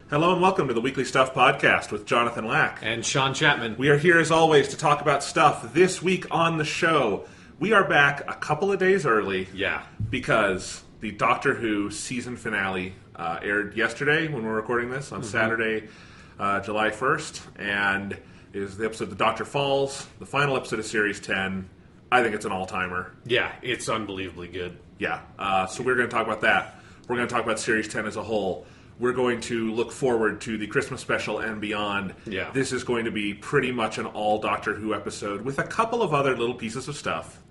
Hello and welcome to the Weekly Stuff Podcast with Jonathan Lack. And Sean Chapman. We are here as always to talk about stuff. This week on the show, we are back a couple of days early. Yeah. Because the Doctor Who season finale aired yesterday when we're recording this, on Saturday, July 1st. And is the episode The Doctor Falls, the final episode of Series 10. I think it's an all-timer. Yeah, it's unbelievably good. Yeah. So we're going to talk about that. We're going to talk about Series 10 as a whole. We're going to look forward to the Christmas special and beyond. Yeah. This is going to be pretty much an all Doctor Who episode with a couple of other little pieces of stuff.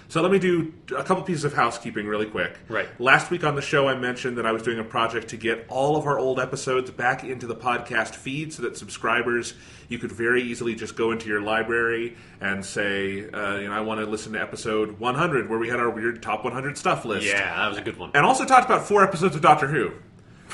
So let me do a couple pieces of housekeeping really quick. Right. Last week on the show I mentioned that I was doing a project to get all of our old episodes back into the podcast feed so that subscribers, you could very easily just go into your library and say, I want to listen to episode 100 where we had our weird top 100 stuff list. Yeah, that was a good one. And also talked about 4 episodes of Doctor Who.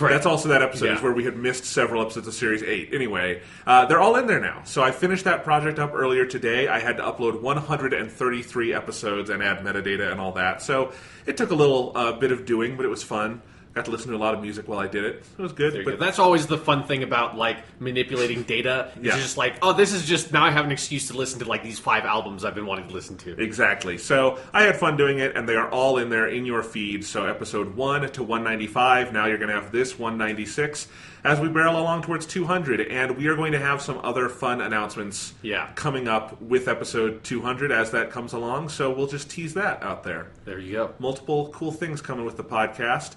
Right. That's also that episode is where we had missed several episodes of Series 8. Anyway, they're all in there now. So I finished that project up earlier today. I had to upload 133 episodes and add metadata and all that. So it took a little bit of doing, but it was fun. Got to listen to a lot of music while I did it. It was good. But that's always the fun thing about manipulating data. It's just this is just, now I have an excuse to listen to these 5 albums I've been wanting to listen to. Exactly. So I had fun doing it, and they are all in there in your feed. So episode 1 to 195. Now you're going to have this 196 as we barrel along towards 200. And we are going to have some other fun announcements coming up with episode 200 as that comes along. So we'll just tease that out there. There you go. Multiple cool things coming with the podcast.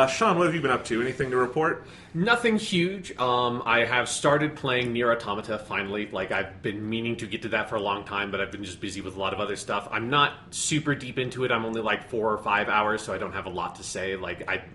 Sean, what have you been up to? Anything to report? Nothing huge. I have started playing Nier Automata, finally. I've been meaning to get to that for a long time, but I've been just busy with a lot of other stuff. I'm not super deep into it. I'm only 4 or 5 hours, so I don't have a lot to say.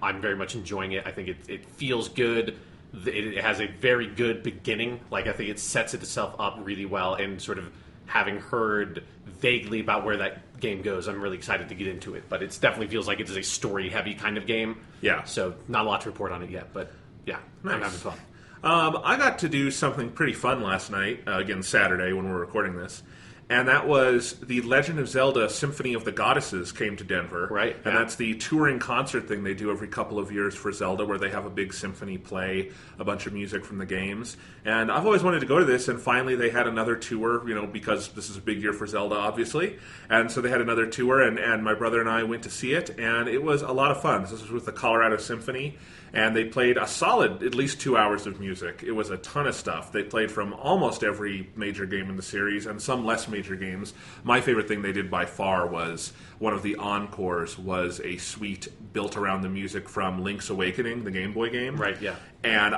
I'm very much enjoying it. I think it feels good. It has a very good beginning. I think it sets itself up really well, and sort of having heard vaguely about where that game goes, I'm really excited to get into it. But it definitely feels like it is a story-heavy kind of game. Yeah. So not a lot to report on it yet, but yeah, nice. I'm having fun. I got to do something pretty fun last night, again Saturday when we're recording this, and that was the Legend of Zelda Symphony of the Goddesses came to Denver. Right. And that's the touring concert thing they do every couple of years for Zelda, where they have a big symphony play a bunch of music from the games. And I've always wanted to go to this, and finally they had another tour, because this is a big year for Zelda, obviously. And so they had another tour, and my brother and I went to see it, and it was a lot of fun. This was with the Colorado Symphony. And they played a solid, at least 2 hours of music. It was a ton of stuff. They played from almost every major game in the series, and some less major games. My favorite thing they did by far was one of the encores was a suite built around the music from Link's Awakening, the Game Boy game. Right, yeah. And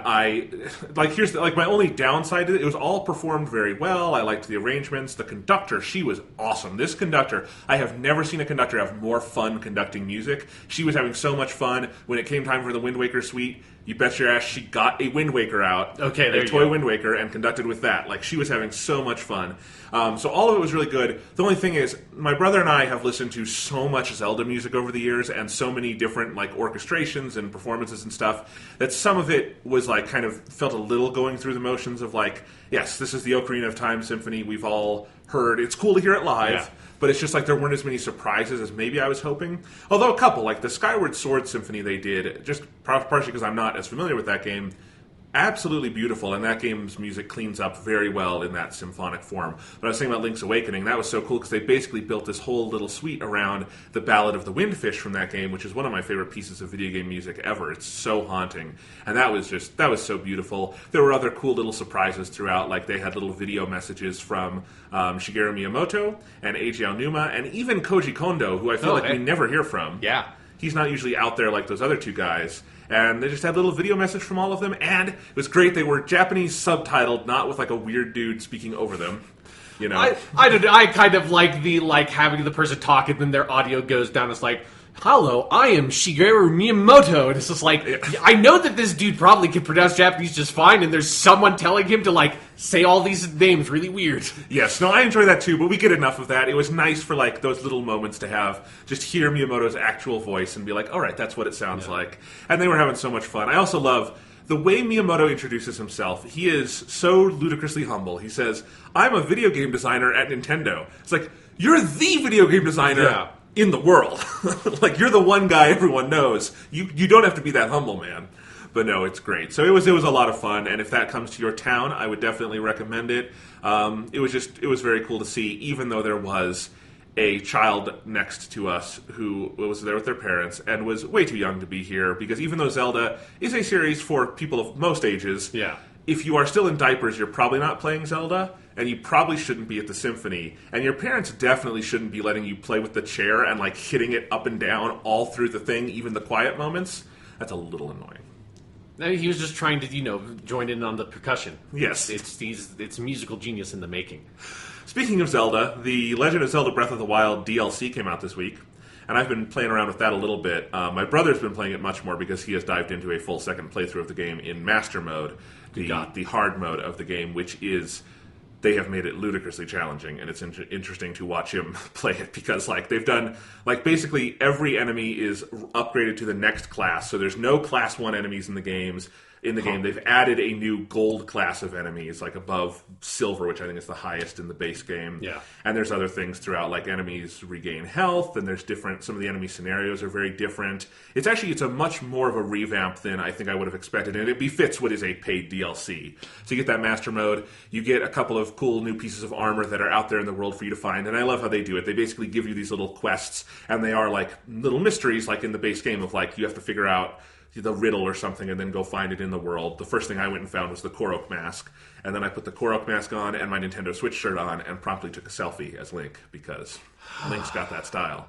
here's my only downside to it. It was all performed very well. I liked the arrangements. The conductor, she was awesome. This conductor, I have never seen a conductor have more fun conducting music. She was having so much fun. When it came time for the Wind Waker suite, you bet your ass she got a Wind Waker out. Okay, there a toy Wind Waker, and conducted with that. She was having so much fun. So all of it was really good. The only thing is, my brother and I have listened to so much Zelda music over the years, and so many different orchestrations and performances and stuff, that some of it was kind of felt a little going through the motions of yes, this is the Ocarina of Time Symphony we've all heard. It's cool to hear it live. Yeah. But it's just there weren't as many surprises as maybe I was hoping. Although a couple, the Skyward Sword Symphony they did, just partially because I'm not as familiar with that game, absolutely beautiful, and that game's music cleans up very well in that symphonic form. But I was saying about Link's Awakening, that was so cool because they basically built this whole little suite around the Ballad of the Windfish from that game, which is one of my favorite pieces of video game music ever. It's so haunting, and that was so beautiful. There were other cool little surprises throughout, they had little video messages from Shigeru Miyamoto and Eiji Aonuma, and even Koji Kondo, who I feel we never hear from. Yeah. He's not usually out there like those other two guys. And they just had a little video message from all of them, and it was great. They were Japanese subtitled, not with a weird dude speaking over them. I kind of like the having the person talk and then their audio goes down. It's Hello, I am Shigeru Miyamoto. And it's just like, I know that this dude probably can pronounce Japanese just fine, and there's someone telling him to, like, say all these names really weird. Yes, no, I enjoy that too, but we get enough of that. It was nice for, like, those little moments to have, just hear Miyamoto's actual voice and be like, all right, that's what it sounds like. And they were having so much fun. I also love the way Miyamoto introduces himself. He is so ludicrously humble. He says, I'm a video game designer at Nintendo. It's like, you're the video game designer in the world. Like, you're the one guy everyone knows. You don't have to be that humble, man. But no, it's great. So it was a lot of fun, and if that comes to your town, I would definitely recommend it. It was very cool to see, even though there was a child next to us who was there with their parents and was way too young to be here, because even though Zelda is a series for people of most ages, if you are still in diapers, you're probably not playing Zelda, and you probably shouldn't be at the symphony, and your parents definitely shouldn't be letting you play with the chair and like hitting it up and down all through the thing, even the quiet moments. That's a little annoying. No, he was just trying to, join in on the percussion. Yes. It's musical genius in the making. Speaking of Zelda, the Legend of Zelda Breath of the Wild DLC came out this week, and I've been playing around with that a little bit. My brother's been playing it much more because he has dived into a full second playthrough of the game in Master Mode, the hard mode of the game, which is... They have made it ludicrously challenging, and it's interesting to watch him play it because, like, they've done, like, basically every enemy is upgraded to the next class. So there's no Class 1 enemies in the game. They've added a new gold class of enemies, like above silver, which I think is the highest in the base game. Yeah. And there's other things throughout, like enemies regain health, and there's some of the enemy scenarios are very different. It's a much more of a revamp than I think I would have expected, and it befits what is a paid DLC. So you get that master mode, you get a couple of cool new pieces of armor that are out there in the world for you to find, and I love how they do it. They basically give you these little quests, and they are like little mysteries, like in the base game of like, you have to figure out the riddle or something and then go find it in the world. The first thing I went and found was the Korok mask, and then I put the Korok mask on and my Nintendo Switch shirt on and promptly took a selfie as Link, because Link's got that style.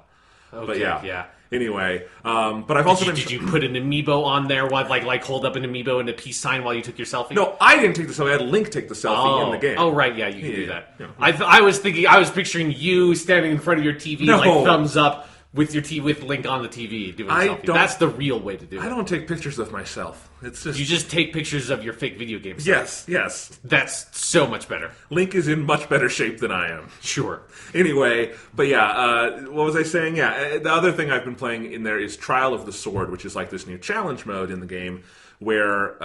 Okay, but yeah. Anyway, but I've also Did you put an amiibo on there, like hold up an amiibo and a peace sign while you took your selfie? No, I didn't take the selfie. I had Link take the selfie in the game. Oh, right, yeah, you can do that. Yeah. I was picturing you standing in front of your TV, like thumbs up, with your with Link on the TV doing a selfie. That's the real way to do it. I don't take pictures of myself. It's just... You just take pictures of your fake video game stuff. Yes. That's so much better. Link is in much better shape than I am. Sure. Anyway, but what was I saying? Yeah, the other thing I've been playing in there is Trial of the Sword, which is like this new challenge mode in the game, where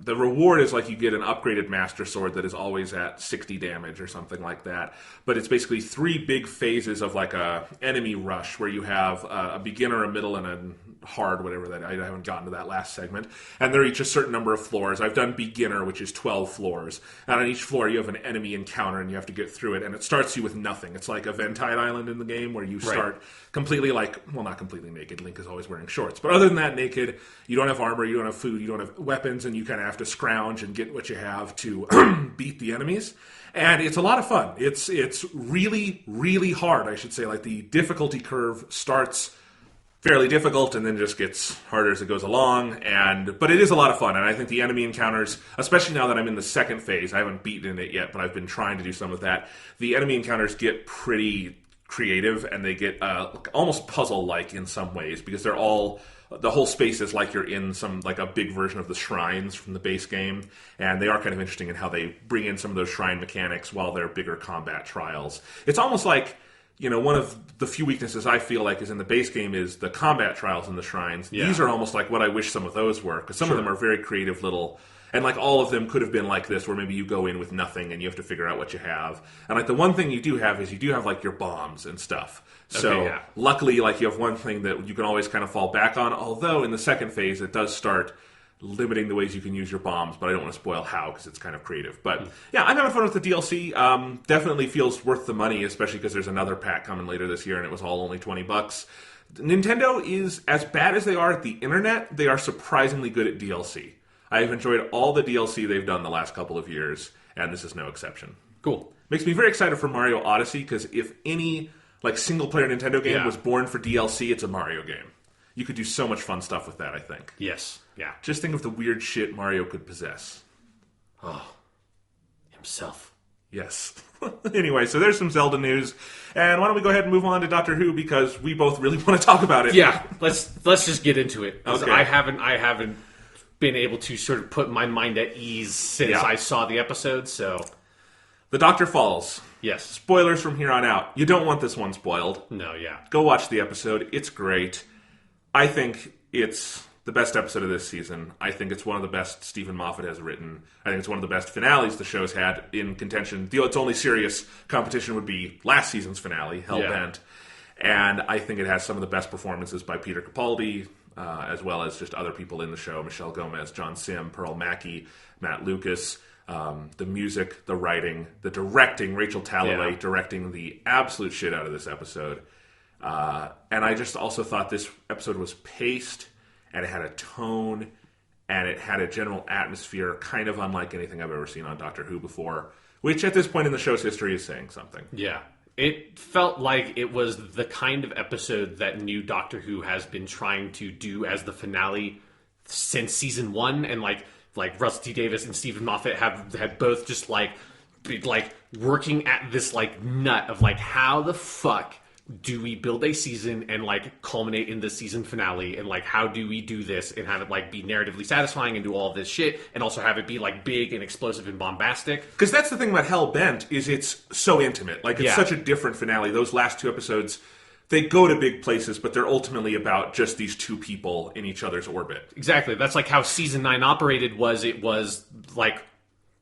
the reward is like you get an upgraded Master Sword that is always at 60 damage or something like that. But it's basically 3 big phases of like a enemy rush where you have a beginner, a middle, and a hard, whatever that. I haven't gotten to that last segment. And they're each a certain number of floors. I've done beginner, which is 12 floors. And on each floor you have an enemy encounter and you have to get through it. And it starts you with nothing. It's like a Ventide Island in the game where you start completely not completely naked. Link is always wearing shorts. But other than that, naked. You don't have armor, you don't have food, you don't have weapons, and you kind of have to scrounge and get what you have to beat the enemies. And it's a lot of fun. It's really, really hard, I should say. Like, the difficulty curve starts fairly difficult and then just gets harder as it goes along. But it is a lot of fun, and I think the enemy encounters, especially now that I'm in the second phase, I haven't beaten it yet, but I've been trying to do some of that. The enemy encounters get pretty creative, and they get almost puzzle-like in some ways, because they're all... The whole space is like you're in a big version of the shrines from the base game, and they are kind of interesting in how they bring in some of those shrine mechanics while they're bigger combat trials. It's almost like, one of the few weaknesses I feel like is in the base game is the combat trials in the shrines. Yeah. These are almost like what I wish some of those were, because some of them are very creative little... And like all of them could have been like this, where maybe you go in with nothing and you have to figure out what you have. And like the one thing you do have is you do have like your bombs and stuff. So luckily, like you have one thing that you can always kind of fall back on. Although in the second phase, it does start limiting the ways you can use your bombs, but I don't want to spoil how because it's kind of creative. But yeah, I'm having fun with the DLC. Definitely feels worth the money, especially because there's another pack coming later this year, and it was all only $20. Nintendo is, as bad as they are at the internet, they are surprisingly good at DLC. I've enjoyed all the DLC they've done the last couple of years, and this is no exception. Cool. Makes me very excited for Mario Odyssey, because if any single-player Nintendo game was born for DLC, it's a Mario game. You could do so much fun stuff with that, I think. Yes. Yeah. Just think of the weird shit Mario could possess. Oh. Himself. Yes. Anyway, so there's some Zelda news. And why don't we go ahead and move on to Doctor Who, because we both really want to talk about it. Yeah, let's just get into it. Okay. I haven't been able to sort of put my mind at ease since I saw the episode, so... The Doctor falls. Yes. Spoilers from here on out. You don't want this one spoiled. No, yeah. Go watch the episode. It's great. I think it's the best episode of this season. I think it's one of the best Steven Moffat has written. I think it's one of the best finales the show's had in contention. Its only serious competition would be last season's finale, Hellbent. And I think it has some of the best performances by Peter Capaldi, as well as just other people in the show. Michelle Gomez, John Sim, Pearl Mackie, Matt Lucas. The music, the writing, the directing, Rachel Talalay directing the absolute shit out of this episode. And I just also thought this episode was paced, and it had a tone, and it had a general atmosphere kind of unlike anything I've ever seen on Doctor Who before, which at this point in the show's history is saying something. Yeah. It felt like it was the kind of episode that new Doctor Who has been trying to do as the finale since season 1, and like Russell T Davies and Steven Moffat had both just working at this nut of how the fuck do we build a season and culminate in the season finale, and how do we do this and have it be narratively satisfying and do all this shit, and also have it be big and explosive and bombastic. Because that's the thing about Hellbent, is it's so intimate. It's such a different finale. Those last two episodes, they go to big places, but they're ultimately about just these two people in each other's orbit. Exactly. That's how season 9 operated.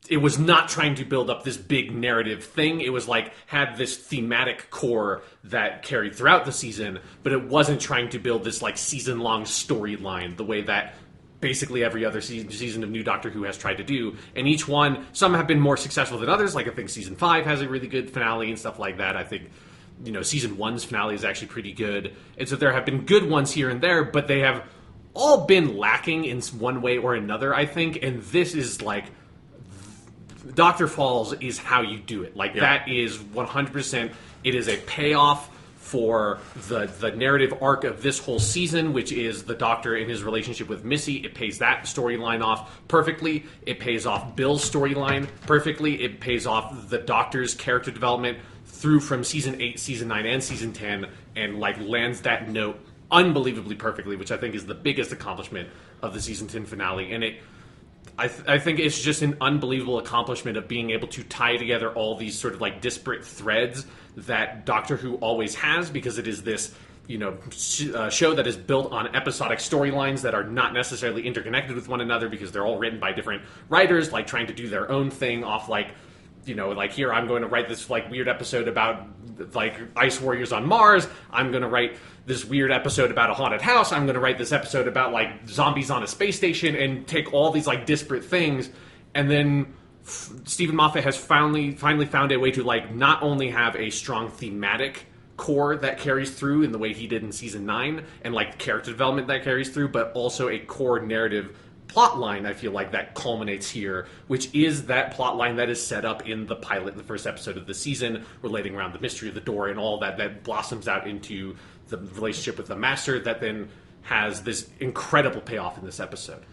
It was not trying to build up this big narrative thing. It was had this thematic core that carried throughout the season, but it wasn't trying to build this season-long storyline the way that basically every other season of New Doctor Who has tried to do. And each one, some have been more successful than others. I think season 5 has a really good finale and stuff like that. I think, season 1's finale is actually pretty good. And so there have been good ones here and there, but they have all been lacking in one way or another, I think. And this is Doctor Falls is how you do it. That is 100%. It is a payoff for the narrative arc of this whole season, which is the Doctor and his relationship with Missy. It pays that storyline off perfectly. It pays off Bill's storyline perfectly. It pays off the Doctor's character development through from season 8, season 9, and season 10, and lands that note unbelievably perfectly, which I think is the biggest accomplishment of the season 10 finale. And I think it's just an unbelievable accomplishment of being able to tie together all these sort of disparate threads that Doctor Who always has, because it is this show that is built on episodic storylines that are not necessarily interconnected with one another, because they're all written by different writers trying to do their own thing off here I'm going to write this weird episode about ice warriors on Mars. I'm going to write this weird episode about a haunted house. I'm going to write this episode about zombies on a space station, and take all these disparate things. And then Steven Moffat has finally found a way to not only have a strong thematic core that carries through in the way he did in season 9, and character development that carries through, but also a core narrative plot line, I feel that culminates here, which is that plot line that is set up in the pilot, the first episode of the season, relating around the mystery of the door and all that blossoms out into the relationship with the Master, that then has this incredible payoff in this episode.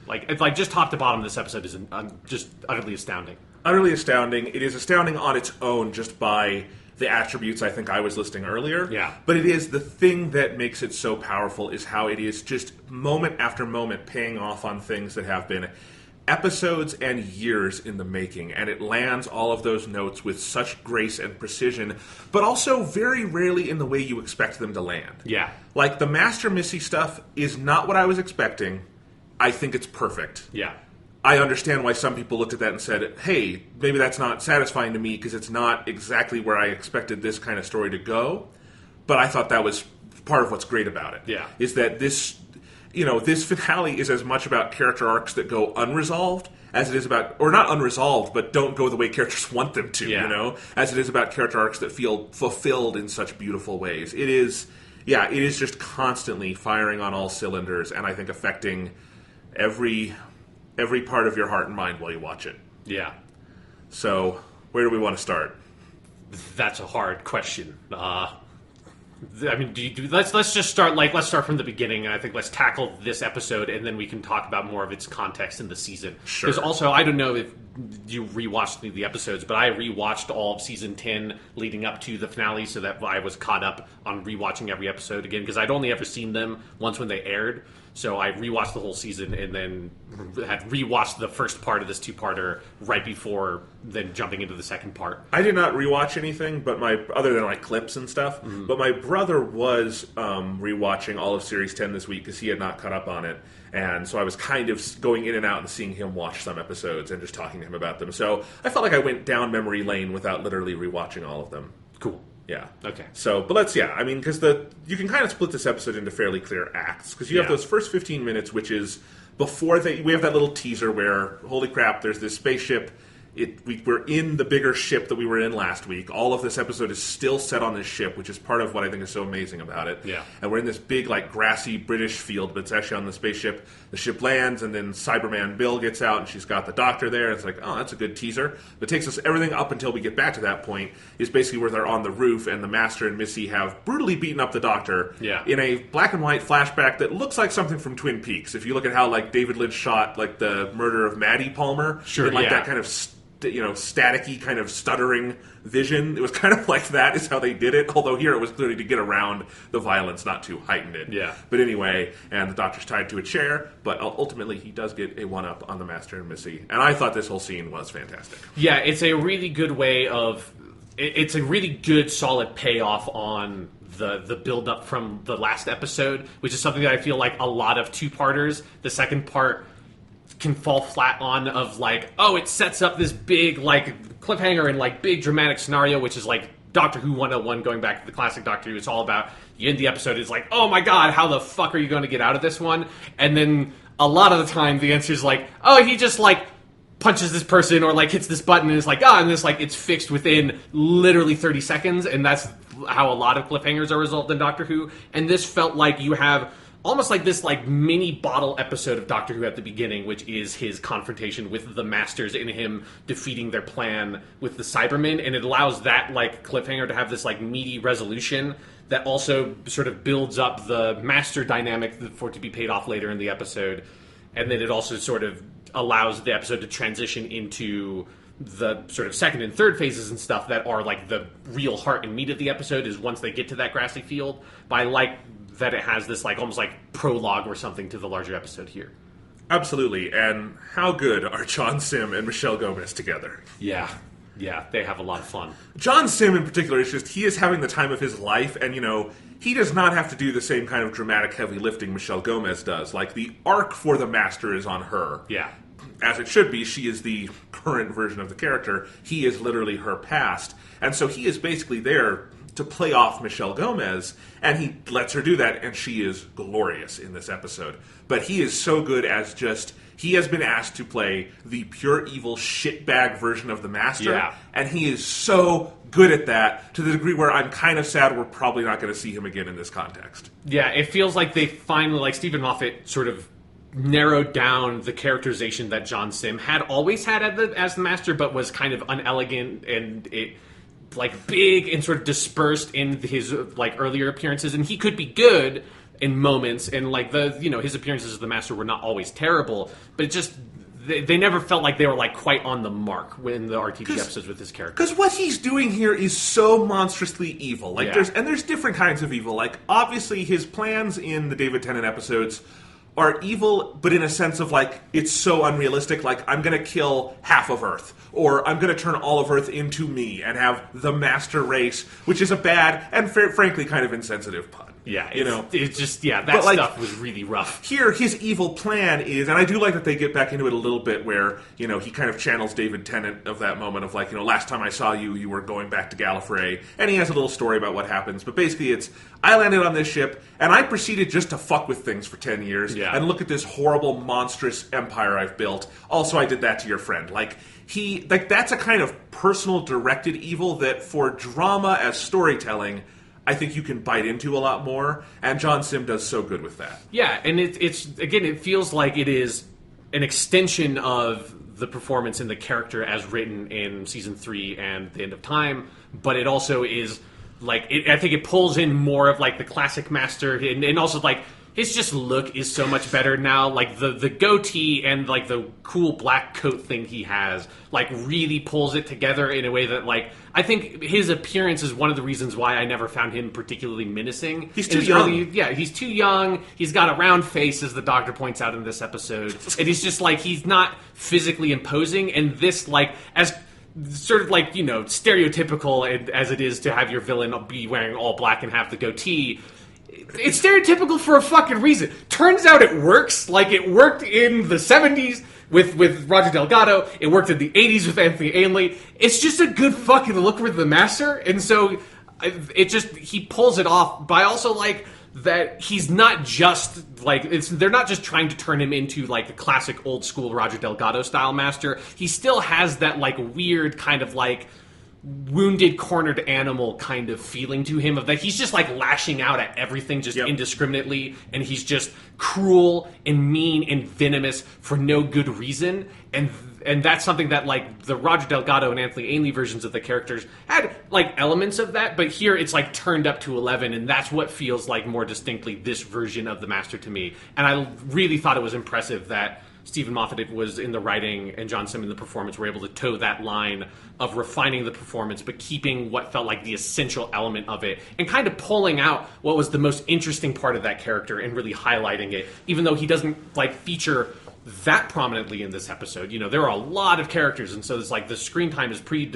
Just top to bottom, this episode is just utterly astounding. Utterly astounding. It is astounding on its own, just by the attributes I think I was listing earlier. Yeah. But it is the thing that makes it so powerful, is how it is just moment after moment paying off on things that have been episodes and years in the making, and it lands all of those notes with such grace and precision, but also very rarely in the way you expect them to land. Yeah. The Master Missy stuff is not what I was expecting. I think it's perfect. Yeah. I understand why some people looked at that and said, hey, maybe that's not satisfying to me because it's not exactly where I expected this kind of story to go. But I thought that was part of what's great about it. Yeah. Is that this finale is as much about character arcs that go unresolved as it is about, or not unresolved, but don't go the way characters want them to, as it is about character arcs that feel fulfilled in such beautiful ways. It is just constantly firing on all cylinders, and I think affecting every part of your heart and mind while you watch it. Yeah. So, where do we want to start? That's a hard question. Let's just start. Let's start from the beginning, and I think let's tackle this episode, and then we can talk about more of its context in the season. Sure. Because also, I don't know if you rewatched the episodes, but I rewatched all of season 10 leading up to the finale, so that I was caught up on rewatching every episode again, because I'd only ever seen them once when they aired. So I rewatched the whole season and then had rewatched the first part of this two-parter right before then jumping into the second part. I did not rewatch anything, but other than like clips and stuff. Mm-hmm. But my brother was rewatching all of Series 10 this week because he had not caught up on it. And so I was kind of going in and out and seeing him watch some episodes and just talking to him about them. So I felt like I went down memory lane without literally rewatching all of them. Cool. Yeah. Okay. So, but because you can kind of split this episode into fairly clear acts, because you have those first 15 minutes, which is before we have that little teaser where, holy crap, there's this spaceship. We're in the bigger ship that we were in last week. All of this episode is still set on this ship, which is part of what I think is so amazing about it. Yeah. And we're in this big, like, grassy British field, but it's actually on the spaceship. The ship lands, and then Cyberman Bill gets out, and she's got the doctor there. It's like, oh, that's a good teaser. But it takes us everything up until we get back to that point is basically where they're on the roof, and the Master and Missy have brutally beaten up the doctor in a black and white flashback that looks like something from Twin Peaks. If you look at how, like, David Lynch shot, like, the murder of Maddie Palmer, that kind of staticky kind of stuttering vision. It was kind of like that is how they did it, although here it was clearly to get around the violence, not to heighten it. Yeah. But anyway, and the doctor's tied to a chair, but ultimately he does get a one-up on the Master and Missy. And I thought this whole scene was fantastic. Yeah, it's a really good way of... It's a really good, solid payoff on the build-up from the last episode, which is something that I feel like a lot of two-parters, the second part can fall flat on, of like, oh, it sets up this big like cliffhanger and like big dramatic scenario, which is like Doctor Who 101, going back to the classic Doctor Who. It's all about, you end the episode, it's like, oh my god, how the fuck are you going to get out of this one? And then a lot of the time the answer is like, oh, he just like punches this person or like hits this button and it's like, and this like it's fixed within literally 30 seconds, and that's how a lot of cliffhangers are resolved in Doctor Who. And this felt like you have almost like this like mini bottle episode of Doctor Who at the beginning, which is his confrontation with the Masters and him defeating their plan with the Cybermen, and it allows that like cliffhanger to have this like meaty resolution that also sort of builds up the Master dynamic for it to be paid off later in the episode, and then it also sort of allows the episode to transition into the sort of second and third phases and stuff that are like the real heart and meat of the episode is once they get to that grassy field. But I like that it has this like almost like prologue or something to the larger episode here. Absolutely. And how good are John Sim and Michelle Gomez together? Yeah, they have a lot of fun. John Sim in particular is just, he is having the time of his life, and he does not have to do the same kind of dramatic heavy lifting Michelle Gomez does. Like, the arc for the Master is on her. Yeah. As it should be. She is the current version of the character. He is literally her past. And so he is basically there to play off Michelle Gomez, and he lets her do that, and she is glorious in this episode. But he is so good as just... He has been asked to play the pure evil shitbag version of the Master, and he is so good at that to the degree where I'm kind of sad we're probably not going to see him again in this context. Yeah, it feels like they finally, like Steven Moffat sort of narrowed down the characterization that John Sim had always had as the Master, but was kind of unelegant and it like big and sort of dispersed in his like earlier appearances, and he could be good in moments, and like his appearances as the Master were not always terrible, but it just they never felt like they were like quite on the mark when the RTD episodes with this character. Because what he's doing here is so monstrously evil. Like there's different kinds of evil. Like obviously his plans in the David Tennant episodes are evil, but in a sense of like, it's so unrealistic, like, I'm gonna kill half of Earth, or I'm gonna turn all of Earth into me and have the Master race, which is a bad and frankly kind of insensitive pun. Yeah, it's just, that stuff was really rough. Here, his evil plan is, and I do like that they get back into it a little bit where, he kind of channels David Tennant of that moment of like, last time I saw you, you were going back to Gallifrey, and he has a little story about what happens, but basically it's, I landed on this ship, and I proceeded just to fuck with things for 10 years, and look at this horrible, monstrous empire I've built. Also, I did that to your friend. That's a kind of personal directed evil that for drama as storytelling, I think you can bite into a lot more, and John Sim does so good with that. Yeah, and it's again, it feels like it is an extension of the performance and the character as written in Season 3 and The End of Time, but it also is, like, I think it pulls in more of, like, the classic Master, and also, like, His just look is so much better now. Like the goatee and like the cool black coat thing he has, like really pulls it together in a way that like I think his appearance is one of the reasons why I never found him particularly menacing. He's too young. He's too young. He's got a round face, as the Doctor points out in this episode, and he's just like he's not physically imposing. And this like as sort of like stereotypical as it is to have your villain be wearing all black and have the goatee. It's stereotypical for a fucking reason. Turns out it works. Like, it worked in the 70s with Roger Delgado. It worked in the 80s with Anthony Ainley. It's just a good fucking look with the Master. And so, he pulls it off. But I also like that he's not just, like, they're not just trying to turn him into, like, the classic old school Roger Delgado style Master. He still has that, like, weird kind of, like, wounded, cornered animal kind of feeling to him of that he's just like lashing out at everything just indiscriminately, and he's just cruel and mean and venomous for no good reason, and that's something that like the Roger Delgado and Anthony Ainley versions of the characters had like elements of that, but here it's like turned up to 11, and that's what feels like more distinctly this version of the Master to me. And I really thought it was impressive that Steven Moffat was in the writing and John Simm in the performance were able to toe that line of refining the performance but keeping what felt like the essential element of it and kind of pulling out what was the most interesting part of that character and really highlighting it, even though he doesn't like feature that prominently in this episode. There are a lot of characters, and so it's like the screen time is pretty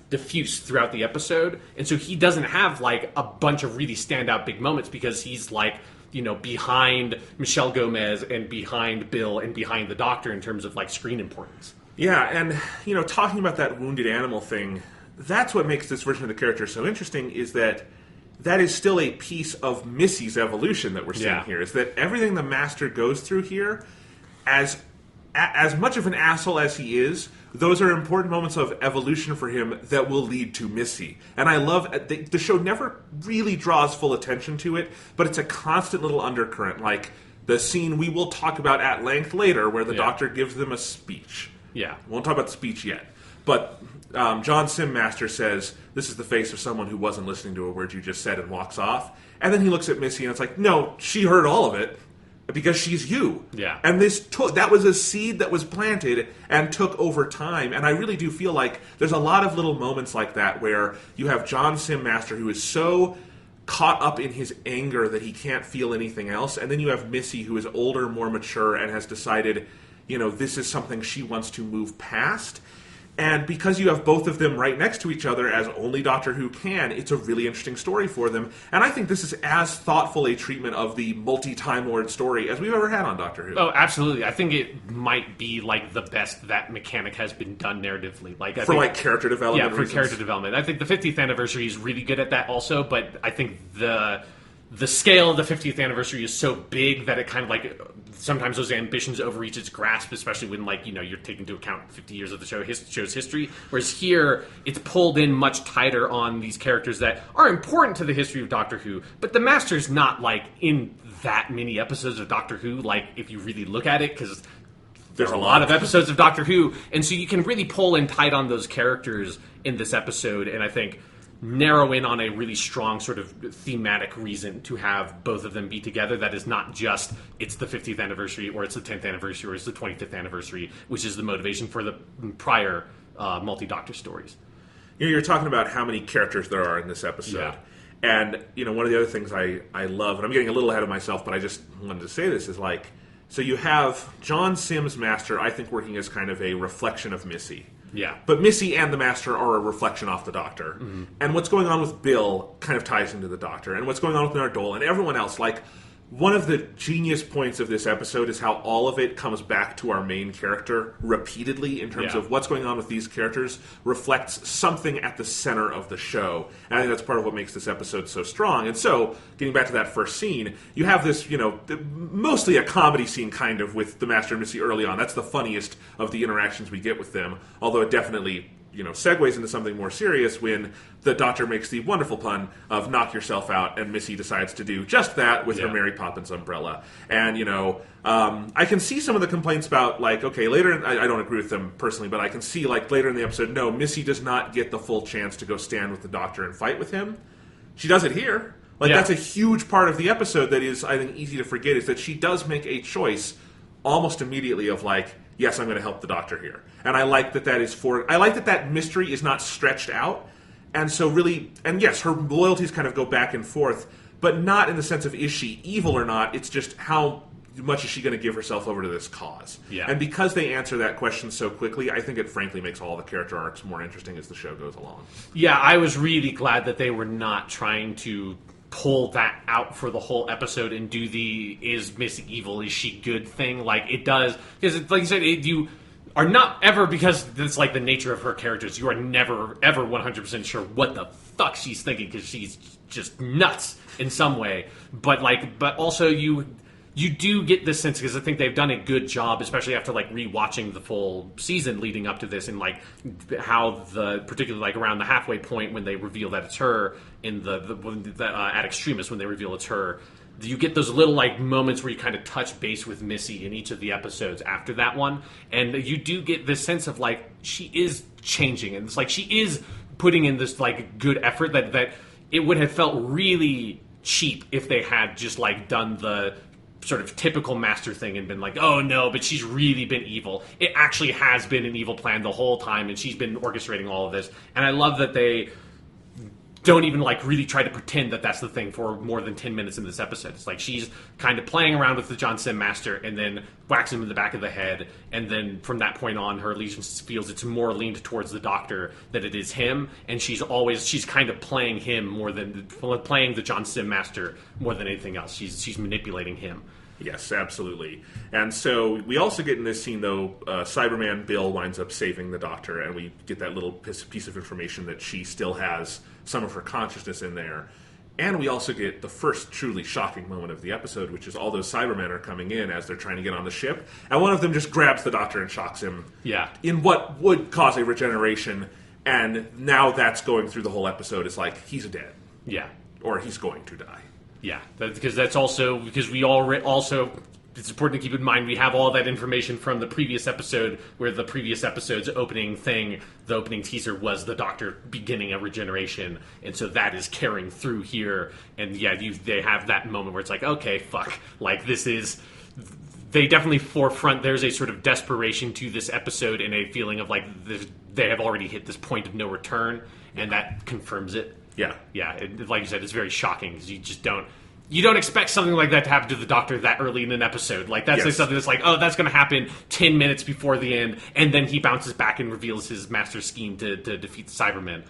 diffuse throughout the episode, and so he doesn't have like a bunch of really standout big moments because he's like behind Michelle Gomez and behind Bill and behind the Doctor in terms of like screen importance. Yeah, and talking about that wounded animal thing, that's what makes this version of the character so interesting, is that is still a piece of Missy's evolution that we're seeing here. Is that everything the Master goes through here, as much of an asshole as he is, those are important moments of evolution for him that will lead to Missy. And I love, the show never really draws full attention to it, but it's a constant little undercurrent, like the scene we will talk about at length later where the Doctor gives them a speech. Yeah. We won't talk about the speech yet. But John Simm Master says, "This is the face of someone who wasn't listening to a word you just said," and walks off. And then he looks at Missy and it's like, no, she heard all of it. Because she's you. Yeah. And that was a seed that was planted and took over time. And I really do feel like there's a lot of little moments like that where you have John Simm Master who is so caught up in his anger that he can't feel anything else. And then you have Missy who is older, more mature, and has decided, this is something she wants to move past. And because you have both of them right next to each other, as only Doctor Who can, it's a really interesting story for them. And I think this is as thoughtful a treatment of the multi-Time Lord story as we've ever had on Doctor Who. Oh, absolutely. I think it might be like the best that mechanic has been done narratively. Character development. Yeah, for character development. I think the 50th anniversary is really good at that also, but I think the scale of the 50th anniversary is so big that it kind of like sometimes those ambitions overreach its grasp, especially when you're taking into account 50 years of the show's history. Whereas here, it's pulled in much tighter on these characters that are important to the history of Doctor Who, but the Master's not like in that many episodes of Doctor Who, like if you really look at it, because there's a lot of episodes of Doctor Who, and so you can really pull in tight on those characters in this episode, and I think narrow in on a really strong sort of thematic reason to have both of them be together that is not just it's the 50th anniversary or it's the 10th anniversary or it's the 25th anniversary, which is the motivation for the prior multi-Doctor stories. You're talking about how many characters there are in this episode. Yeah. And, one of the other things I love, and I'm getting a little ahead of myself, but I just wanted to say this, is like, so you have John Simm's Master, I think, working as kind of a reflection of Missy. Yeah. But Missy and the Master are a reflection off the Doctor. Mm-hmm. And what's going on with Bill kind of ties into the Doctor. And what's going on with Nardole and everyone else, like, one of the genius points of this episode is how all of it comes back to our main character repeatedly in terms of what's going on with these characters reflects something at the center of the show. And I think that's part of what makes this episode so strong. And so, getting back to that first scene, you have this, mostly a comedy scene kind of with the Master and Missy early on. That's the funniest of the interactions we get with them, although it definitely segues into something more serious when the Doctor makes the wonderful pun of knock yourself out, and Missy decides to do just that with her Mary Poppins umbrella. And, I can see some of the complaints about, like, okay, later, I don't agree with them personally, but I can see, like, later in the episode, no, Missy does not get the full chance to go stand with the Doctor and fight with him. She does it here, Like, that's a huge part of the episode that is, I think, easy to forget, is that she does make a choice almost immediately of, like, yes, I'm going to help the Doctor here. And I like that I like that mystery is not stretched out. And so really, and yes, her loyalties kind of go back and forth, but not in the sense of is she evil or not. It's just how much is she going to give herself over to this cause. Yeah. And because they answer that question so quickly, I think it frankly makes all the character arcs more interesting as the show goes along. Yeah, I was really glad that they were not trying to pull that out for the whole episode and do the is Missy evil, is she good thing. Like, it does, because like you said, you are not ever, because it's like the nature of her characters, you are never ever 100% sure what the fuck she's thinking, because she's just nuts in some way. But also you do get this sense, because I think they've done a good job, especially after like rewatching the full season leading up to this, and like how particularly like around the halfway point when they reveal that it's her in at Extremis, when they reveal it's her, you get those little like moments where you kind of touch base with Missy in each of the episodes after that one, and you do get this sense of like she is changing, and it's like she is putting in this like good effort that it would have felt really cheap if they had just like done the sort of typical master thing and been like, oh no, but she's really been evil. It actually has been an evil plan the whole time, and she's been orchestrating all of this. And I love that they don't even like really try to pretend that that's the thing for more than 10 minutes in this episode. It's like she's kind of playing around with the John Sim Master and then whacks him in the back of the head, and then from that point on her allegiance feels it's more leaned towards the Doctor than it is him, and she's kind of playing him more than playing the John Sim Master more than anything else. She's manipulating him. Yes, absolutely. And so we also get in this scene, though, Cyberman Bill winds up saving the Doctor, and we get that little piece of information that she still has some of her consciousness in there. And we also get the first truly shocking moment of the episode, which is all those Cybermen are coming in as they're trying to get on the ship, and one of them just grabs the Doctor and shocks him in what would cause a regeneration, and now that's going through the whole episode. It's like, he's dead. Yeah. Or he's going to die. Yeah, that's also because we also it's important to keep in mind we have all that information from the previous episode, where the previous episode's opening thing, the opening teaser was the Doctor beginning a regeneration, and so that is carrying through here. And yeah, they have that moment where it's like, okay, fuck, like this is. They definitely forefront. There's a sort of desperation to this episode and a feeling of like they have already hit this point of no return, and that confirms it. Yeah. Like you said, it's very shocking because you don't expect something like that to happen to the Doctor that early in an episode. Like that's like something that's like, oh, that's going to happen 10 minutes before the end, and then he bounces back and reveals his master scheme to defeat the Cybermen.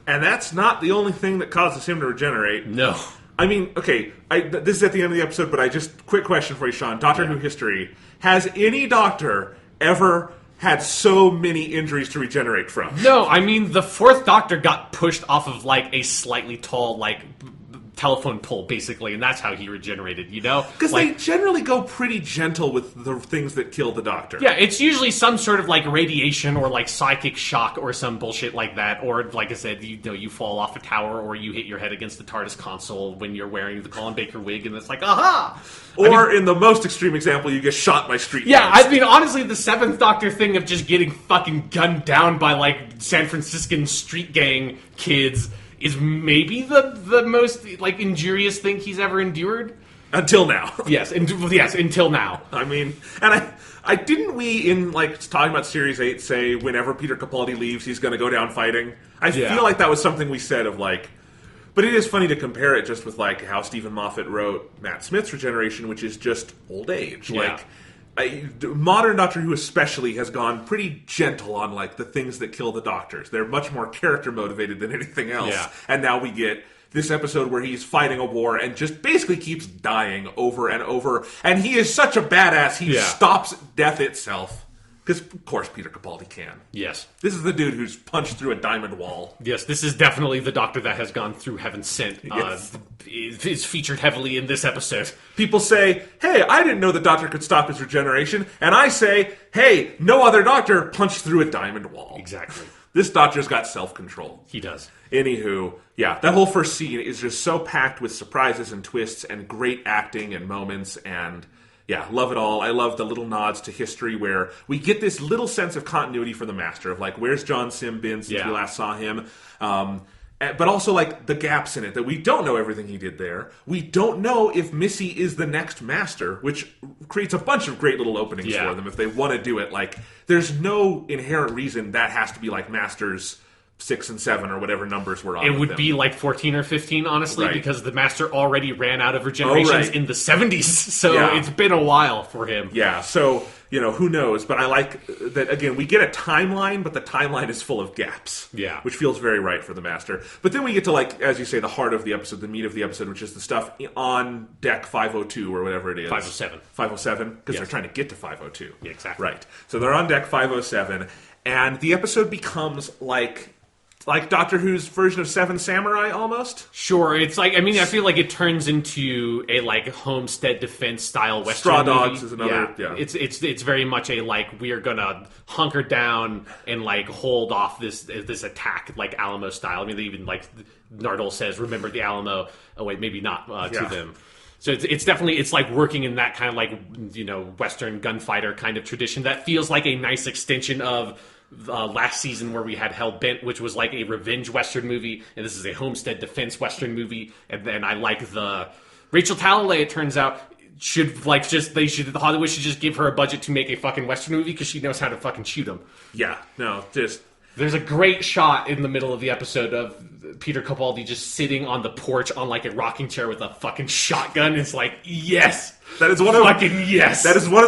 And that's not the only thing that causes him to regenerate. No. I mean, okay, this is at the end of the episode, but quick question for you, Sean. Doctor Who history. Has any Doctor ever had so many injuries to regenerate from? No, I mean, the fourth Doctor got pushed off of, like, a slightly tall, like, telephone pole, basically, and that's how he regenerated, you know? Because they generally go pretty gentle with the things that kill the Doctor. Yeah, it's usually some sort of, like, radiation or, like, psychic shock or some bullshit like that, or, like I said, you fall off a tower or you hit your head against the TARDIS console when you're wearing the Colin Baker wig, and it's like, aha! Or, in the most extreme example, you get shot by street Yeah, guns. I mean, honestly, the Seventh Doctor thing of just getting fucking gunned down by, like, San Franciscan street gang kids is maybe the most, like, injurious thing he's ever endured. Until now. Yes, until now. I mean, and I didn't we, in, like, talking about Series 8, say whenever Peter Capaldi leaves, he's going to go down fighting? I feel like that was something we said of, like... But it is funny to compare it just with, like, how Steven Moffat wrote Matt Smith's regeneration, which is just old age. Yeah. Modern Doctor Who especially has gone pretty gentle on, like, the things that kill the Doctors. They're much more character motivated than anything else. Yeah. And now we get this episode where he's fighting a war and just basically keeps dying over and over. And he is such a badass, he stops death itself. Because, of course, Peter Capaldi can. Yes. This is the dude who's punched through a diamond wall. Yes, this is definitely the Doctor that has gone through Heaven Sent. Yes. Is featured heavily in this episode. People say, hey, I didn't know the Doctor could stop his regeneration. And I say, hey, no other Doctor punched through a diamond wall. Exactly. This Doctor's got self-control. He does. Anywho, yeah, that whole first scene is just so packed with surprises and twists and great acting and moments, and yeah, love it all. I love the little nods to history where we get this little sense of continuity for the Master of, like, where's John Sim been since we last saw him? But also, like, the gaps in it, that we don't know everything he did there. We don't know if Missy is the next master, which creates a bunch of great little openings for them if they want to do it. Like, there's no inherent reason that has to be, like, Masters 6 and 7 or whatever numbers we're on. It would be like 14 or 15, honestly, because the Master already ran out of regenerations right. in the 70s. So it's been a while for him. Yeah, so, who knows? But I like that, again, we get a timeline, but the timeline is full of gaps. Yeah. Which feels very right for the Master. But then we get to, like, as you say, the heart of the episode, the meat of the episode, which is the stuff on deck 502 or whatever it is. 507. 507? Because they're trying to get to 502. Yeah, exactly. Right. So they're on deck 507, and the episode becomes like Doctor Who's version of Seven Samurai, almost? Sure, it's like, I feel like it turns into a, like, homestead defense style Western Straw Dogs movie. is another, yeah. It's very much a, like, we're gonna hunker down and, like, hold off this attack, like, Alamo style. I mean, they even, like, Nardole says, remember the Alamo. Oh, wait, maybe not to them. So it's definitely, it's like working in that kind of, like, Western gunfighter kind of tradition that feels like a nice extension of last season where we had Hellbent, which was like a revenge Western movie, and this is a homestead defense Western movie. And then I like the Rachel Talalay, it turns out, Hollywood should just give her a budget to make a fucking Western movie because she knows how to fucking shoot them. Yeah, no, just... There's a great shot in the middle of the episode of Peter Capaldi just sitting on the porch on like a rocking chair with a fucking shotgun. It's like, yes! That is one of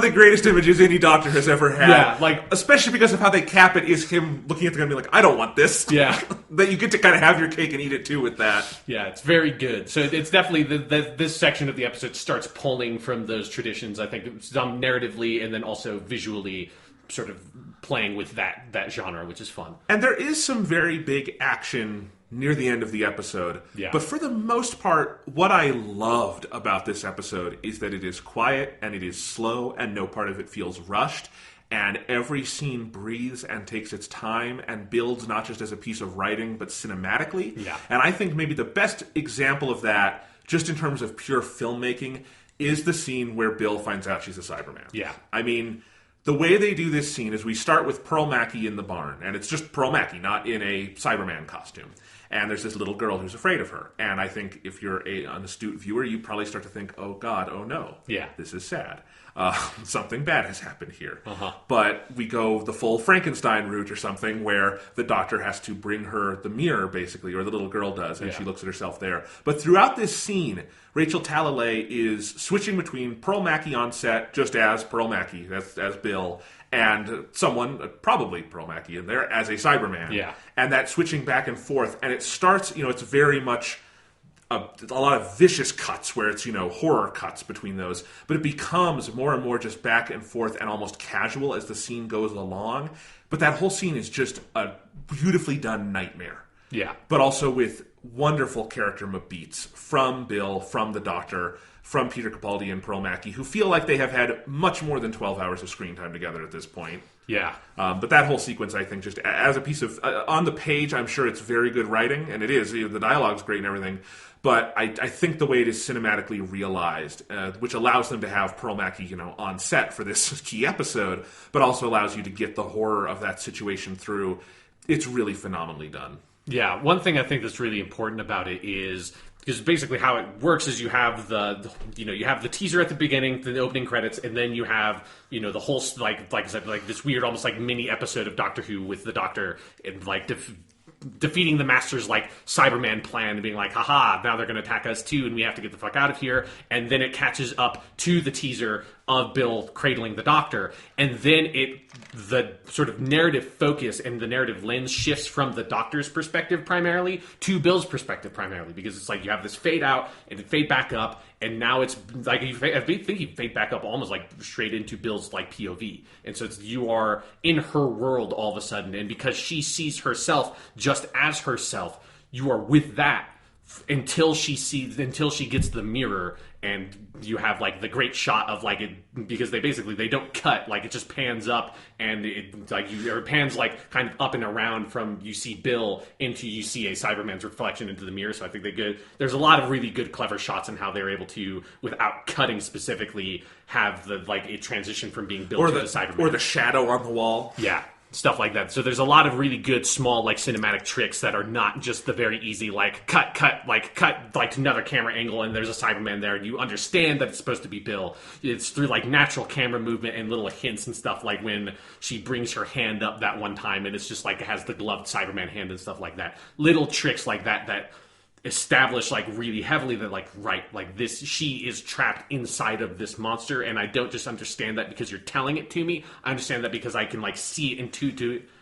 the greatest images any Doctor has ever had. Yeah, like, especially because of how they cap it, is him looking at the gun and being like, I don't want this. Yeah. That you get to kind of have your cake and eat it too with that. Yeah, it's very good. So it's definitely, this section of the episode starts pulling from those traditions, I think, some narratively and then also visually sort of playing with that genre, which is fun. And there is some very big action near the end of the episode. Yeah. But for the most part, what I loved about this episode is that it is quiet and it is slow and no part of it feels rushed. And every scene breathes and takes its time and builds not just as a piece of writing, but cinematically. Yeah. And I think maybe the best example of that, just in terms of pure filmmaking, is the scene where Bill finds out she's a Cyberman. Yeah. I mean, the way they do this scene is we start with Pearl Mackie in the barn, and it's just Pearl Mackie, not in a Cyberman costume. And there's this little girl who's afraid of her. And I think if you're an astute viewer, you probably start to think, oh God, oh no. Yeah. This is sad. Something bad has happened here. Uh-huh. But we go the full Frankenstein route or something where the Doctor has to bring her the mirror, basically, or the little girl does, and she looks at herself there. But throughout this scene, Rachel Talalay is switching between Pearl Mackie on set, just as Pearl Mackie, as Bill, and someone, probably Pearl Mackie in there, as a Cyberman. Yeah. And that switching back and forth. And it starts, it's very much a lot of vicious cuts where it's, horror cuts between those. But it becomes more and more just back and forth and almost casual as the scene goes along. But that whole scene is just a beautifully done nightmare. Yeah. But also with wonderful character beats from Bill, from the Doctor, from Peter Capaldi and Pearl Mackie, who feel like they have had much more than 12 hours of screen time together at this point. Yeah. But that whole sequence, I think, just as a piece of... on the page, I'm sure it's very good writing, and it is. The dialogue's great and everything. But I think the way it is cinematically realized, which allows them to have Pearl Mackie, on set for this key episode, but also allows you to get the horror of that situation through, it's really phenomenally done. Yeah, one thing I think that's really important about it is, because basically how it works is you have you have the teaser at the beginning, the opening credits, and then you have the whole like I said, like this weird almost like mini episode of Doctor Who with the Doctor and like defeating the Master's like Cyberman plan and being like, haha, now they're going to attack us too, and we have to get the fuck out of here. And then it catches up to the teaser of Bill cradling the Doctor, and then the sort of narrative focus and the narrative lens shifts from the Doctor's perspective primarily to Bill's perspective primarily, because it's like you have this fade out and fade back up, and now it's like I think you fade back up almost like straight into Bill's like POV, and so you are in her world all of a sudden, and because she sees herself just as herself, you are with that until she gets the mirror, and you have like the great shot of like it, because they don't cut, like it just pans up, and it pans like kind of up and around from you see Bill into you see a Cyberman's reflection into the mirror. So I think there's a lot of really good clever shots in how they're able to, without cutting specifically, have the like a transition from being Bill to the Cyberman or the shadow on the wall. Yeah. stuff like that. So there's a lot of really good small like cinematic tricks that are not just the very easy like cut like to another camera angle and there's a Cyberman there and you understand that it's supposed to be Bill. It's through like natural camera movement and little hints and stuff, like when she brings her hand up that one time and it's just like it has the gloved Cyberman hand and stuff like that. Little tricks like that establish like really heavily that like, right, like this, she is trapped inside of this monster, and I don't just understand that because you're telling it to me. I understand that because I can like see it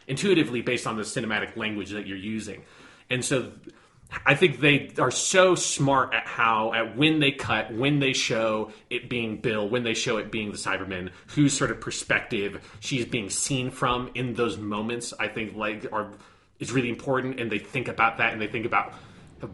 intuitively based on the cinematic language that you're using. And so I think they are so smart at when they cut, when they show it being Bill, when they show it being the Cyberman, whose sort of perspective she's being seen from in those moments, I think like is really important. And they think about that, and they think about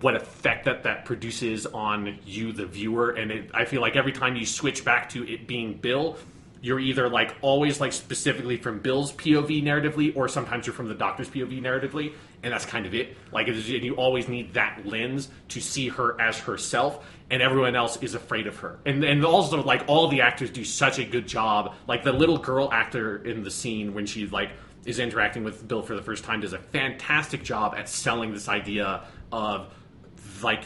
what effect that produces on you, the viewer. And I feel like every time you switch back to it being Bill, you're either like always like specifically from Bill's POV narratively, or sometimes you're from the Doctor's POV narratively, and that's kind of it. Like you always need that lens to see her as herself, and everyone else is afraid of her. And also like all the actors do such a good job. Like the little girl actor in the scene when she like is interacting with Bill for the first time does a fantastic job at selling this idea of like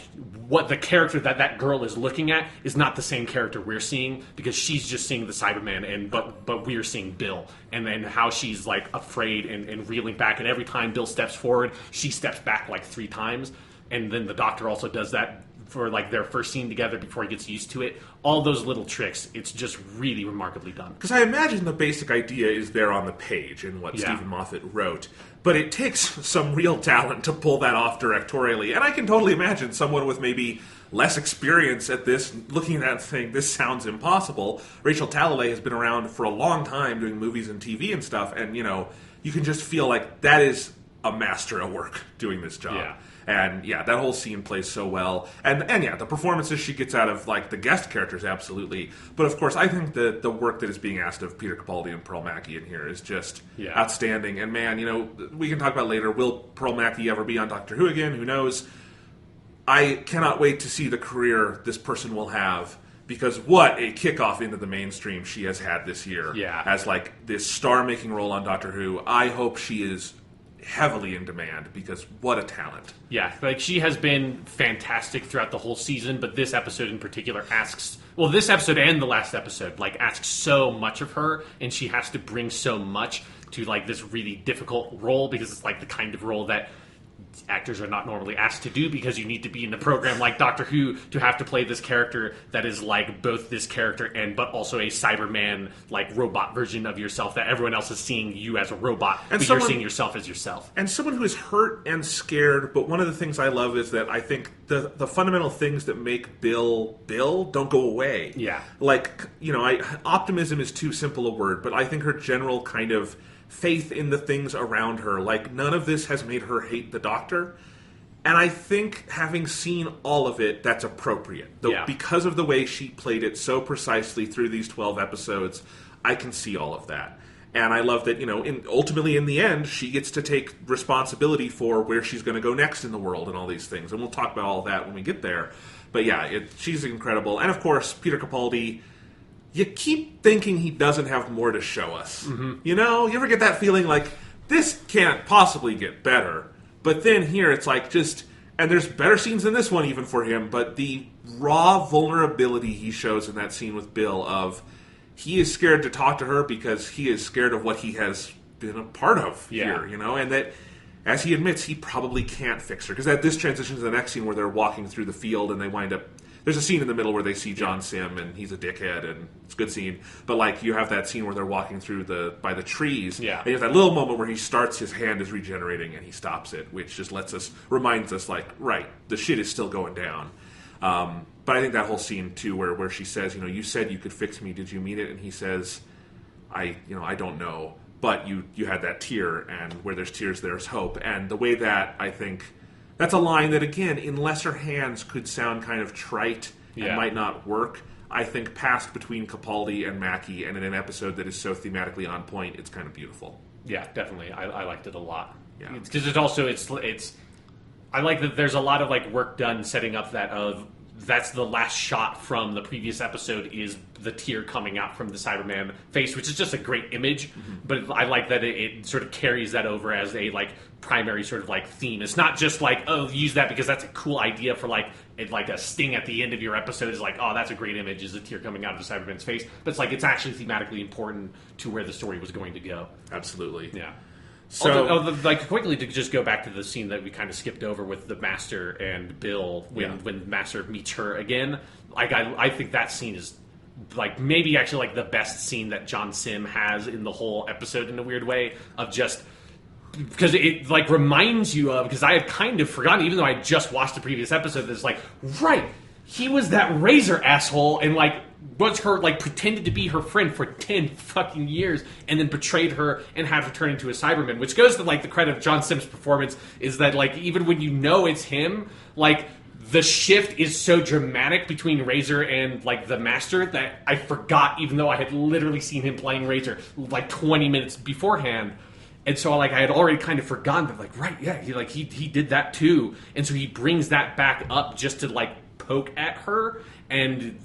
what the character that girl is looking at is not the same character we're seeing, because she's just seeing the Cyberman, but we're seeing Bill, and then how she's like afraid and reeling back, and every time Bill steps forward, she steps back like 3 times, and then the Doctor also does that for like their first scene together before he gets used to it. All those little tricks, it's just really remarkably done. Because I imagine the basic idea is there on the page in what Steven Moffat wrote, but it takes some real talent to pull that off directorially. And I can totally imagine someone with maybe less experience at this looking at that and saying, this sounds impossible. Rachel Talalay has been around for a long time doing movies and TV and stuff, and you know, you can just feel like that is a master at work doing this job. Yeah. And yeah, that whole scene plays so well. And yeah, the performances she gets out of like the guest characters, absolutely. But of course, I think that the work that is being asked of Peter Capaldi and Pearl Mackie in here is just outstanding. And man, you know, we can talk about later, will Pearl Mackie ever be on Doctor Who again? Who knows? I cannot wait to see the career this person will have, because what a kickoff into the mainstream she has had this year. Yeah. As like this star-making role on Doctor Who. I hope she is heavily in demand, because what a talent. Yeah, like she has been fantastic throughout the whole season, but this episode in particular this episode and the last episode, like asks so much of her, and she has to bring so much to like this really difficult role, because it's like the kind of role that actors are not normally asked to do, because you need to be in a program like Doctor Who to have to play this character that is like both this character but also a Cyberman like robot version of yourself, that everyone else is seeing you as a robot, and but you're seeing yourself as yourself. And someone who is hurt and scared, but one of the things I love is that I think the fundamental things that make Bill don't go away. Yeah. Like, you know, optimism is too simple a word, but I think her general kind of faith in the things around her, like none of this has made her hate the Doctor, and I think having seen all of it, that's appropriate. Because of the way she played it so precisely through these 12 episodes, I can see all of that. And I love that, you know, ultimately in the end, she gets to take responsibility for where she's going to go next in the world and all these things, and we'll talk about all that when we get there. But yeah, she's incredible. And of course, Peter Capaldi, you keep thinking he doesn't have more to show us. Mm-hmm. You know, you ever get that feeling like, this can't possibly get better? But then here it's like and there's better scenes than this one even for him, but the raw vulnerability he shows in that scene with Bill of, he is scared to talk to her because he is scared of what he has been a part of here, you know, and that, as he admits, he probably can't fix her. Because this transitions to the next scene where they're walking through the field and they wind up, there's a scene in the middle where they see John Sim, and he's a dickhead, and it's a good scene. But like, you have that scene where they're walking through by the trees, and you have that little moment where he starts, his hand is regenerating, and he stops it, which just reminds us, like, right, the shit is still going down. But I think that whole scene too, where she says, you know, you said you could fix me, did you mean it? And he says, I don't know, but you had that tear, and where there's tears, there's hope. And the way that, I think, that's a line that, again, in lesser hands could sound kind of trite and might not work. I think passed between Capaldi and Mackie, and in an episode that is so thematically on point, it's kind of beautiful. Yeah, definitely. I liked it a lot. Yeah. Because it's also, I like that there's a lot of like work done setting up that of that's the last shot from the previous episode is the tear coming out from the Cyberman face, which is just a great image. But I like that it sort of carries that over as a like primary sort of like theme. It's not just like, oh, use that because that's a cool idea for like a sting at the end of your episode is like, oh, that's a great image, is a tear coming out of the Cyberman's face. But it's like it's actually thematically important to where the story was going to go. Absolutely. Yeah. So, like quickly to just go back to the scene that we kind of skipped over with the Master and Bill when Master meets her again. Like I think that scene is like maybe actually like the best scene that John Sim has in the whole episode in a weird way of just because it like reminds you of because I had kind of forgotten even though I just watched the previous episode. That's like right. He was that Razor asshole and like was her like pretended to be her friend for 10 fucking years and then betrayed her and had her turn into a Cyberman, which goes to like the credit of John Sims' performance is that like even when you know it's him, like the shift is so dramatic between Razor and like the Master that I forgot even though I had literally seen him playing Razor like 20 minutes beforehand. And so, like, I had already kind of forgotten that, like, right, yeah, he did that too. And so he brings that back up just to, like, poke at her. And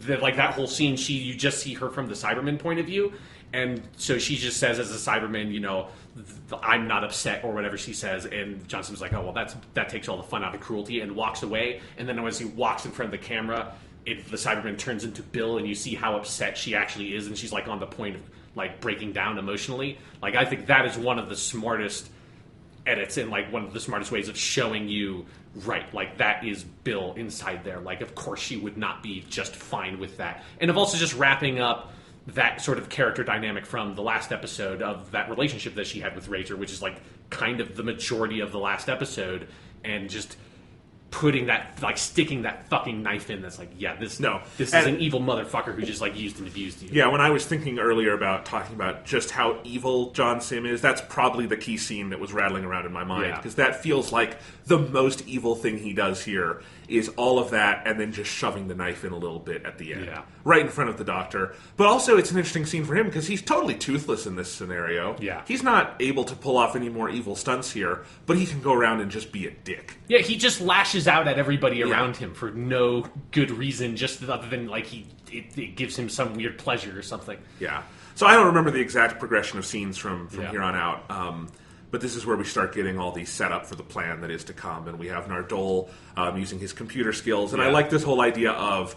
like, that whole scene, you just see her from the Cyberman point of view. And so she just says, as a Cyberman, you know, I'm not upset, or whatever she says. And Johnson's like, oh, well, that takes all the fun out of cruelty, and walks away. And then as he walks in front of the camera, the Cyberman turns into Bill, and you see how upset she actually is. And she's, like, on the point of like breaking down emotionally. Like I think that is one of the smartest edits and like one of the smartest ways of showing you right, like that is Bill inside there. Like of course she would not be just fine with that. And of also just wrapping up that sort of character dynamic from the last episode of that relationship that she had with Razor, which is like kind of the majority of the last episode, and just putting that, like, sticking that fucking knife in that's like, yeah, this is an evil motherfucker who just, like, used and abused you. Yeah, when I was thinking earlier about talking about just how evil John Sim is, that's probably the key scene that was rattling around in my mind, because that feels like the most evil thing he does here is all of that and then just shoving the knife in a little bit at the end. Yeah. Right in front of the doctor. But also, it's an interesting scene for him because he's totally toothless in this scenario. Yeah. He's not able to pull off any more evil stunts here, but he can go around and just be a dick. Yeah, he just lashes out at everybody around him for no good reason, just other than, like, it gives him some weird pleasure or something. Yeah. So I don't remember the exact progression of scenes from here on out. But this is where we start getting all the setup for the plan that is to come. And we have Nardole using his computer skills. And I like this whole idea of,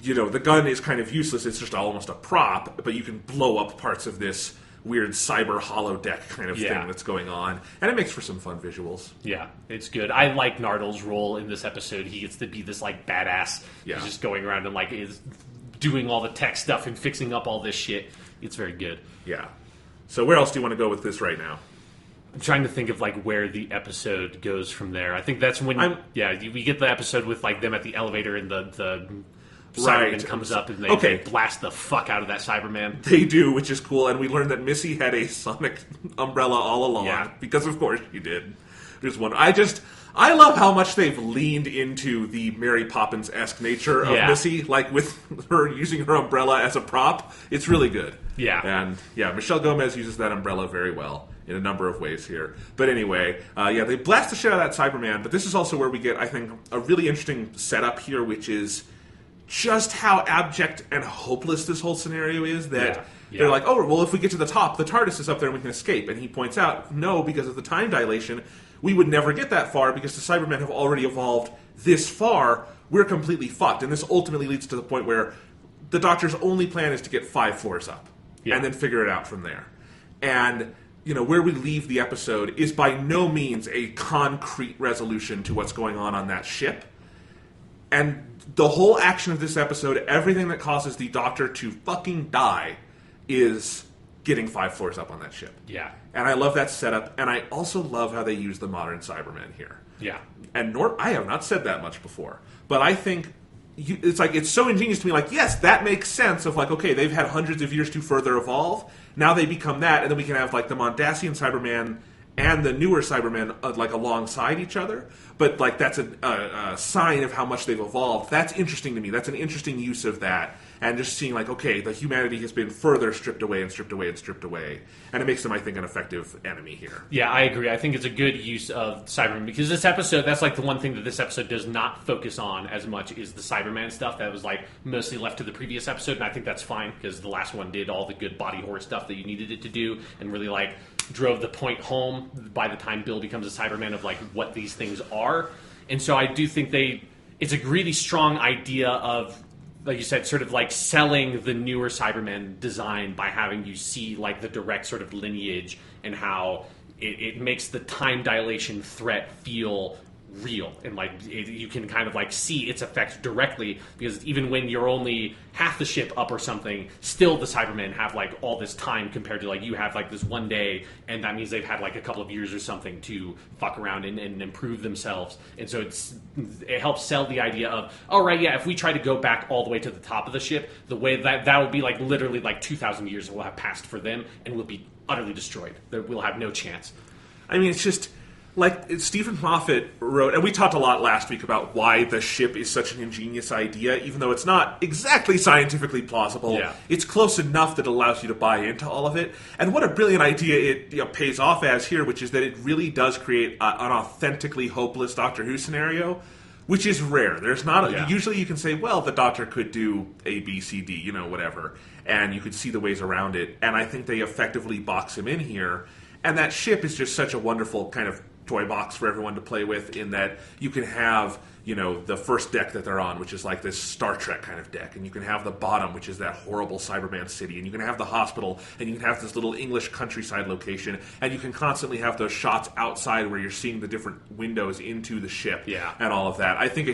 you know, the gun is kind of useless. It's just almost a prop. But you can blow up parts of this weird cyber holodeck kind of thing that's going on. And it makes for some fun visuals. Yeah, it's good. I like Nardole's role in this episode. He gets to be this, like, badass. Yeah. He's just going around and, like, is doing all the tech stuff and fixing up all this shit. It's very good. Yeah. So where else do you want to go with this right now? I'm trying to think of, like, where the episode goes from there. I think that's when, we get the episode with, like, them at the elevator and the Cyberman comes up and they blast the fuck out of that Cyberman. They do, which is cool. And we learned that Missy had a sonic umbrella all along because, of course, she did. There's one. I love how much they've leaned into the Mary Poppins-esque nature of Missy, like with her using her umbrella as a prop. It's really good. Yeah. And, Michelle Gomez uses that umbrella very well in a number of ways here. But anyway, they blast the shit out of that Cyberman, but this is also where we get, I think, a really interesting setup here, which is just how abject and hopeless this whole scenario is, that they're like, oh, well, if we get to the top, the TARDIS is up there and we can escape. And he points out, no, because of the time dilation, we would never get that far because the Cybermen have already evolved this far. We're completely fucked. And this ultimately leads to the point where the Doctor's only plan is to get 5 floors up and then figure it out from there. And, you know, where we leave the episode is by no means a concrete resolution to what's going on that ship. And the whole action of this episode, everything that causes the Doctor to fucking die, is getting 5 floors up on that ship. Yeah. And I love that setup, and I also love how they use the modern Cybermen here. Yeah. And I have not said that much before, but I think it's so ingenious to me, like, yes, that makes sense of, like, okay, they've had hundreds of years to further evolve, now they become that, and then we can have, like, the Mondasian Cyberman and the newer Cybermen, like, alongside each other. But, like, that's a sign of how much they've evolved. That's interesting to me. That's an interesting use of that. and just seeing like, okay, the humanity has been further stripped away and stripped away and stripped away, and it makes them, I think, an effective enemy here. Yeah, I agree. I think it's a good use of Cyberman, because this episode, that's like the one thing that this episode does not focus on as much is the Cyberman stuff that was like mostly left to the previous episode, and I think that's fine, because the last one did all the good body horror stuff that you needed it to do, and really like drove the point home by the time Bill becomes a Cyberman of like what these things are. And so I do think it's a really strong idea of, like you said, sort of like selling the newer Cybermen design by having you see like the direct sort of lineage and how it makes the time dilation threat feel real, and like you can kind of like see its effects directly, because even when you're only half the ship up or something, still the Cybermen have like all this time compared to like you have like this one day, and that means they've had like a couple of years or something to fuck around and improve themselves. And so it helps sell the idea of, all right, yeah, if we try to go back all the way to the top of the ship, the way that will be like literally like 2,000 years will have passed for them, and we'll be utterly destroyed. We'll have no chance. I mean, it's just like Steven Moffat wrote, and we talked a lot last week about why the ship is such an ingenious idea, even though it's not exactly scientifically plausible. Yeah. It's close enough that it allows you to buy into all of it. And what a brilliant idea it pays off as here, which is that it really does create an authentically hopeless Doctor Who scenario, which is rare. There's not usually you can say, well, the Doctor could do A, B, C, D, whatever, and you could see the ways around it. And I think they effectively box him in here. And that ship is just such a wonderful kind of toy box for everyone to play with, in that you can have, the first deck that they're on, which is like this Star Trek kind of deck, and you can have the bottom, which is that horrible Cyberman city, and you can have the hospital, and you can have this little English countryside location, and you can constantly have those shots outside where you're seeing the different windows into the ship, and all of that. I think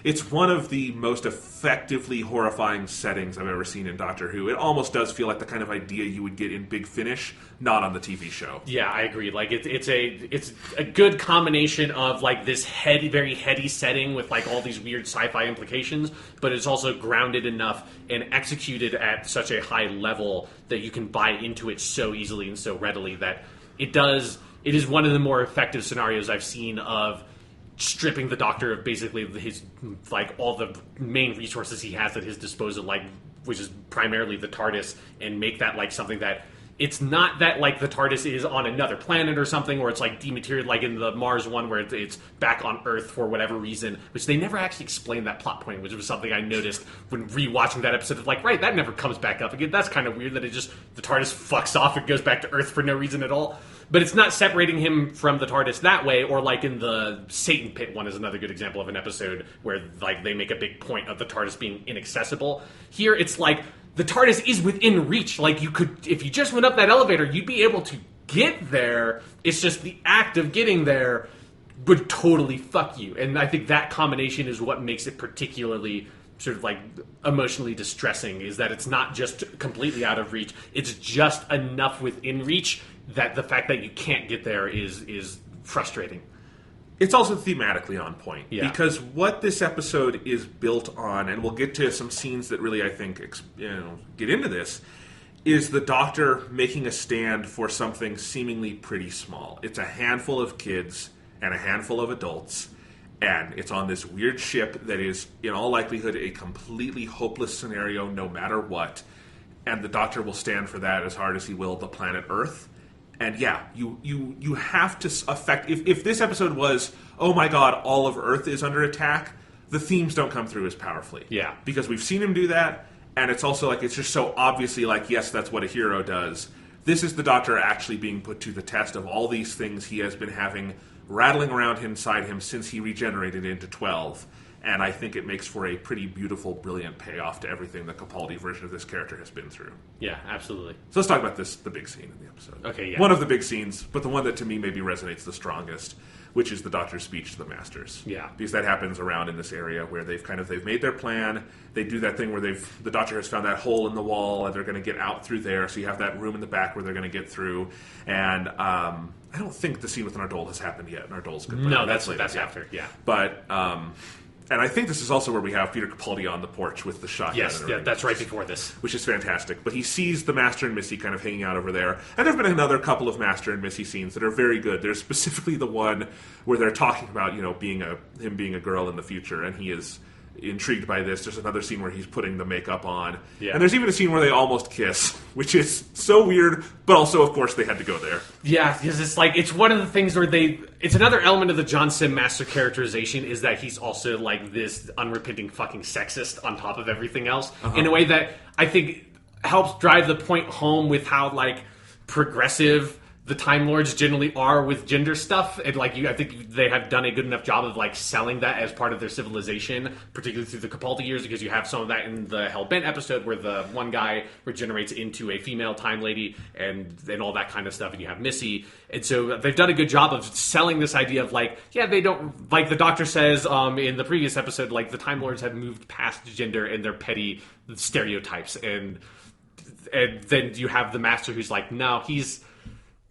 it's one of the most effectively horrifying settings I've ever seen in Doctor Who. It almost does feel like the kind of idea you would get in Big Finish, not on the TV show. Yeah, I agree. Like it's a good combination of like this very heady setting with like all these weird sci-fi implications, but it's also grounded enough and executed at such a high level that you can buy into it so easily and so readily that it is one of the more effective scenarios I've seen of stripping the Doctor of basically his like all the main resources he has at his disposal, like which is primarily the TARDIS, and make that like something that it's not that like the TARDIS is on another planet or something, or it's like dematerialized, like in the Mars one where it's back on Earth for whatever reason, which they never actually explained that plot point, which was something I noticed when rewatching that episode of like, right, that never comes back up again. That's kind of weird that the TARDIS fucks off and goes back to Earth for no reason at all. But it's not separating him from the TARDIS that way, or like in the Satan Pit one is another good example of an episode where like they make a big point of the TARDIS being inaccessible. Here it's like the TARDIS is within reach. Like you could, if you just went up that elevator, you'd be able to get there. It's just the act of getting there would totally fuck you. And I think that combination is what makes it particularly sort of like emotionally distressing, is that it's not just completely out of reach. It's just enough within reach that the fact that you can't get there is frustrating. It's also thematically on point, because what this episode is built on, and we'll get to some scenes that really, I think, get into this, is the Doctor making a stand for something seemingly pretty small. It's a handful of kids and a handful of adults, and it's on this weird ship that is, in all likelihood, a completely hopeless scenario no matter what, and the Doctor will stand for that as hard as he will the planet Earth. And you have to affect... If this episode was, oh my god, all of Earth is under attack, the themes don't come through as powerfully. Yeah. Because we've seen him do that, and it's also like, it's just so obviously like, yes, that's what a hero does. This is the Doctor actually being put to the test of all these things he has been having rattling around inside him since he regenerated into 12. And I think it makes for a pretty beautiful, brilliant payoff to everything the Capaldi version of this character has been through. Yeah, absolutely. So let's talk about the big scene in the episode. Okay, yeah. One of the big scenes, but the one that to me maybe resonates the strongest, which is the Doctor's speech to the Masters. Yeah. Because that happens around in this area where they've made their plan. They do that thing where the Doctor has found that hole in the wall and they're going to get out through there. So you have that room in the back where they're going to get through. And I don't think the scene with Nardole has happened yet. Nardole's good. No, that's after. Yeah. But and I think this is also where we have Peter Capaldi on the porch with the shotgun. Yes, that's right before this. Which is fantastic. But he sees the Master and Missy kind of hanging out over there. And there have been another couple of Master and Missy scenes that are very good. There's specifically the one where they're talking about, him being a girl in the future, and he is intrigued by this. There's another scene where he's putting the makeup on. Yeah. And there's even a scene where they almost kiss, which is so weird, but also, of course, they had to go there. Yeah, because it's one of the things where it's another element of the John Sim master characterization is that he's also like this unrepenting fucking sexist on top of everything else in a way that I think helps drive the point home with how like progressive the Time Lords generally are with gender stuff, and like I think they have done a good enough job of like selling that as part of their civilization, particularly through the Capaldi years, because you have some of that in the Hellbent episode where the one guy regenerates into a female Time Lady and all that kind of stuff, and you have Missy, and so they've done a good job of selling this idea of like, yeah, they don't, like the Doctor says in the previous episode, like the Time Lords have moved past gender and their petty stereotypes, and then you have the Master who's like, no,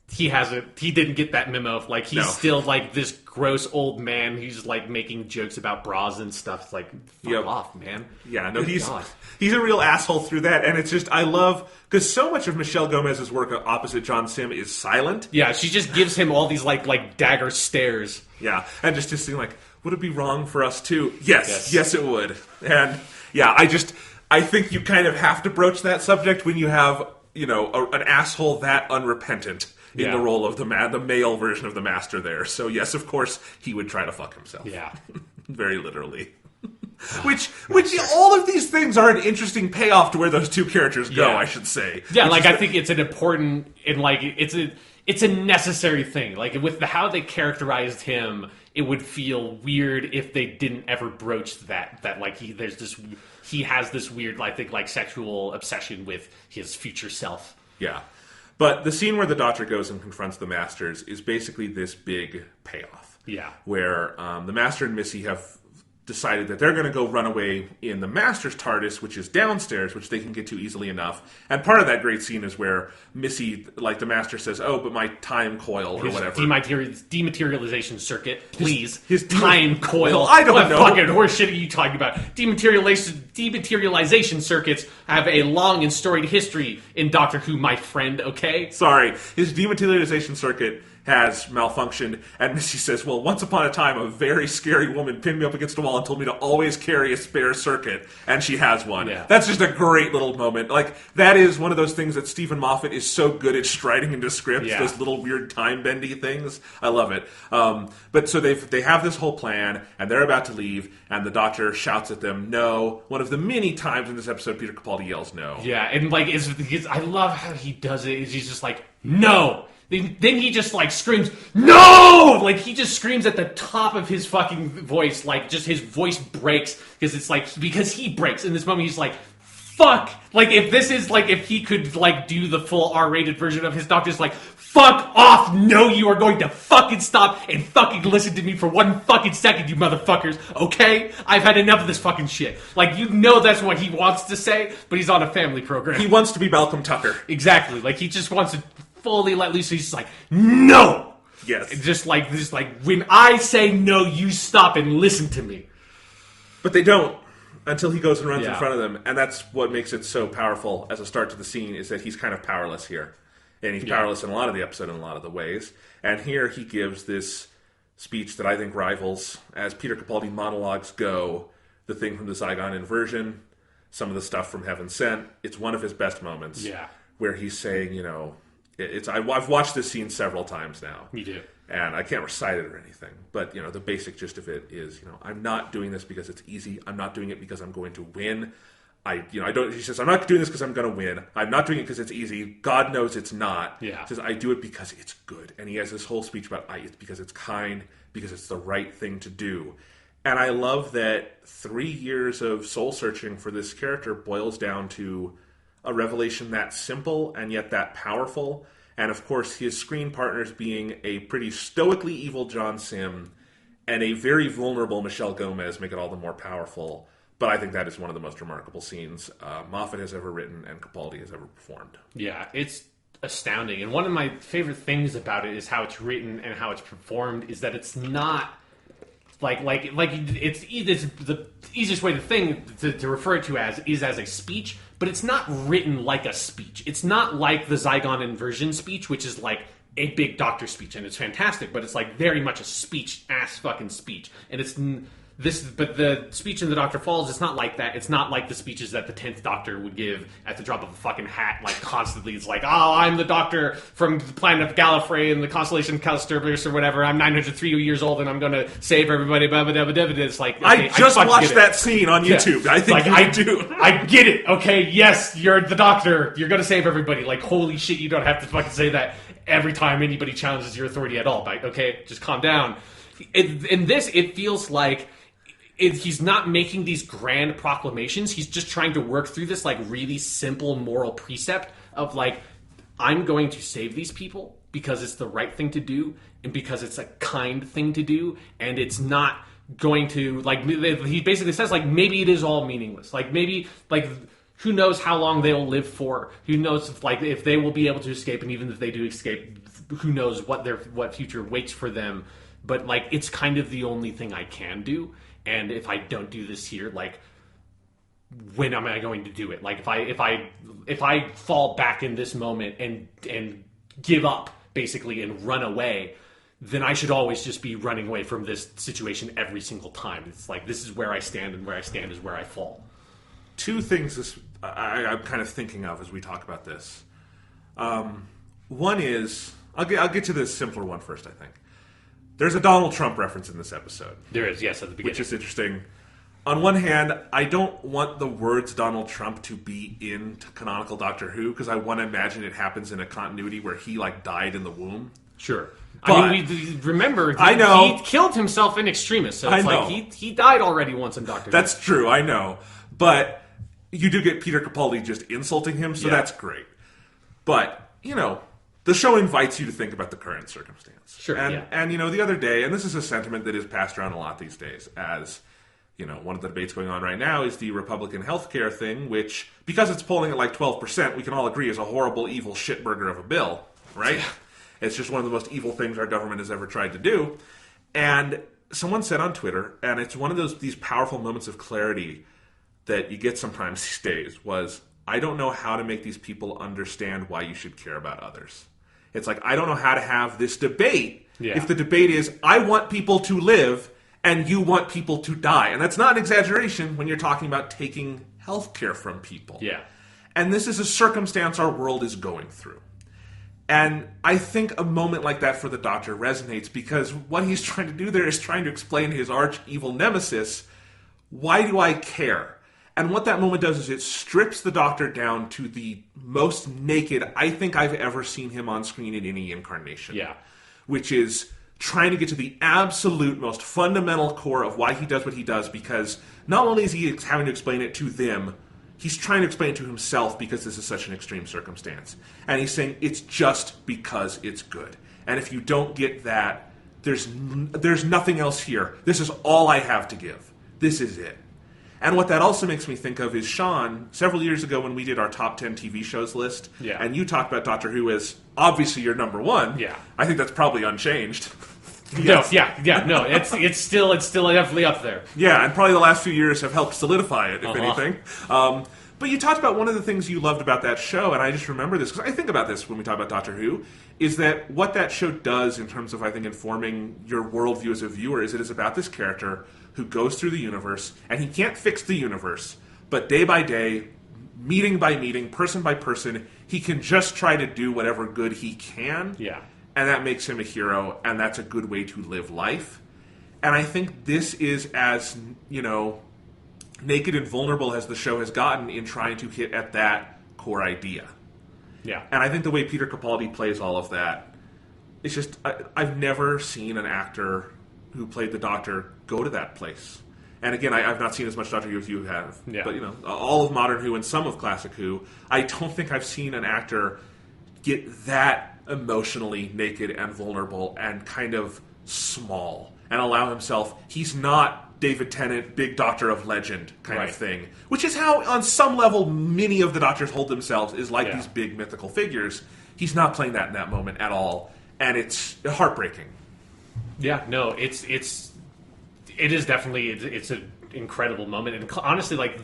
he didn't get that memo. Like, he's still, like, this gross old man who's, like, making jokes about bras and stuff. It's like, fuck off, man. Yeah, no, he's a real asshole through that, and it's just, I love, because so much of Michelle Gomez's work opposite John Sim is silent. Yeah, she just gives him all these, like dagger stares. Yeah, and just seeing, like, would it be wrong for us to? Yes, it would. And, yeah, I think you kind of have to broach that subject when you have, you know, an asshole that unrepentant in the role of the male version of the Master there. So yes, of course, he would try to fuck himself. Yeah. Very literally. Which all of these things are an interesting payoff to where those two characters go, I should say. Yeah, like I think it's an important, and like it's a necessary thing. Like with how they characterized him, it would feel weird if they didn't ever broach that like he has this weird, I think, like sexual obsession with his future self. Yeah. But the scene where the Doctor goes and confronts the Masters is basically this big payoff. Yeah. Where the Master and Missy have decided that they're going to go run away in the Master's TARDIS, which is downstairs, which they can get to easily enough. And part of that great scene is where Missy, like the Master says, oh, but my time coil or whatever. Dematerialization circuit, please. His time coil. I don't know. What fucking horse shit are you talking about? Dematerialization circuits have a long and storied history in Doctor Who, my friend, okay? Sorry. His dematerialization circuit has malfunctioned, and Missy says, well, once upon a time, a very scary woman pinned me up against a wall and told me to always carry a spare circuit, and she has one. Yeah. That's just a great little moment. Like, that is one of those things that Steven Moffat is so good at striding into scripts, those little weird time-bendy things. I love it. But so they have this whole plan, and they're about to leave, and the Doctor shouts at them, no. One of the many times in this episode, Peter Capaldi yells no. Yeah, and like, I love how he does it. He's just like, no! Then he just, like, screams, no! Like, he just screams at the top of his fucking voice. Like, just his voice breaks. Because he breaks. In this moment, he's like, fuck! Like, if he could, like, do the full R-rated version of his Doctor's like, fuck off! No, you are going to fucking stop and fucking listen to me for 1 fucking second, you motherfuckers. Okay? I've had enough of this fucking shit. Like, you know that's what he wants to say, but he's on a family program. He wants to be Malcolm Tucker. Exactly. Like, he just wants to fully let loose. He's just like, no! Yes. Just like, when I say no, you stop and listen to me. But they don't until he goes and runs in front of them. And that's what makes it so powerful as a start to the scene, is that he's kind of powerless here. And he's powerless in a lot of the episode in a lot of the ways. And here he gives this speech that I think rivals, as Peter Capaldi monologues go, the thing from the Zygon inversion, some of the stuff from Heaven Sent. It's one of his best moments. Yeah. Where he's saying, you know, I've watched this scene several times now. Me too. And I can't recite it or anything. But, you know, the basic gist of it is, you know, I'm not doing this because it's easy. I'm not doing it because I'm going to win. He says, I'm not doing this because I'm going to win. I'm not doing it because it's easy. God knows it's not. Yeah. He says, I do it because it's good. And he has this whole speech about it's because it's kind, because it's the right thing to do. And I love that 3 years of soul searching for this character boils down to a revelation that simple and yet that powerful. And of course, his screen partners being a pretty stoically evil John Sim and a very vulnerable Michelle Gomez make it all the more powerful. But I think that is one of the most remarkable scenes Moffat has ever written and Capaldi has ever performed. Yeah, it's astounding. And one of my favorite things about it is how it's written and how it's performed, is that it's not it's the easiest way to refer it to as a speech, but it's not written like a speech. It's not like the Zygon inversion speech, which is like a big Doctor speech, and it's fantastic, but it's like very much a speech, ass fucking speech. And it's but the speech in The Doctor Falls, it's not like that. It's not like the speeches that the 10th Doctor would give at the drop of a fucking hat, like constantly. It's like, oh, I'm the Doctor from the planet of Gallifrey and the constellation Caldisturbis or whatever. I'm 903 years old and I'm going to save everybody. Blah, blah, blah, blah, blah. It's like, okay, I just watched that scene on YouTube. Yeah. I think like, I do. I get it. Okay, yes, you're the Doctor. You're going to save everybody. Like, holy shit, you don't have to fucking say that every time anybody challenges your authority at all. Like, okay, just calm down. In this, it feels like he's not making these grand proclamations. He's just trying to work through this like really simple moral precept of like, I'm going to save these people because it's the right thing to do and because it's a kind thing to do, and it's not going to like. He basically says like, maybe it is all meaningless. Like maybe like, who knows how long they'll live for? Who knows if they will be able to escape, and even if they do escape, who knows what future waits for them? But like, it's kind of the only thing I can do. And if I don't do this here, like, when am I going to do it? Like, if I fall back in this moment and give up basically and run away, then I should always just be running away from this situation every single time. It's like, this is where I stand, and where I stand is where I fall. Two things I'm kind of thinking of as we talk about this. One is, I'll get to the simpler one first, I think. There's a Donald Trump reference in this episode. There is, yes, at the beginning. Which is interesting. On one hand, I don't want the words Donald Trump to be in canonical Doctor Who, because I want to imagine it happens in a continuity where he, like, died in the womb. Sure. But, I mean, we remember, I know. He killed himself in Extremis, so it's like he died already once in Doctor Who. That's true, I know. But you do get Peter Capaldi just insulting him, so that's great. But, the show invites you to think about the current circumstance. Sure, and the other day, and this is a sentiment that is passed around a lot these days, as, one of the debates going on right now is the Republican healthcare thing, which, because it's polling at like 12%, we can all agree is a horrible, evil shitburger of a bill, right? Yeah. It's just one of the most evil things our government has ever tried to do. And someone said on Twitter, and it's one of these powerful moments of clarity that you get sometimes these days, was, I don't know how to make these people understand why you should care about others. It's like, I don't know how to have this debate if the debate is, I want people to live and you want people to die. And that's not an exaggeration when you're talking about taking healthcare from people. Yeah. And this is a circumstance our world is going through. And I think a moment like that for the Doctor resonates, because what he's trying to do there is trying to explain to his arch-evil nemesis, why do I care? And what that moment does is it strips the Doctor down to the most naked I think I've ever seen him on screen in any incarnation. Yeah. Which is trying to get to the absolute most fundamental core of why he does what he does, because not only is he having to explain it to them, he's trying to explain it to himself, because this is such an extreme circumstance. And he's saying it's just because it's good. And if you don't get that, there's nothing else here. This is all I have to give. This is it. And what that also makes me think of is Sean, several years ago when we did our top 10 TV shows list, and you talked about Doctor Who as obviously your number one. Yeah. I think that's probably unchanged. Yes. No, it's still definitely up there. Yeah, and probably the last few years have helped solidify it, if anything. But you talked about one of the things you loved about that show, and I just remember this, because I think about this when we talk about Doctor Who, is that what that show does in terms of, I think, informing your worldview as a viewer is it is about this character who goes through the universe, and he can't fix the universe, but day by day, meeting by meeting, person by person, he can just try to do whatever good he can. Yeah. And that makes him a hero, and that's a good way to live life. And I think this is as, naked and vulnerable as the show has gotten in trying to hit at that core idea. Yeah. And I think the way Peter Capaldi plays all of that, it's just, I've never seen an actor who played the Doctor go to that place. And again, I've not seen as much Doctor Who as you have. Yeah. But, all of modern Who and some of classic Who, I don't think I've seen an actor get that emotionally naked and vulnerable and kind of small and allow himself, he's not David Tennant, big Doctor of legend kind of thing. Which is how, on some level, many of the Doctors hold themselves, is like these big mythical figures. He's not playing that in that moment at all. And it's heartbreaking. Yeah, no, it is definitely, it's an incredible moment. And honestly, like,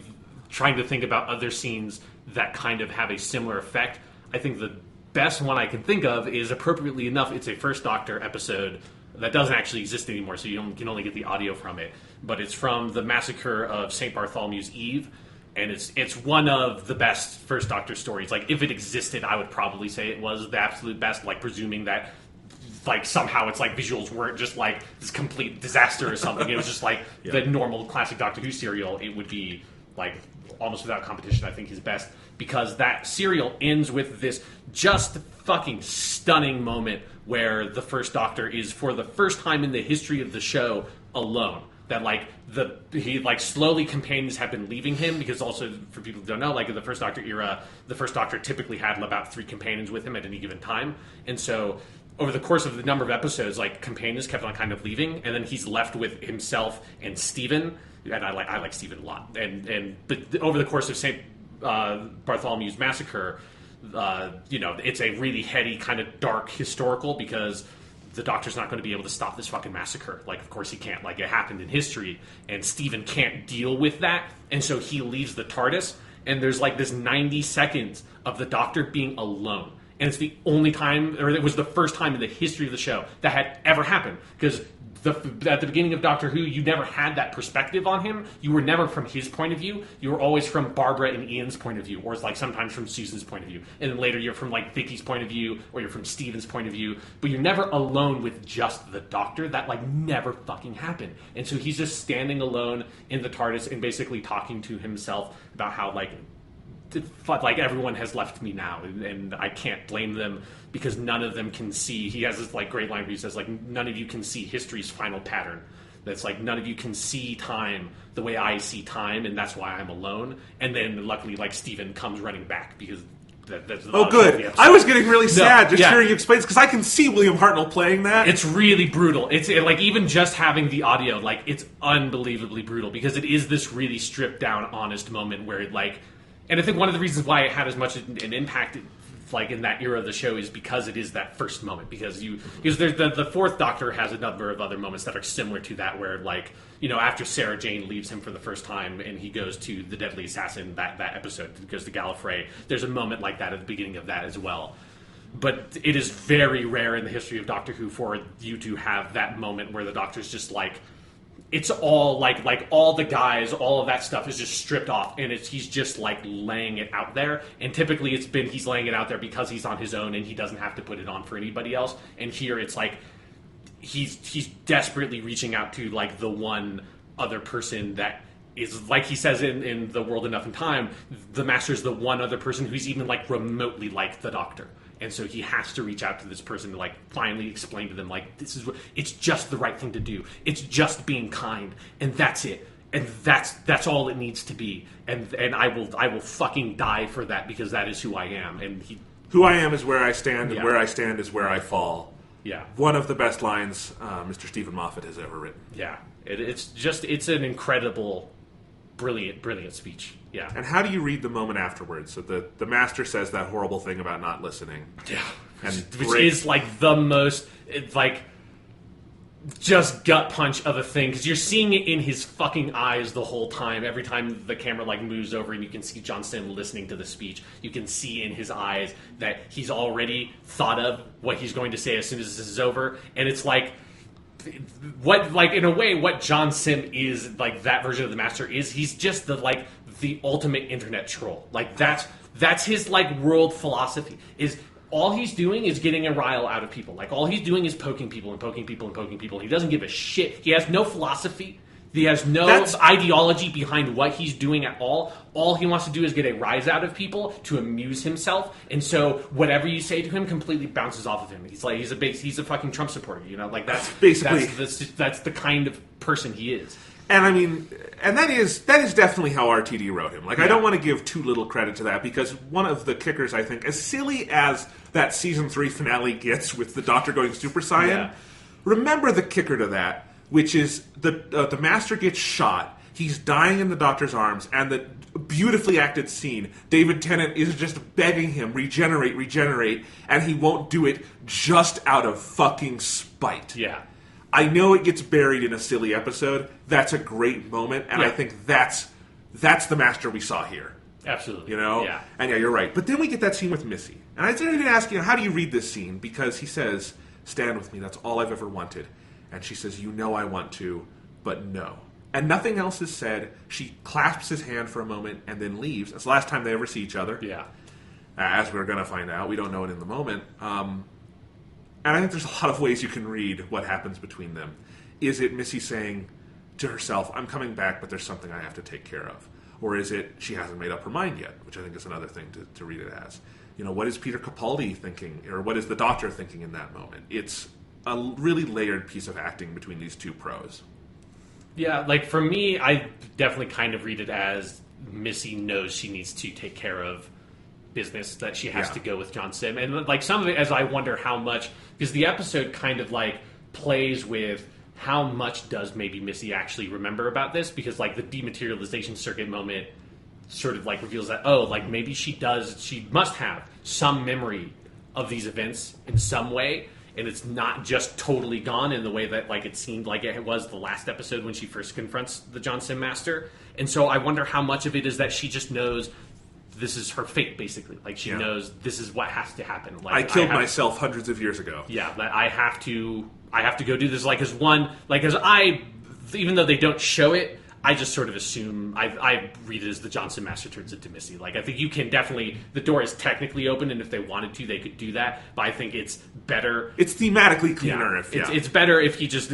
trying to think about other scenes that kind of have a similar effect, I think the best one I can think of is, appropriately enough, it's a First Doctor episode that doesn't actually exist anymore, so you can only get the audio from it. But it's from the massacre of St. Bartholomew's Eve, and it's one of the best First Doctor stories. Like, if it existed, I would probably say it was the absolute best, like, presuming that, like, somehow it's like visuals weren't just like this complete disaster or something. It was just like the normal classic Doctor Who serial. It would be, like, almost without competition, I think, his best, because that serial ends with this just fucking stunning moment where the First Doctor is, for the first time in the history of the show, alone. That, like, slowly companions have been leaving him, because also, for people who don't know, like, in the First Doctor era, the First Doctor typically had about 3 companions with him at any given time. And so, over the course of the number of episodes, like, companions kept on kind of leaving, and then he's left with himself and Steven, and I like Steven a lot. But over the course of St. Bartholomew's Massacre, it's a really heady, kind of dark historical, because the Doctor's not going to be able to stop this fucking massacre. Like, of course he can't. Like, it happened in history, and Steven can't deal with that, and so he leaves the TARDIS, and there's, like, this 90 seconds of the Doctor being alone. And it's the only time, or it was the first time in the history of the show that had ever happened. Because at the beginning of Doctor Who, you never had that perspective on him. You were never from his point of view. You were always from Barbara and Ian's point of view, or it's like sometimes from Susan's point of view. And then later you're from, like, Vicky's point of view, or you're from Steven's point of view. But you're never alone with just the Doctor. That, like, never fucking happened. And so he's just standing alone in the TARDIS and basically talking to himself about how, like everyone has left me now, and I can't blame them, because none of them can see. He has this, like, great line where he says, like, none of you can see history's final pattern. That's like, none of you can see time the way I see time, and that's why I'm alone. And then luckily, like, Steven comes running back, because that's the good. I was getting really sad hearing you explain this, because I can see William Hartnell playing that. It's really brutal. It's like, even just having the audio, like, it's unbelievably brutal, because it is this really stripped down, honest moment where, like, and I think one of the reasons why it had as much an impact, like, in that era of the show, is because it is that first moment. Because there's the Fourth Doctor has a number of other moments that are similar to that, where, like, after Sarah Jane leaves him for the first time and he goes to the Deadly Assassin, that episode, goes to Gallifrey, there's a moment like that at the beginning of that as well. But it is very rare in the history of Doctor Who for you to have that moment where the Doctor's just like, it's all like all the guys, all of that stuff is just stripped off, and he's just, like, laying it out there. And typically he's laying it out there because he's on his own and he doesn't have to put it on for anybody else. And here it's like he's desperately reaching out to, like, the one other person that is, like he says in The World Enough in Time, the Master's the one other person who's even, like, remotely like the Doctor. And so he has to reach out to this person to, like, finally explain to them, like, it's just the right thing to do. It's just being kind, and that's it. And that's all it needs to be. And I will fucking die for that, because that is who I am. And who I am is where I stand, and where I stand is where I fall. Yeah. One of the best lines Mr. Steven Moffat has ever written. Yeah. It's an incredible, brilliant speech. Yeah. And how do you read the moment afterwards? So the Master says that horrible thing about not listening. Yeah. Which is, like, the most, like, just gut punch of a thing, because you're seeing it in his fucking eyes the whole time. Every time the camera, like, moves over and you can see John Sim listening to the speech, you can see in his eyes that he's already thought of what he's going to say as soon as this is over. And it's like, in a way, what John Sim is, like, that version of the Master is, he's just the ultimate internet troll. Like, that's his, like, world philosophy, is all he's doing is getting a rile out of people. Like, all he's doing is poking people and poking people and poking people. He doesn't give a shit. He has no philosophy. He has no ideology behind what he's doing at all. All he wants to do is get a rise out of people to amuse himself. And so whatever you say to him completely bounces off of him. He's like, he's a fucking Trump supporter, Like, that's basically that's the kind of person he is. And I mean, and that is definitely how RTD wrote him. Like, I don't want to give too little credit to that, because one of the kickers, I think, as silly as that season 3 finale gets with the Doctor going Super Saiyan, remember the kicker to that, which is the Master gets shot. He's dying in the Doctor's arms, and the beautifully acted scene, David Tennant is just begging him, regenerate, and he won't do it just out of fucking spite. Yeah. I know it gets buried in a silly episode. That's a great moment, and I think that's the Master we saw here. Absolutely. Yeah. And you're right. But then we get that scene with Missy. And I was going to ask, how do you read this scene? Because he says, "Stand with me, that's all I've ever wanted." And she says, "You know I want to, but no." And nothing else is said. She clasps his hand for a moment and then leaves. It's the last time they ever see each other. Yeah. As we're going to find out. We don't know it in the moment. And I think there's a lot of ways you can read what happens between them. Is it Missy saying to herself, "I'm coming back, but there's something I have to take care of"? Or is it she hasn't made up her mind yet, which I think is another thing to read it as. What is Peter Capaldi thinking, or what is the Doctor thinking in that moment? It's a really layered piece of acting between these two pros. Yeah, like for me, I definitely kind of read it as Missy knows she needs to take care of business, that she has to go with John Sim. And like some of it, as I wonder how much, because the episode kind of like plays with how much does maybe Missy actually remember about this, because like the dematerialization circuit moment sort of like reveals that, oh, like maybe she must have some memory of these events in some way, and it's not just totally gone in the way that like it seemed like it was the last episode when she first confronts the John Sim Master. And so I wonder how much of it is that she just knows this is her fate, basically. Like she knows this is what has to happen. Like I killed myself hundreds of years ago. Yeah, that I have to go do this. Like even though they don't show it, I just sort of assume I read it as the John Sim Master turns into Missy. Like I think you can definitely, the door is technically open, and if they wanted to, they could do that. But I think it's better. It's thematically cleaner it's better if he just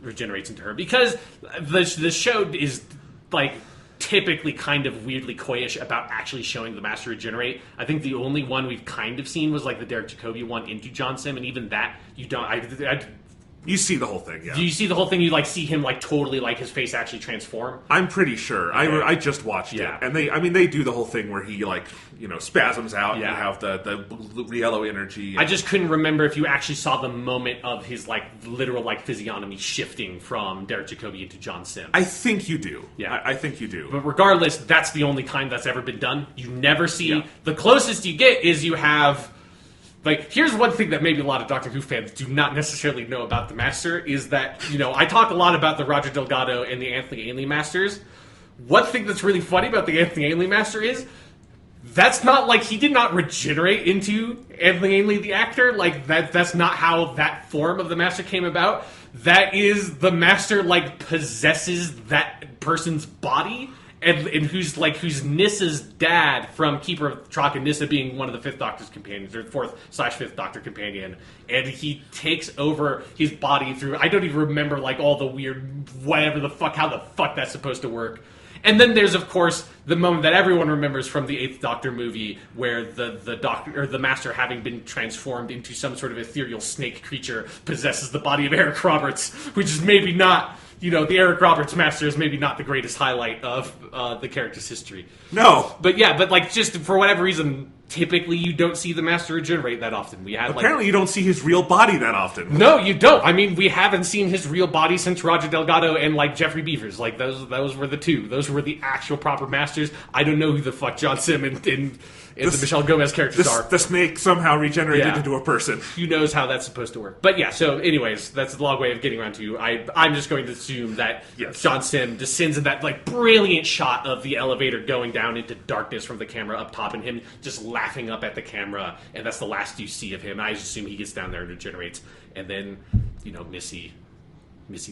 regenerates into her, because the show is like typically kind of weirdly coyish about actually showing the Master regenerate. I think the only one we've kind of seen was like the Derek Jacobi one into John Sim, and even that you don't. You see the whole thing, yeah. Do you see the whole thing? You like see him like totally like his face actually transform? I'm pretty sure. Okay. I just watched it, and they do the whole thing where he like spasms out. And you have the yellow energy. I just couldn't remember if you actually saw the moment of his like literal like physiognomy shifting from Derek Jacobi into John Sim. I think you do. Yeah, I think you do. But regardless, that's the only time that's ever been done. You never see the closest you get is you have. Like, here's one thing that maybe a lot of Doctor Who fans do not necessarily know about the Master, is that, I talk a lot about the Roger Delgado and the Anthony Ainley Masters. One thing that's really funny about the Anthony Ainley Master is, that's not, like, he did not regenerate into Anthony Ainley, the actor. Like, that's not how that form of the Master came about. That is, the Master, like, possesses that person's body. And who's Nissa's dad from Keeper of Track, and Nissa being one of the Fifth Doctor's companions, or 4th/5th Doctor companion, and he takes over his body through, I don't even remember like all the weird how the fuck that's supposed to work. And then there's of course the moment that everyone remembers from the 8th Doctor movie, where the Doctor or the Master, having been transformed into some sort of ethereal snake creature, possesses the body of Eric Roberts, which is maybe not. The Eric Roberts Master is maybe not the greatest highlight of the character's history. No. But like, just for whatever reason, typically you don't see the Master regenerate that often. Apparently you don't see his real body that often. No, you don't. I mean, we haven't seen his real body since Roger Delgado and, like, Jeffrey Beavers. Like, those were the two. Those were the actual proper Masters. I don't know who the fuck John Sim and the Michelle Gomez characters are. The snake somehow regenerated into a person. Who knows how that's supposed to work. But yeah, so anyways, that's the long way of getting around to you. I'm just going to assume that John Sim descends in that like brilliant shot of the elevator going down into darkness from the camera up top, and him just laughing up at the camera, and that's the last you see of him. I just assume he gets down there and regenerates. And then, Missy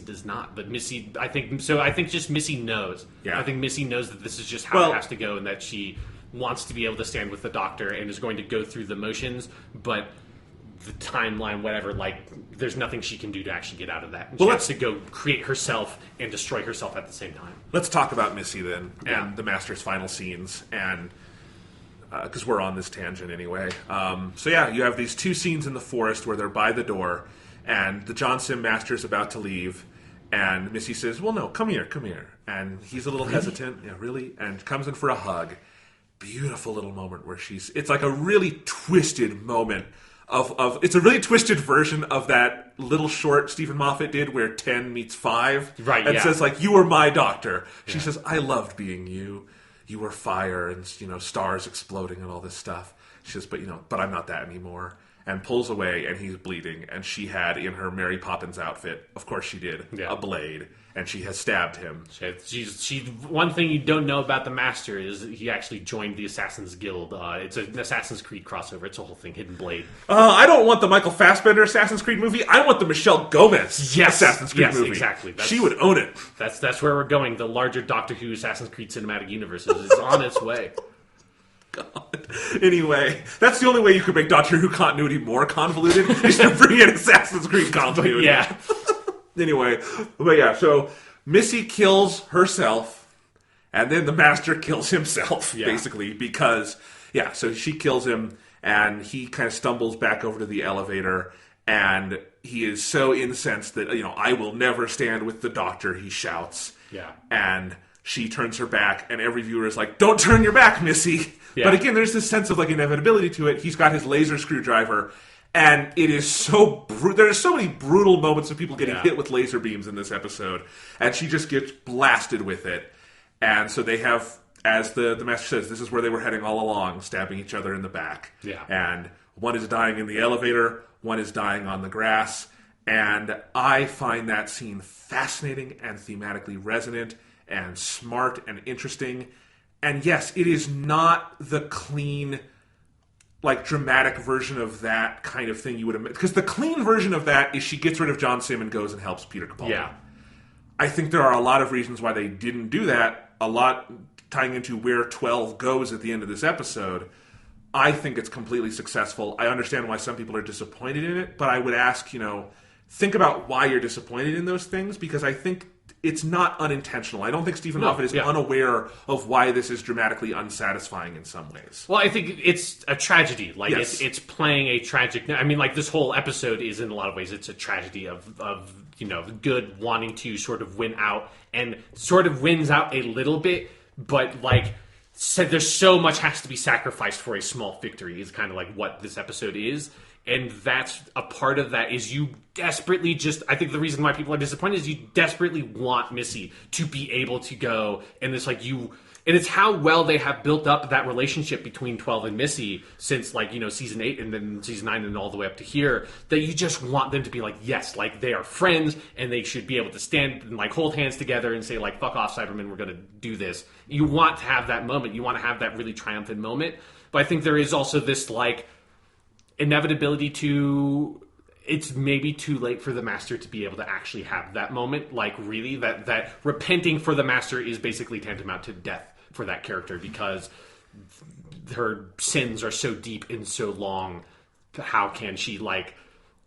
does not, but Missy, I think just Missy knows. Yeah. I think Missy knows that this is just how it has to go, and that she wants to be able to stand with the Doctor and is going to go through the motions, but the timeline, whatever, like, there's nothing she can do to actually get out of that. And she has to go create herself and destroy herself at the same time. Let's talk about Missy then, and the Master's final scenes, and because we're on this tangent anyway. You have these two scenes in the forest where they're by the door, and the John Sim Master is about to leave, and Missy says, "Well, no, come here." And he's a little hesitant. Yeah, really? And comes in for a hug. Beautiful little moment where it's like a really twisted moment it's a really twisted version of that little short Steven Moffat did where 10 meets 5. Right, and says, like, "You were my Doctor." She says, "I loved being you. You were fire and, stars exploding and all this stuff." She says, but I'm not that anymore." and pulls away, and he's bleeding. And she had, in her Mary Poppins outfit, of course she did, a blade, and she has stabbed him. She one thing you don't know about the Master is he actually joined the Assassin's Guild. It's an Assassin's Creed crossover. It's a whole thing, Hidden Blade. I don't want the Michael Fassbender Assassin's Creed movie. I want the Michelle Gomez Assassin's Creed movie. Exactly. She would own it. That's where we're going. The larger Doctor Who Assassin's Creed cinematic universe is on its way. God. Anyway, that's the only way you could make Doctor Who continuity more convoluted is to bring in Assassin's Creed continuity. Yeah. Anyway, but yeah, so Missy kills herself, and then the Master kills himself, basically, because, so she kills him, and he kind of stumbles back over to the elevator, and he is so incensed that, I will never stand with the Doctor, he shouts. Yeah. And she turns her back, and every viewer is like, don't turn your back, Missy! Yeah. But again, there's this sense of, inevitability to it. He's got his laser screwdriver, and it is so there's so many brutal moments of people getting hit with laser beams in this episode, and she just gets blasted with it. And so they have, as the Master says, this is where they were heading all along, stabbing each other in the back. Yeah. And one is dying in the elevator, one is dying on the grass, and I find that scene fascinating and thematically resonant and smart and interesting. And yes, it is not the clean, dramatic version of that kind of thing you would have... Because the clean version of that is she gets rid of John Sim and goes and helps Peter Capaldi. Yeah. I think there are a lot of reasons why they didn't do that, a lot tying into where 12 goes at the end of this episode. I think it's completely successful. I understand why some people are disappointed in it, but I would ask, think about why you're disappointed in those things, because I think it's not unintentional. I don't think Steven Moffat is unaware of why this is dramatically unsatisfying in some ways. Well, I think it's a tragedy. It's playing a tragic... I mean, this whole episode is, in a lot of ways, it's a tragedy of good wanting to sort of win out, and sort of wins out a little bit, but, said there's so much has to be sacrificed for a small victory is kind of what this episode is. And that's a part of that is you desperately I think the reason why people are disappointed is you desperately want Missy to be able to go, and it's and it's how well they have built up that relationship between 12 and Missy since season 8 and then season 9 and all the way up to here, that you just want them to be yes, they are friends and they should be able to stand and hold hands together and say fuck off, Cybermen, we're going to do this. You want to have that moment. You want to have that really triumphant moment. But I think there is also this inevitability to... It's maybe too late for the Master to be able to actually have that moment. Really, that repenting for the Master is basically tantamount to death for that character, because her sins are so deep and so long. How can she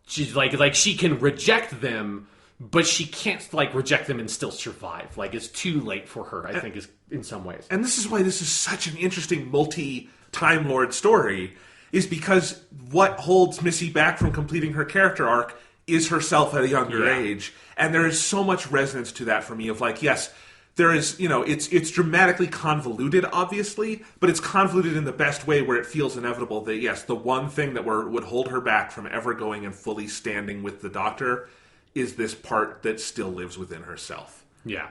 she's she can reject them, but she can't reject them and still survive. It's too late for her, I think, is in some ways. And this is why this is such an interesting multi-Time Lord story, is because what holds Missy back from completing her character arc is herself at a younger age. And there is so much resonance to that for me of yes, there is, it's dramatically convoluted, obviously, but it's convoluted in the best way where it feels inevitable that, yes, the one thing that would hold her back from ever going and fully standing with the Doctor is this part that still lives within herself. Yeah.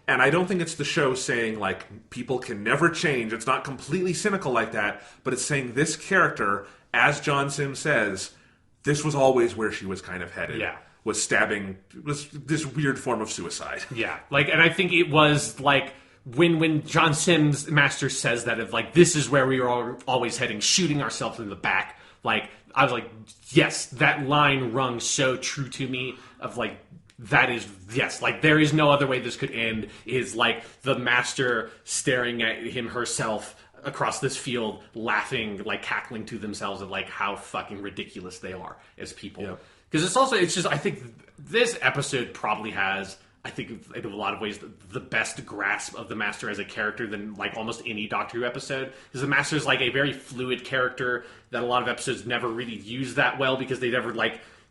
And I don't think it's the show saying, people can never change. It's not completely cynical like that, but it's saying this character, as John Sim says, this was always where she was kind of headed. Yeah. Was stabbing, was this weird form of suicide. Yeah. And I think it was, when John Sim's Master says that, this is where we are always heading, shooting ourselves in the back, I was yes, that line rung so true to me of, that is, yes, there is no other way this could end, is the Master staring at him herself across this field, laughing, cackling to themselves at how fucking ridiculous they are as people. Because it's just, I think this episode probably has, I think in a lot of ways, the best grasp of the Master as a character than almost any Doctor Who episode. Because the Master is a very fluid character that a lot of episodes never really use that well, because they never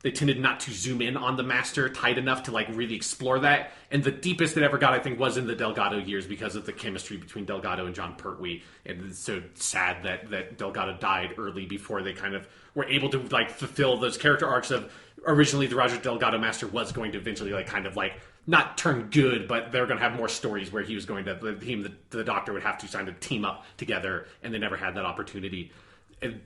they tended not to zoom in on the Master tight enough to really explore that. And the deepest it ever got, I think, was in the Delgado years because of the chemistry between Delgado and John Pertwee. And it's so sad that Delgado died early before they kind of were able to fulfill those character arcs of originally the Roger Delgado Master was going to eventually not turn good, but they're going to have more stories where he was going to the Doctor would have to kind of team up together, and they never had that opportunity.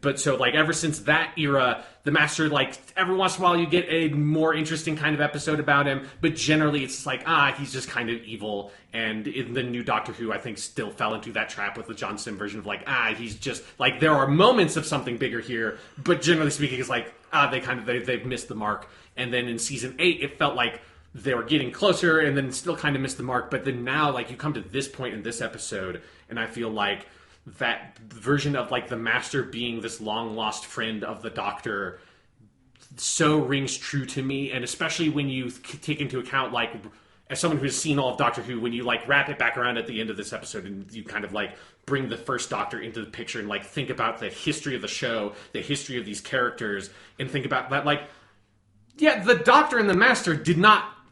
But so, like, ever since that era, the Master, like, every once in a while you get a more interesting kind of episode about him, but generally it's like, he's just kind of evil. And in the new Doctor Who, I think, still fell into that trap with the John Sim version of, like, he's just, like, there are moments of something bigger here, but generally speaking, it's like, they've missed the mark. And then in season 8, it felt like they were getting closer and then still kind of missed the mark. But then now, like, you come to this point in this episode, and I feel like that version of, like, the Master being this long lost friend of the Doctor so rings true to me. And especially when you take into account, like, as someone who's seen all of Doctor Who, when you, like, wrap it back around at the end of this episode and you kind of, like, bring the first Doctor into the picture and, like, think about the history of the show, the history of these characters, and think about that, like, yeah, the Doctor and the Master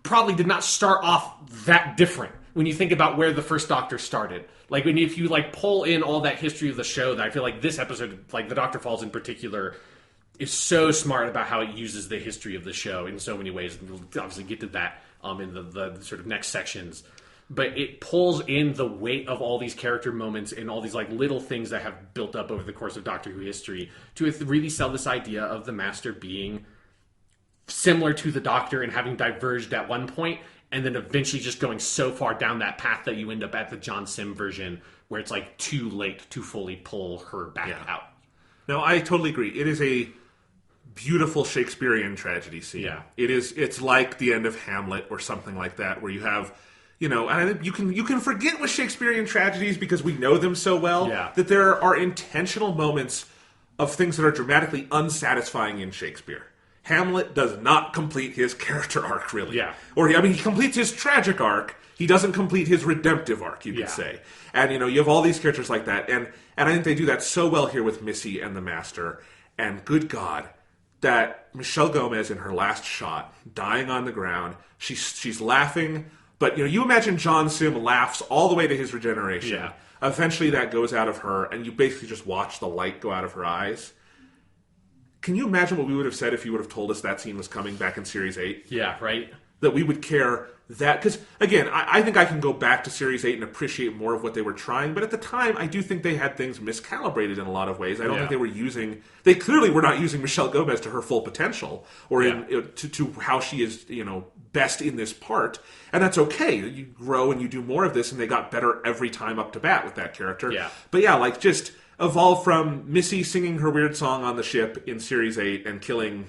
probably did not start off that different when you think about where the first Doctor started. Like, if you, like, pull in all that history of the show, that I feel like this episode, like, The Doctor Falls in particular, is so smart about how it uses the history of the show in so many ways. And we'll obviously get to that in the sort of next sections. But it pulls in the weight of all these character moments and all these, like, little things that have built up over the course of Doctor Who history to really sell this idea of the Master being similar to the Doctor and having diverged at one point, and then eventually just going so far down that path that you end up at the John Sim version where it's, like, too late to fully pull her back out. No, I totally agree. It is a beautiful Shakespearean tragedy scene. Yeah. It's like the end of Hamlet or something like that, where you have, and I think you can forget with Shakespearean tragedies because we know them so well that there are intentional moments of things that are dramatically unsatisfying in Shakespeare. Hamlet does not complete his character arc, really. Yeah. Or, he completes his tragic arc. He doesn't complete his redemptive arc, you could say. And, you have all these characters like that. And I think they do that so well here with Missy and the Master. And good God, that Michelle Gomez in her last shot, dying on the ground, she's laughing. But, you imagine John Sim laughs all the way to his regeneration. Yeah. Eventually that goes out of her, and you basically just watch the light go out of her eyes. Can you imagine what we would have said if you would have told us that scene was coming back in Series 8? Yeah, right? That we would care that... Because, again, I think I can go back to Series 8 and appreciate more of what they were trying, but at the time, I do think they had things miscalibrated in a lot of ways. I don't think they were using... They clearly were not using Michelle Gomez to her full potential, or to how she is, best in this part. And that's okay. You grow and you do more of this, and they got better every time up to bat with that character. Yeah. But yeah, like, just... evolved from Missy singing her weird song on the ship in Series 8 and killing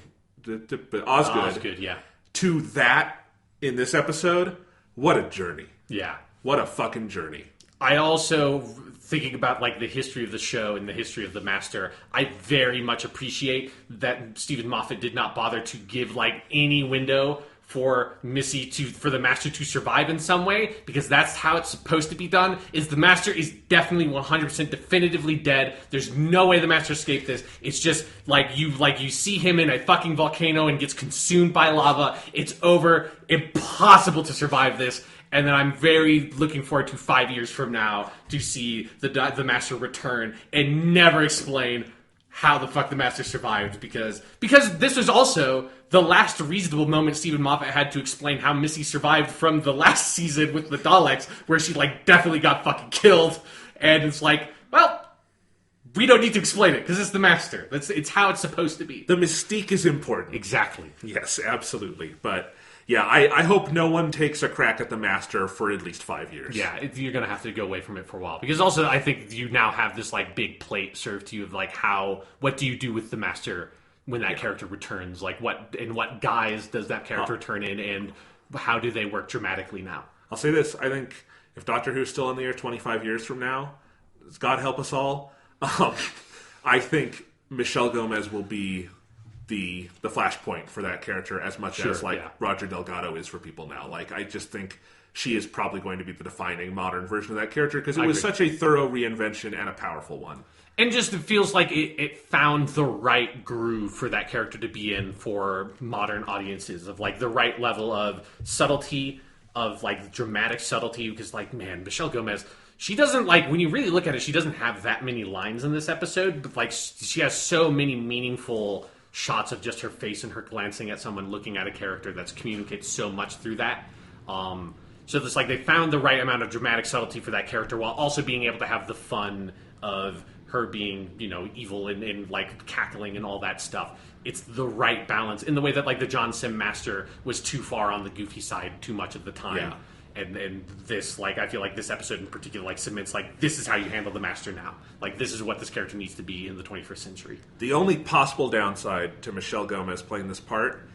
Osgood, to that in this episode. What a journey. Yeah. What a fucking journey. I also, thinking about, like, the history of the show and the history of the Master, I very much appreciate that Steven Moffat did not bother to give, like, any window for for the Master to survive in some way, because that's how it's supposed to be done. Is the Master is definitely 100% definitively dead. There's no way the Master escaped this. It's just like you see him in a fucking volcano and gets consumed by lava. It's over. Impossible to survive this. And then I'm very looking forward to 5 years from now to see the Master return and never explain how the fuck the Master survived, because this was also the last reasonable moment Steven Moffat had to explain how Missy survived from the last season with the Daleks, where she, like, definitely got fucking killed. And it's like, well, we don't need to explain it, because it's the Master. It's how it's supposed to be. The mystique is important. Exactly. Yes, absolutely. But... yeah, I hope no one takes a crack at the Master for at least 5 years. Yeah, you're going to have to go away from it for a while. Because also, I think you now have this, like, big plate served to you of, like, what do you do with the Master when that character returns? Like, what guise does that character turn in, and how do they work dramatically now? I'll say this. I think if Doctor Who's still in the air 25 years from now, God help us all, I think Michelle Gomez will be the flashpoint for that character as much as Roger Delgado is for people now. Like, I just think she is probably going to be the defining modern version of that character, because it was such a thorough reinvention and a powerful one. And just it feels like it found the right groove for that character to be in for modern audiences, of, like, the right level of subtlety, of, like, dramatic subtlety, because, like, man, Michelle Gomez, she doesn't, like, when you really look at it, she doesn't have that many lines in this episode, but, like, she has so many meaningful shots of just her face and her glancing at someone, looking at a character that communicates so much through that. So it's like they found the right amount of dramatic subtlety for that character while also being able to have the fun of her being, evil and like cackling and all that stuff. It's the right balance in the way that like the John Sim Master was too far on the goofy side too much of the time. Yeah. And this, like, I feel like this episode in particular, like, cements, like, this is how you handle the Master now. Like, this is what this character needs to be in the 21st century. The only possible downside to Michelle Gomez playing this part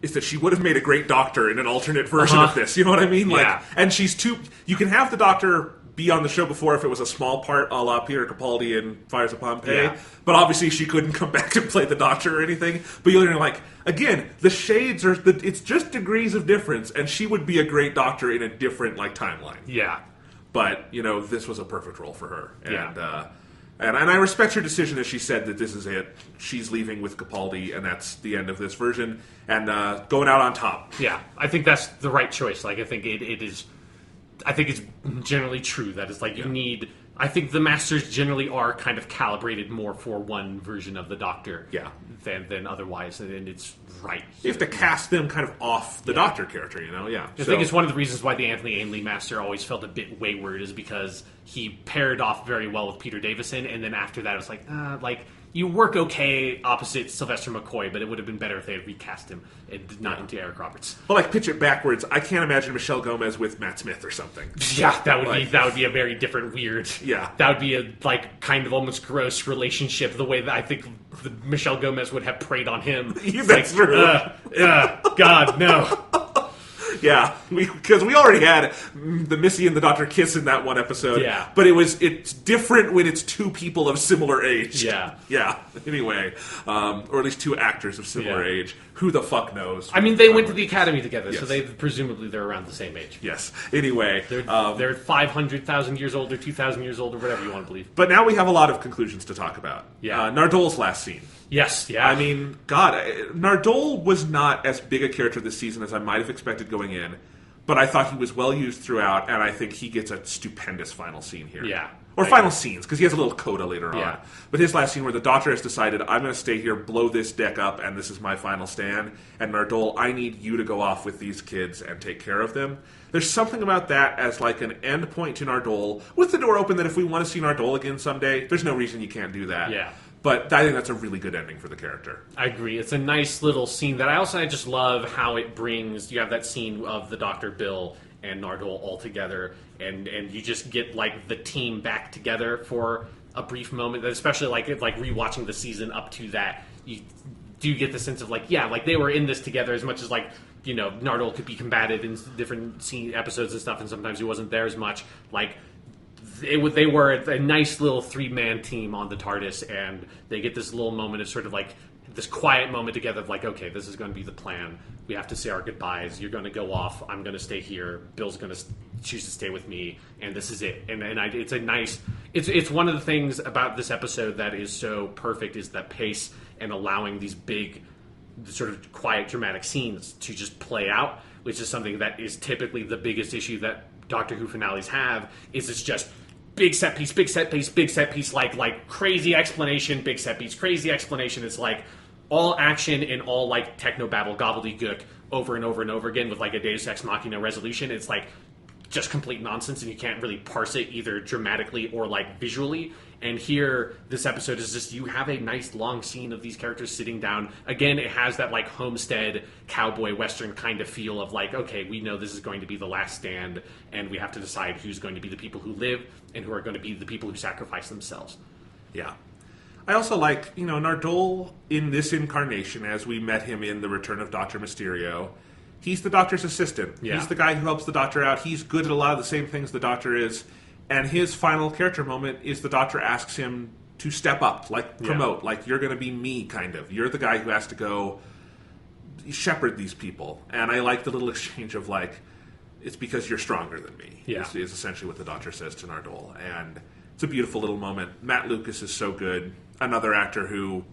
is that she would have made a great Doctor in an alternate version of this. You know what I mean? Like, Yeah. And she's too... You can have the Doctor be on the show before if it was a small part, a la Peter Capaldi in Fires of Pompeii. Yeah. But obviously she couldn't come back and play the Doctor or anything. But you're like, again, the shades are... It's just degrees of difference, and she would be a great Doctor in a different, like, timeline. Yeah. But, this was a perfect role for her. Yeah. And I respect her decision as she said that this is it. She's leaving with Capaldi, and that's the end of this version. And going out on top. Yeah. I think that's the right choice. Like, I think it is... I think it's generally true that it's like you need... I think the Masters generally are kind of calibrated more for one version of the Doctor than otherwise, and it's right. You have to cast them kind of off the Doctor character, Yeah. I think it's one of the reasons why the Anthony Ainley Master always felt a bit wayward is because he paired off very well with Peter Davison, and then after that it was like, you work okay opposite Sylvester McCoy, but it would have been better if they had recast him and not into Eric Roberts. Well, like, pitch it backwards. I can't imagine Michelle Gomez with Matt Smith or something. Yeah, that would be a very different, weird... Yeah. That would be a, like, kind of almost gross relationship, the way that I think Michelle Gomez would have preyed on him. That's true. God, no. Yeah, because we already had the Missy and the Doctor kiss in that one episode. Yeah. But it's different when it's two people of similar age. Yeah. Yeah, anyway. Or at least two actors of similar age. Who the fuck knows? I mean, they went to the academy together, so Yes. presumably they're around the same age. Yes. Anyway. They're 500,000 years old or 2,000 years old or whatever you want to believe. But now we have a lot of conclusions to talk about. Yeah. Nardol's last scene. Yes, yeah. I mean, God, Nardole was not as big a character this season as I might have expected going in, but I thought he was well used throughout, and I think he gets a stupendous final scene here. Yeah. Or final scenes, because he has a little coda later Yeah. on. But his last scene where the Doctor has decided, I'm going to stay here, blow this deck up, and this is my final stand, and Nardole, I need you to go off with these kids and take care of them. There's something about that as like an end point to Nardole, with the door open that if we want to see Nardole again someday, there's no reason you can't do that. Yeah. But I think that's a really good ending for the character. I agree. It's a nice little scene that I just love how it brings... You have that scene of the Dr. Bill and Nardole all together, and you just get like the team back together for a brief moment. Especially like rewatching the season up to that, you do get the sense of like they were in this together as much as like Nardole could be combated in different episodes and stuff, and sometimes he wasn't there as much. Like they were a nice little three-man team on the TARDIS, and they get this little moment of sort of like this quiet moment together of like, okay, this is going to be the plan. We have to say our goodbyes. You're going to go off. I'm going to stay here. Bill's going to choose to stay with me, and this is it. It's a nice... It's one of the things about this episode that is so perfect is that pace and allowing these big, sort of quiet, dramatic scenes to just play out, which is something that is typically the biggest issue that Doctor Who finales have, is it's just big set piece, big set piece, big set piece, like crazy explanation, big set piece, crazy explanation. It's like all action and all like technobabble gobbledygook over and over and over again with like a Deus Ex Machina resolution. It's like just complete nonsense, and you can't really parse it either dramatically or like visually. And here, this episode is just, you have a nice long scene of these characters sitting down. Again, it has that like homestead cowboy western kind of feel of like, okay, we know this is going to be the last stand, and we have to decide who's going to be the people who live and who are going to be the people who sacrifice themselves. Yeah. I also like, Nardole in this incarnation, as we met him in The Return of Dr. Mysterio. He's the Doctor's assistant. Yeah. He's the guy who helps the Doctor out. He's good at a lot of the same things the Doctor is. And his final character moment is the Doctor asks him to step up, like promote, like you're going to be me, kind of. You're the guy who has to go shepherd these people. And I like the little exchange of like, it's because you're stronger than me, is essentially what the Doctor says to Nardole. And it's a beautiful little moment. Matt Lucas is so good. Another actor who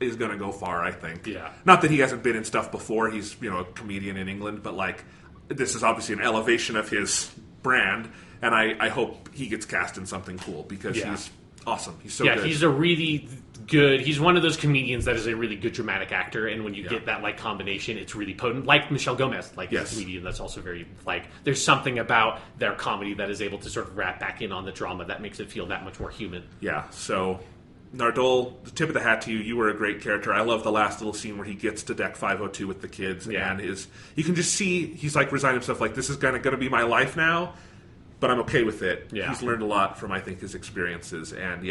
is going to go far, I think. Yeah. Not that he hasn't been in stuff before. He's, a comedian in England, but like, this is obviously an elevation of his brand. And I hope he gets cast in something cool because he's awesome. He's so good. Yeah, he's a really good. He's one of those comedians that is a really good dramatic actor, and when you get that like combination, it's really potent. Like Michelle Gomez, like a comedian that's also very like. There's something about their comedy that is able to sort of wrap back in on the drama that makes it feel that much more human. Yeah. So Nardole, the tip of the hat to you. You were a great character. I love the last little scene where he gets to deck 502 with the kids, and you can just see he's like resigned himself. Like, this is going to be my life now, but I'm okay with it. Yeah. He's learned a lot from, I think, his experiences, and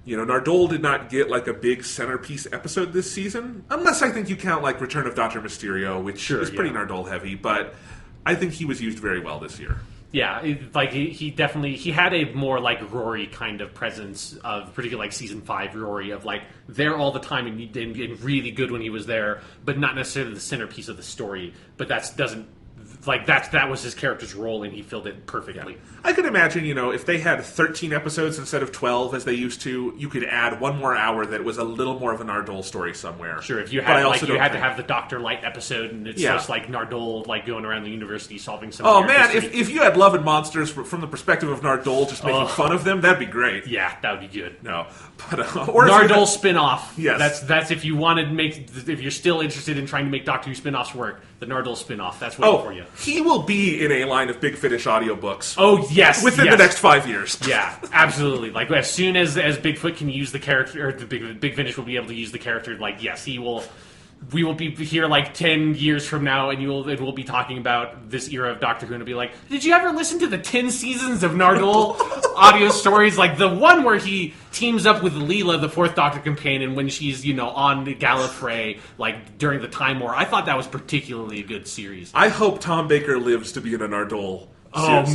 Nardole did not get like a big centerpiece episode this season, unless I think you count like Return of Dr. Mysterio, which is pretty Nardole heavy, but I think he was used very well this year. Yeah, he definitely had a more like Rory kind of presence of particularly like season 5 Rory of like there all the time and really good when he was there, but not necessarily the centerpiece of the story. But that was his character's role, and he filled it perfectly. Yeah. I could imagine, if they had 13 episodes instead of 12 as they used to, you could add one more hour that was a little more of a Nardole story somewhere. Sure, if you had to have the Dr. Light episode, and it's just like Nardole like going around the university solving some. Oh man, if you had Love and Monsters from the perspective of Nardole just making fun of them, that'd be great. Yeah, that would be good. No, but or Nardole spin-off. Yes, that's if you wanted to make, if you're still interested in trying to make Doctor Who spin-offs work, the Nardole spin-off. That's waiting for you. He will be in a line of Big Finish audiobooks. Oh yes, within the next 5 years. Yeah, absolutely. Like as soon as Bigfoot can use the character, or the Big Finish will be able to use the character. Like yes, he will. We will be here like 10 years from now, and we'll be talking about this era of Doctor Who, and it'll be like, did you ever listen to the 10 seasons of Nardole audio stories? Like the one where he teams up with Leela, the 4th Doctor companion, when she's on Gallifrey, like during the Time War. I thought that was particularly a good series. I hope Tom Baker lives to be in a Nardole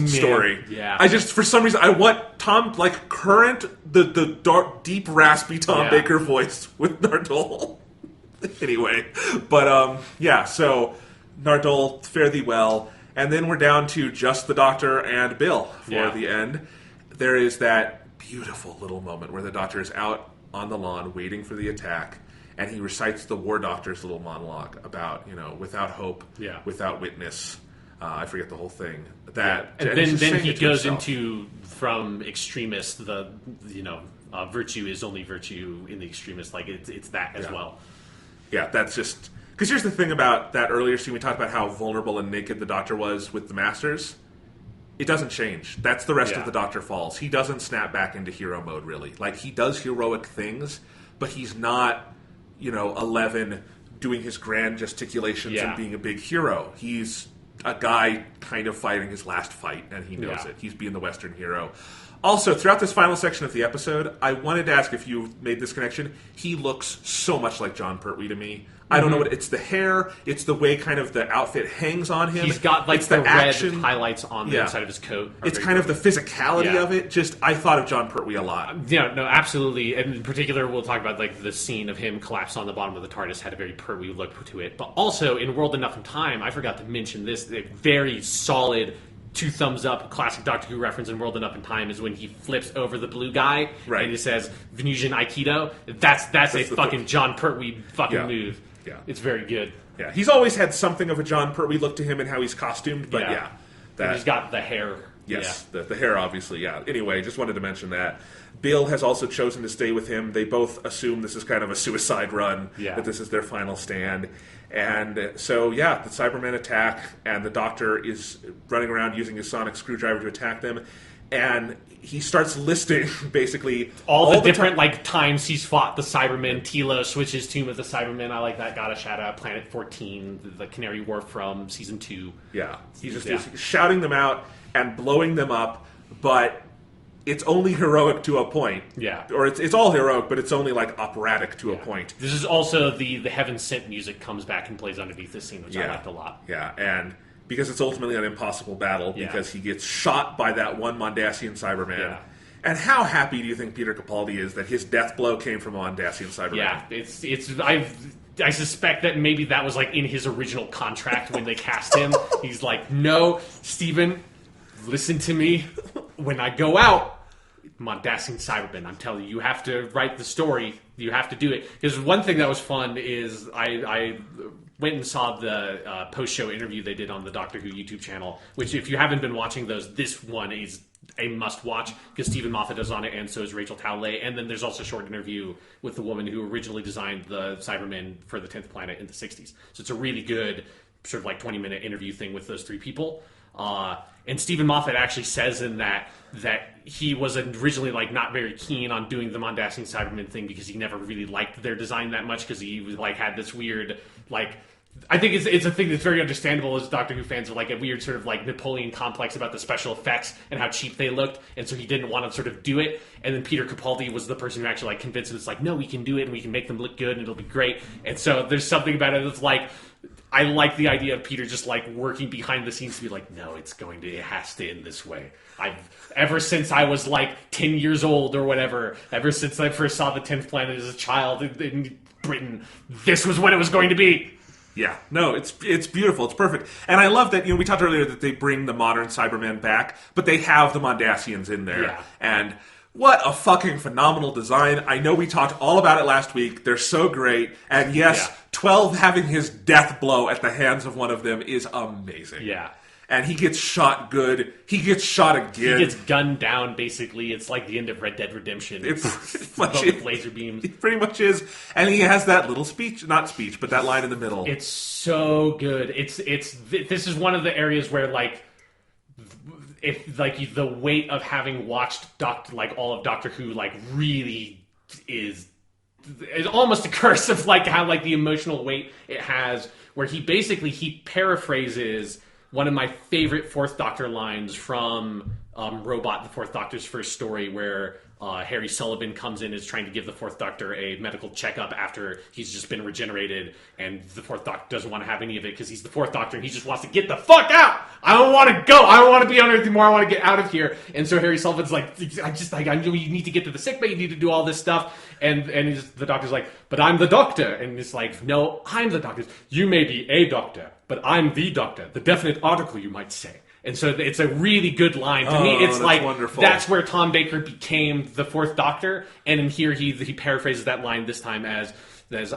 story. Yeah. I just, for some reason, I want Tom, like current, the dark, deep, raspy Tom Baker voice with Nardole. Anyway, but so Nardole, fare thee well, and then we're down to just the Doctor and Bill for the end. There is that beautiful little moment where the Doctor is out on the lawn waiting for the attack, and he recites the War Doctor's little monologue about without hope, without witness. I forget the whole thing. And then he goes into from extremist virtue is only virtue in the extremist. Like it's that as well. Yeah, that's just... Because here's the thing about that earlier scene. We talked about how vulnerable and naked the Doctor was with the Masters. It doesn't change. That's the rest of the Doctor Falls. He doesn't snap back into hero mode, really. Like, he does heroic things, but he's not, 11 doing his grand gesticulations and being a big hero. He's a guy kind of fighting his last fight, and he knows it. He's being the Western hero. Also, throughout this final section of the episode, I wanted to ask if you made this connection. He looks so much like John Pertwee to me. I don't know what it's the hair, it's the way kind of the outfit hangs on him. He's got like it's the action. red highlights on the inside of his coat. It's kind of the physicality of it. Just I thought of John Pertwee a lot. Yeah, no, absolutely. And in particular, we'll talk about like the scene of him collapsed on the bottom of the TARDIS had a very Pertwee look to it. But also in World Enough in Time, I forgot to mention this, a very solid 2 thumbs up classic Doctor Who reference in World Enough in Time is when he flips over the blue guy and he says Venusian Aikido. That's a fucking John Pertwee fucking move. Yeah. It's very good. Yeah, he's always had something of a John Pertwee look to him and how he's costumed, but he's got the hair. Yes, the hair, obviously, Anyway, just wanted to mention that. Bill has also chosen to stay with him. They both assume this is kind of a suicide run, that this is their final stand. And so, the Cybermen attack, and the Doctor is running around using his sonic screwdriver to attack them. And he starts listing, basically, all the different times he's fought the Cybermen. Tilo switches Tomb of the Cybermen. I like that. Gotta shout out Planet 14, the Canary Wharf from Season 2. Yeah. He's just shouting them out and blowing them up, but it's only heroic to a point. Yeah. Or it's all heroic, but it's only operatic to a point. This is also the Heaven Sent music comes back and plays underneath this scene, which I liked a lot. Yeah, and because it's ultimately an impossible battle, because he gets shot by that one Mondasian Cyberman. Yeah. And how happy do you think Peter Capaldi is that his death blow came from a Mondasian Cyberman? Yeah, I suspect that maybe that was in his original contract when they cast him. He's like, no, Steven, listen to me. When I go out, Mondasian Cyberman, I'm telling you, you have to write the story. You have to do it. Because one thing that was fun is I went and saw the post-show interview they did on the Doctor Who YouTube channel, which if you haven't been watching those, this one is a must-watch because Steven Moffat is on it, and so is Rachel Talalay. And then there's also a short interview with the woman who originally designed the Cybermen for the 10th Planet in the 60s. So it's a really good sort of like 20-minute interview thing with those three people. And Steven Moffat actually says in that he was originally like not very keen on doing the Mondasian Cybermen thing because he never really liked their design that much because he was like had this weird like. I think it's a thing that's very understandable as Doctor Who fans are like a weird sort of like Napoleon complex about the special effects and how cheap they looked, and so he didn't want to sort of do it. And then Peter Capaldi was the person who actually like convinced him it's like, no, we can do it and we can make them look good and it'll be great. And so there's something about it that's like, I like the idea of Peter just like working behind the scenes to be like, no, it has to end this way. Ever since I was like 10 years old or whatever, ever since I first saw the 10th Planet as a child in Britain, this was what it was going to be. Yeah, no, it's beautiful, it's perfect, and I love that we talked earlier that they bring the modern Cybermen back, but they have the Mondasians in there, and what a fucking phenomenal design! I know we talked all about it last week. They're so great, and yes, 12 having his death blow at the hands of one of them is amazing. Yeah. And he gets shot good. He gets shot again. He gets gunned down, basically. It's like the end of Red Dead Redemption. It's with laser beams. It pretty much is. And he has that little speech, not speech, but that line in the middle. It's so good. This is one of the areas where, like, if like the weight of having watched all of Doctor Who, like, really is almost a curse of, like, how, like, the emotional weight it has, where he paraphrases one of my favorite Fourth Doctor lines from Robot, the Fourth Doctor's first story, where Harry Sullivan comes in and is trying to give the Fourth Doctor a medical checkup after he's just been regenerated, and the Fourth Doctor doesn't want to have any of it because he's the Fourth Doctor and he just wants to get the fuck out! I don't want to go! I don't want to be on Earth anymore, I want to get out of here! And so Harry Sullivan's like, I know you need to get to the sick bay, you need to do all this stuff, and the Doctor's like, but I'm the Doctor! And it's like, no, I'm the Doctor. You may be a Doctor, but I'm the Doctor. The definite article, you might say. And so it's a really good line. To me, it's like, wonderful. That's where Tom Baker became the Fourth Doctor. And in here, he paraphrases that line this time as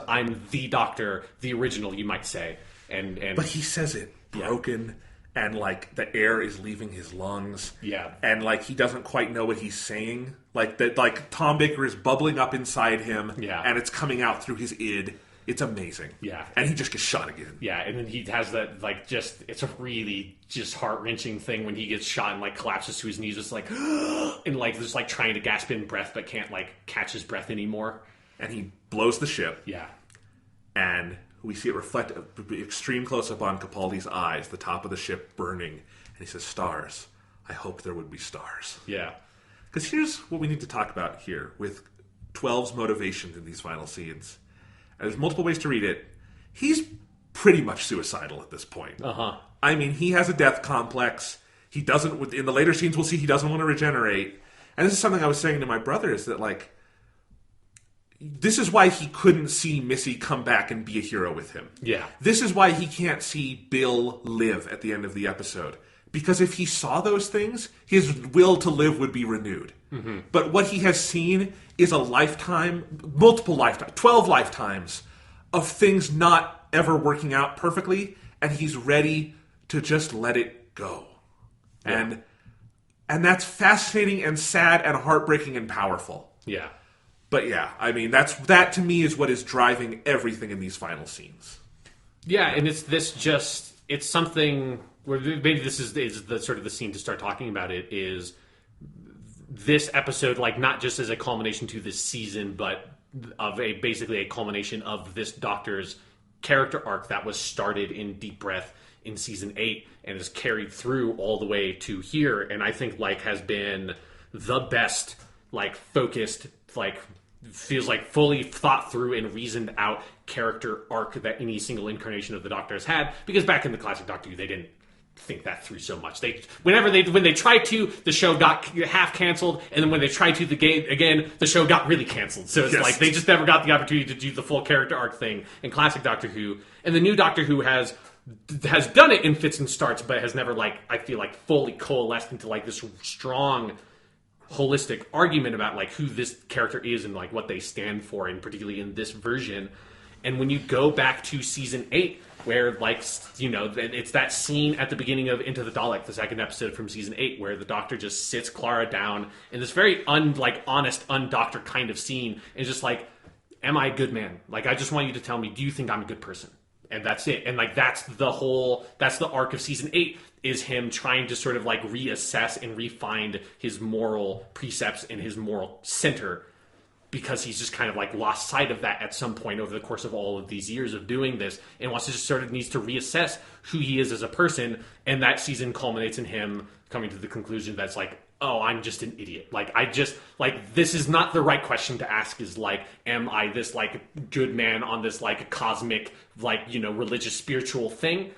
I'm the Doctor, the original, you might say. But he says it broken, and like the air is leaving his lungs. Yeah. And like he doesn't quite know what he's saying. Like that, like Tom Baker is bubbling up inside him. Yeah. And it's coming out through his id. It's amazing. Yeah. And he just gets shot again. Yeah, and then he has that, like, it's a really just heart-wrenching thing when he gets shot and, like, collapses to his knees, just like, and, like, just, like, trying to gasp in breath but can't, like, catch his breath anymore. And he blows the ship. Yeah. And we see it reflect extreme close-up on Capaldi's eyes, the top of the ship burning. And he says, stars. I hope there would be stars. Yeah. Because here's what we need to talk about here with 12's motivations in these final scenes. There's multiple ways to read it. He's pretty much suicidal at this point. Uh-huh. I mean, he has a death complex. He doesn't, in the later scenes, we'll see he doesn't want to regenerate. And this is something I was saying to my brother, is that, like, this is why he couldn't see Missy come back and be a hero with him. Yeah. This is why he can't see Bill live at the end of the episode. Because if he saw those things, his will to live would be renewed. Mm-hmm. But what he has seen is a lifetime, multiple lifetimes, 12 lifetimes of things not ever working out perfectly, and he's ready to just let it go. Yeah. And that's fascinating and sad and heartbreaking and powerful. Yeah. But yeah, I mean, that to me is what is driving everything in these final scenes. Yeah, and it's something where maybe this is the sort of the scene to start talking about it, is this episode, like, not just as a culmination to this season, but of basically a culmination of this Doctor's character arc that was started in Deep Breath in season 8 and is carried through all the way to here, and I think, like, has been the best, like, focused, like, feels like fully thought through and reasoned out character arc that any single incarnation of the Doctor has had, because back in the classic Doctor Who, they didn't think that through so much. When they tried to, the show got half canceled, and then when they tried to again, the show got really canceled. So it's like they just never got the opportunity to do the full character arc thing in classic Doctor Who. And the new Doctor Who has done it in fits and starts, but has never, like, I feel like, fully coalesced into, like, this strong holistic argument about, like, who this character is and, like, what they stand for, and particularly in this version. And when you go back to season 8, where, like, you know, it's that scene at the beginning of Into the Dalek, the second episode from season 8, where the Doctor just sits Clara down in this very honest, undoctor kind of scene, and just like, am I a good man? Like, I just want you to tell me, do you think I'm a good person? And that's it. And like, that's the arc of season 8, is him trying to sort of like reassess and refine his moral precepts and his moral center, because he's just kind of like lost sight of that at some point over the course of all of these years of doing this, and wants to just sort of needs to reassess who he is as a person. And that season culminates in him coming to the conclusion that's like, oh, I'm just an idiot. Like, this is not the right question to ask, is like, am I this like good man on this like cosmic, like, you know, religious spiritual thing?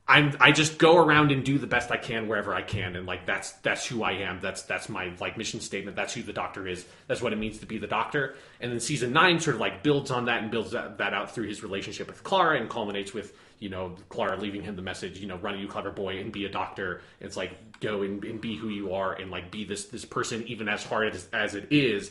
I just go around and do the best I can wherever I can, and like that's who I am. That's my like mission statement. That's who the Doctor is. That's what it means to be the Doctor. And then season 9 sort of like builds on that and builds that out through his relationship with Clara, and culminates with, you know, Clara leaving him the message, you know, run, you clever boy, and be a doctor. It's like, go and be who you are, and like be this person, even as hard as it is.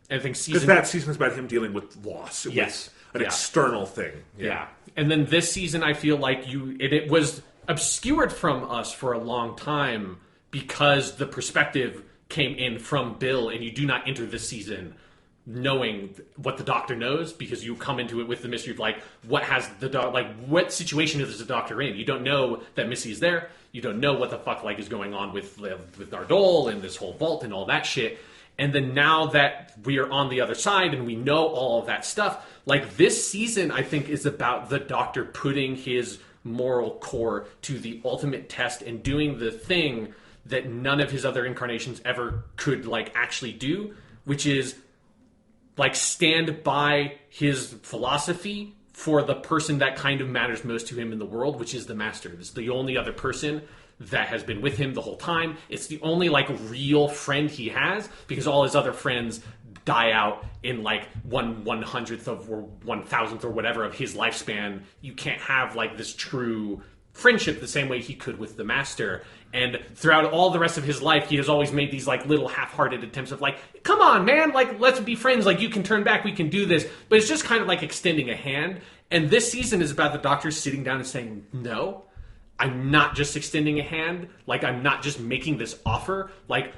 And I think because that season is about him dealing with loss. Yes. An external thing. Yeah. And then this season, I feel like it was obscured from us for a long time, because the perspective came in from Bill, and you do not enter this season knowing what the Doctor knows, because you come into it with the mystery of like, what situation is the Doctor in? You don't know that Missy is there. You don't know what the fuck like is going on with Nardole and this whole vault and all that shit. And then now that we are on the other side and we know all of that stuff, like, this season, I think, is about the Doctor putting his moral core to the ultimate test and doing the thing that none of his other incarnations ever could, like, actually do, which is, like, stand by his philosophy for the person that kind of matters most to him in the world, which is the Master. This is the only other person that has been with him the whole time. It's the only, like, real friend he has, because all his other friends die out in like 1/100th of or 1,000th or whatever of his lifespan. You can't have like this true friendship the same way he could with the Master. And throughout all the rest of his life, he has always made these like little half-hearted attempts of like, come on, man, like, let's be friends, like, you can turn back, we can do this. But it's just kind of like extending a hand. And this season is about the Doctor sitting down and saying, no, I'm not just extending a hand. Like, I'm not just making this offer. Like,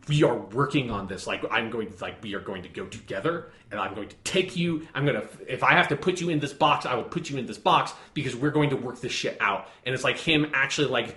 we are working on this. Like, we are going to go together, and I'm going to take you. If I have to put you in this box, I will put you in this box, because we're going to work this shit out. And it's like him actually, like,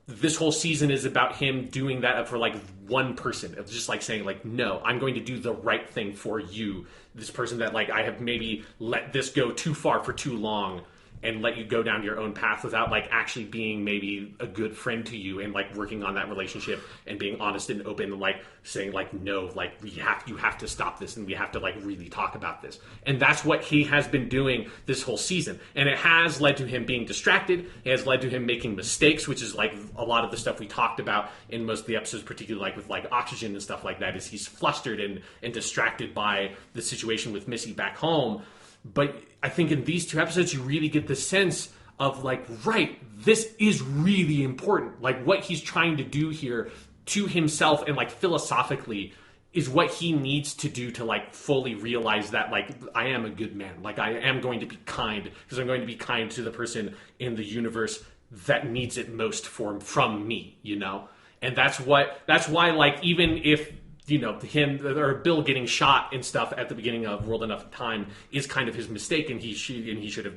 this whole season is about him doing that for like one person. It's just like saying like, no, I'm going to do the right thing for you. This person that like, I have maybe let this go too far for too long, and let you go down your own path without like actually being maybe a good friend to you, and like working on that relationship and being honest and open, and like saying like, no, like, you have to stop this, and we have to like really talk about this. And that's what he has been doing this whole season. And it has led to him being distracted. It has led to him making mistakes, which is like a lot of the stuff we talked about in most of the episodes, particularly like with like oxygen and stuff like that, is he's flustered and distracted by the situation with Missy back home. But I think in these 2 episodes, you really get the sense of like, right, this is really important. Like, what he's trying to do here to himself and like philosophically is what he needs to do to like fully realize that like, I am a good man. Like, I am going to be kind, because I'm going to be kind to the person in the universe that needs it most from me, you know? And that's why like, even if, you know, him or Bill getting shot and stuff at the beginning of World Enough Time is kind of his mistake, and he should have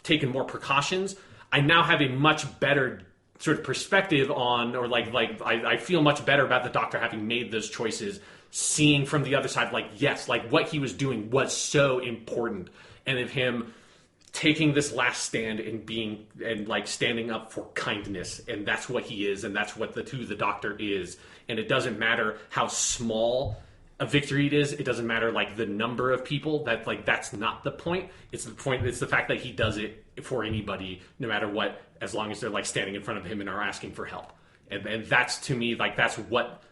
taken more precautions. I now have a much better sort of perspective on, or like I feel much better about the Doctor having made those choices, seeing from the other side, like, yes, like what he was doing was so important, and of him taking this last stand and like standing up for kindness, and that's what he is, and that's what who the Doctor is. And it doesn't matter how small a victory it is. It doesn't matter like the number of people. That's not the point. It's the point. It's the fact that he does it for anybody, no matter what, as long as they're like standing in front of him and are asking for help. And that's, to me, like, that's what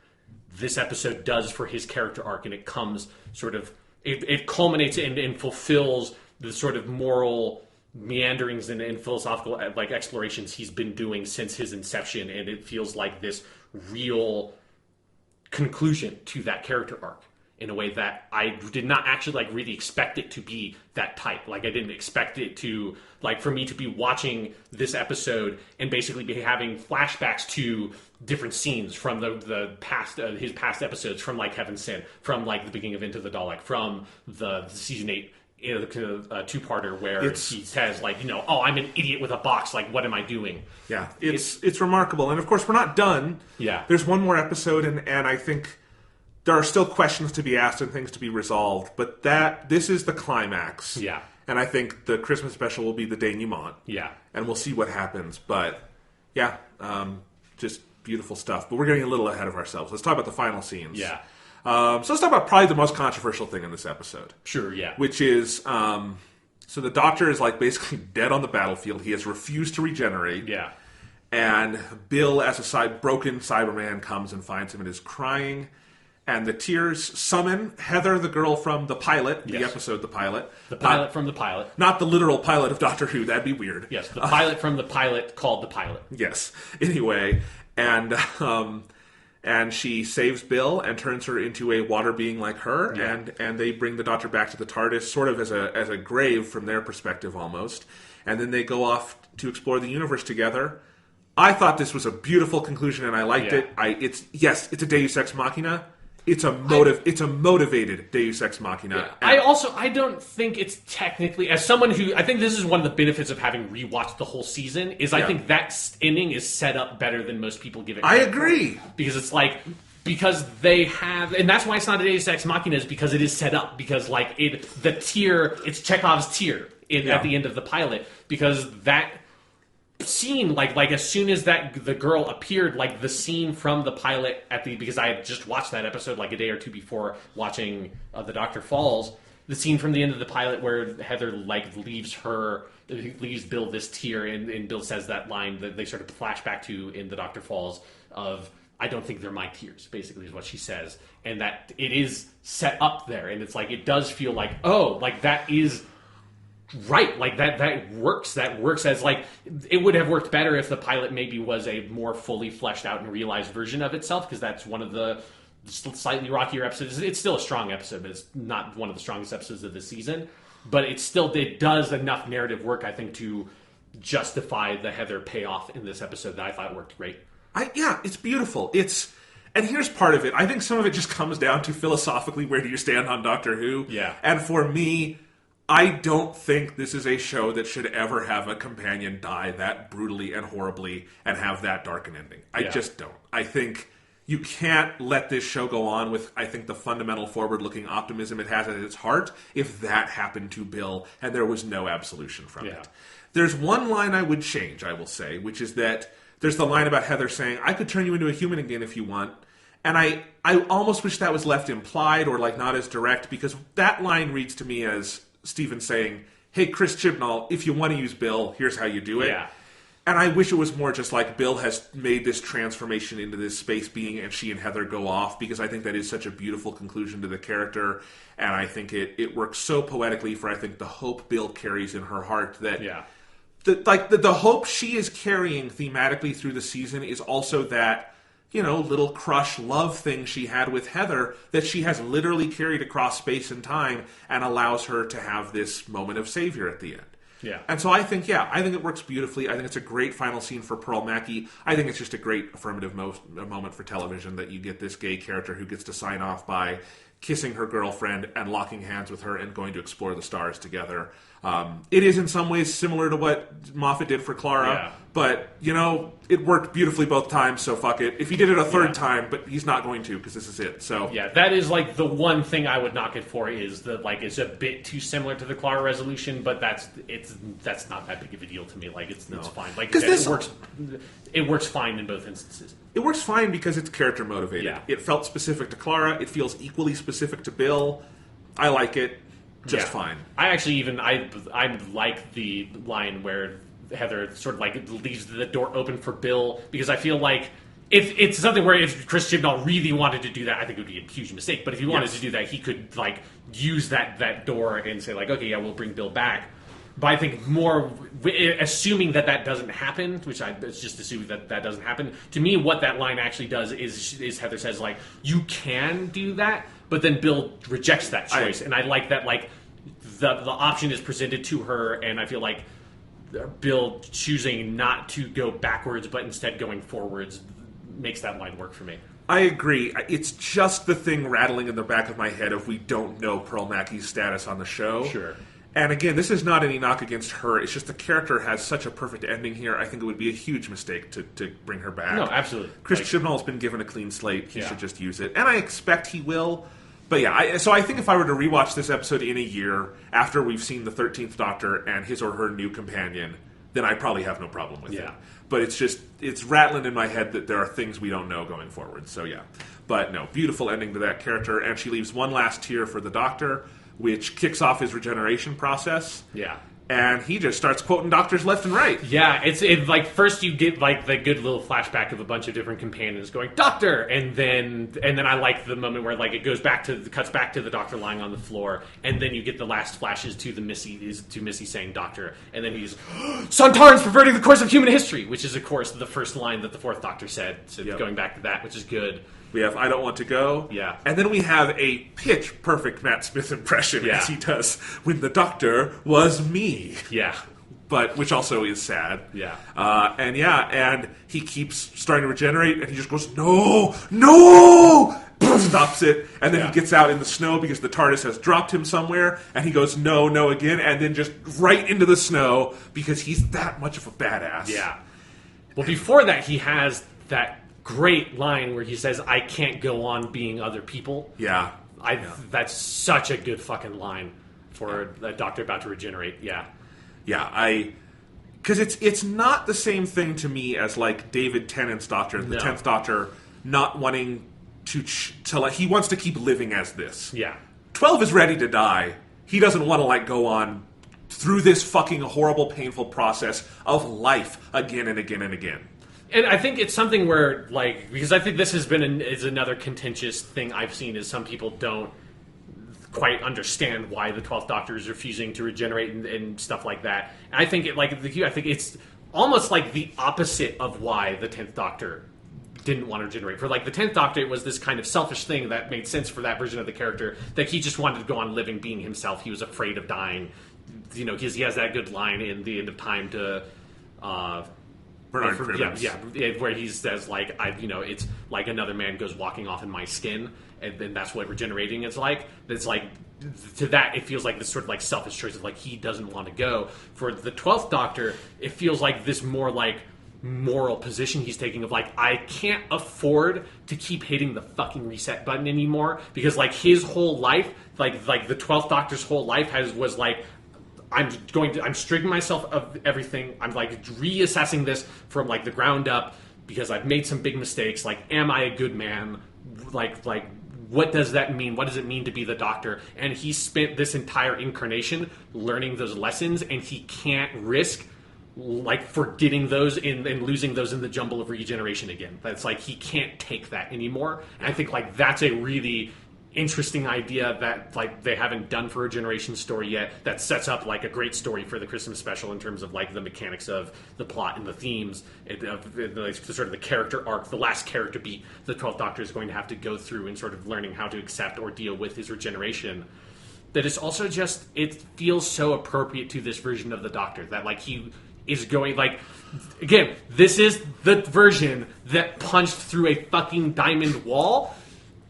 this episode does for his character arc. And it comes sort of, it culminates and fulfills the sort of moral meanderings and philosophical like explorations he's been doing since his inception. And it feels like this real conclusion to that character arc. in a way that I did not actually like really expect it to be that tight. Like I didn't expect it to like for me to be watching this episode and basically be having flashbacks to different scenes from the past his past episodes, from like Heaven Sent, from like the beginning of Into the Dalek, from the season 8 two-parter where he says like, oh, I'm an idiot with a box, like what am I doing? Yeah, it's remarkable. And of course we're not done. Yeah, there's one more episode, and I think there are still questions to be asked and things to be resolved, but this is the climax. Yeah. And I think the Christmas special will be the denouement. Yeah. And we'll see what happens. But, yeah, just beautiful stuff. But we're getting a little ahead of ourselves. Let's talk about the final scenes. Yeah. So let's talk about probably the most controversial thing in this episode. Sure, yeah. Which is, so the Doctor is like basically dead on the battlefield. He has refused to regenerate. Yeah. And Bill, as a broken Cyberman, comes and finds him and is crying. And the tears summon Heather, the girl from the pilot, the episode The Pilot. The pilot from the pilot. Not the literal pilot of Doctor Who, that'd be weird. Yes, the pilot from the pilot called The Pilot. Yes. Anyway, and she saves Bill and turns her into a water being like her, and they bring the Doctor back to the TARDIS, sort of as a grave from their perspective almost. And then they go off to explore the universe together. I thought this was a beautiful conclusion, and I liked it. It's a Deus Ex Machina. It's a motivated Deus Ex Machina. Yeah. I don't think it's technically, as someone who, I think this is one of the benefits of having rewatched the whole season, is I think that ending is set up better than most people give it credit I agree. For. Because it's like, because they have, and that's why it's not a Deus Ex Machina, is because it is set up, because like it's Chekhov's tear at the end of the pilot, because that scene, like as soon as the girl appeared, like the scene from the pilot because I had just watched that episode like a day or two before watching The Doctor Falls, the scene from the end of the pilot where Heather like leaves Bill this tear, and Bill says that line that they sort of flashback to in The Doctor Falls of, I don't think they're my tears, basically is what she says, and that it is set up there, and it's like it does feel like, oh, like that is right, like that works as like, it would have worked better if the pilot maybe was a more fully fleshed out and realized version of itself, because that's one of the slightly rockier episodes. It's still a strong episode, but it's not one of the strongest episodes of the season, but it does enough narrative work, I think, to justify the Heather payoff in this episode that I thought worked great. It's beautiful. And here's part of it. I think some of it just comes down to philosophically, where do you stand on Doctor Who? Yeah. And for me, I don't think this is a show that should ever have a companion die that brutally and horribly and have that dark an ending. I just don't. I think you can't let this show go on with, I think, the fundamental forward-looking optimism it has at its heart if that happened to Bill and there was no absolution from it. There's one line I would change, I will say, which is that there's the line about Heather saying, I could turn you into a human again if you want. And I almost wish that was left implied or like not as direct, because that line reads to me as Steven saying, hey, Chris Chibnall, if you want to use Bill, here's how you do it. Yeah. And I wish it was more just like Bill has made this transformation into this space being, and she and Heather go off, because I think that is such a beautiful conclusion to the character, and I think it works so poetically for, I think, the hope Bill carries in her heart that the hope she is carrying thematically through the season is also that, little crush love thing she had with Heather that she has literally carried across space and time and allows her to have this moment of savior at the end. Yeah. And so I think it works beautifully. I think it's a great final scene for Pearl Mackie. I think it's just a great affirmative moment for television that you get this gay character who gets to sign off by kissing her girlfriend and locking hands with her and going to explore the stars together. It is in some ways similar to what Moffat did for Clara, but, it worked beautifully both times, so fuck it. If he did it a third time, but he's not going to, because this is it. So yeah, that is like the one thing I would knock it for, is that like it's a bit too similar to the Clara resolution, but that's not that big of a deal to me. Like it's fine. Like it works fine in both instances. It works fine because it's character motivated. Yeah. It felt specific to Clara. It feels equally specific to Bill. I like it just fine. I actually I like the line where Heather sort of like leaves the door open for Bill, because I feel like if it's something where if Chris Chibnall really wanted to do that, I think it would be a huge mistake. But if he wanted to do that, he could like use that door and say like, okay, yeah, we'll bring Bill back. But I think more, assuming that doesn't happen, which it's just assuming that doesn't happen, to me what that line actually does is Heather says, like, you can do that, but then Bill rejects that choice. And I like that, like, the option is presented to her, and I feel like Bill choosing not to go backwards but instead going forwards makes that line work for me. I agree. It's just the thing rattling in the back of my head of we don't know Pearl Mackey's status on the show. Sure. And again, this is not any knock against her. It's just the character has such a perfect ending here. I think it would be a huge mistake to bring her back. No, absolutely. Chris Chibnall's been given a clean slate. He Yeah. should just use it. And I expect he will. But yeah, so I think if I were to rewatch this episode in a year after we've seen the 13th Doctor and his or her new companion, then I probably have no problem with it. But it's rattling in my head that there are things we don't know going forward. So yeah. But no, beautiful ending to that character. And she leaves one last tear for the Doctor, which kicks off his regeneration process. Yeah. And he just starts quoting doctors left and right. Yeah, it's like first you get like the good little flashback of a bunch of different companions going "Doctor," and then I like the moment where like it cuts back to the Doctor lying on the floor, and then you get the last flashes to Missy saying "Doctor," and then he's Sontarans perverting the course of human history, which is of course the first line that the fourth Doctor said. So going back to that, which is good. We have I Don't Want to Go. Yeah. And then we have a pitch-perfect Matt Smith impression as he does when the Doctor was me. Yeah. But which also is sad. Yeah. And he keeps starting to regenerate, and he just goes, no! Stops it, and then he gets out in the snow because the TARDIS has dropped him somewhere, and he goes, no again, and then just right into the snow because he's that much of a badass. Yeah. Well, before that, he has that great line where he says, "I can't go on being other people." Yeah. That's such a good fucking line for a Doctor about to regenerate. Yeah. Yeah, because it's not the same thing to me as like David Tennant's Doctor, the 10th Doctor, not wanting to like he wants to keep living as this. Yeah. 12 is ready to die. He doesn't want to like go on through this fucking horrible, painful process of life again and again and again. And I think it's something where, like, because I think this has been is another contentious thing I've seen is some people don't quite understand why the 12th Doctor is refusing to regenerate and stuff like that. And I think I think it's almost like the opposite of why the 10th Doctor didn't want to regenerate. For like the 10th Doctor, it was this kind of selfish thing that made sense for that version of the character, that he just wanted to go on living, being himself. He was afraid of dying. You know, he has that good line in The End of Time to Bernard Cribbins. Yeah, where he says like, it's like another man goes walking off in my skin, and then that's what regenerating is like. It's like to that, it feels like this sort of like selfish choice of like he doesn't want to go. For the 12th Doctor, it feels like this more like moral position he's taking of like, I can't afford to keep hitting the fucking reset button anymore, because like his whole life, like the 12th Doctor's whole life was like, I'm stripping myself of everything. I'm like reassessing this from like the ground up because I've made some big mistakes. Like, am I a good man? Like what does that mean? What does it mean to be the Doctor? And he spent this entire incarnation learning those lessons, and he can't risk like forgetting those and losing those in the jumble of regeneration again. That's like he can't take that anymore. And I think like that's a really interesting idea that like they haven't done for a generation story yet, that sets up like a great story for the Christmas special in terms of like the mechanics of the plot and the themes sort of the character arc, the last character beat the 12th Doctor is going to have to go through in sort of learning how to accept or deal with his regeneration. That it's also just, it feels so appropriate to this version of the Doctor that like he is going like, again, this is the version that punched through a fucking diamond wall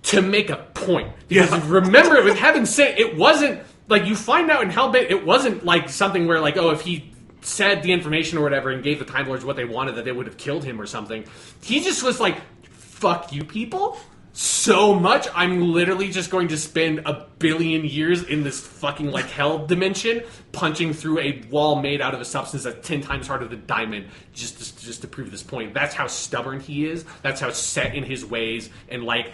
to make a point. Because remember, with heaven sent, it wasn't, like, you find out in Hellbent, it wasn't, like, something where, like, oh, if he said the information or whatever and gave the Time Lords what they wanted, that they would have killed him or something. He just was like, fuck you people so much, I'm literally just going to spend 1 billion years in this fucking, like, hell dimension, punching through a wall made out of a substance that's 10 times harder than diamond, just to prove this point. That's how stubborn he is. That's how set in his ways, and, like,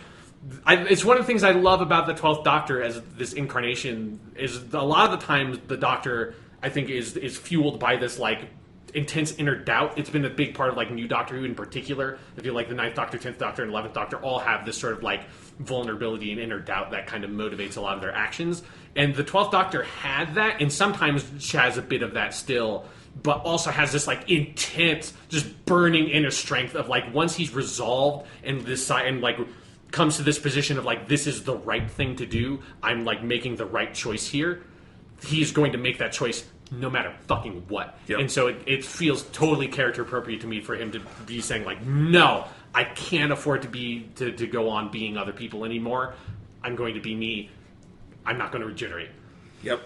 it's one of the things I love about the 12th Doctor as this incarnation is a lot of the times the Doctor, I think, is fueled by this, like, intense inner doubt. It's been a big part of like New Doctor Who in particular. I feel like the Ninth Doctor, 10th Doctor, and 11th Doctor all have this sort of like vulnerability and inner doubt that kind of motivates a lot of their actions. And the 12th Doctor had that, and sometimes has a bit of that still, but also has this like intense, just burning inner strength of like once he's resolved and like comes to this position of like this is the right thing to do. I'm like making the right choice here. He's going to make that choice no matter fucking what. Yep. And so it feels totally character appropriate to me for him to be saying like, no, I can't afford to go on being other people anymore. I'm going to be me. I'm not going to regenerate. Yep.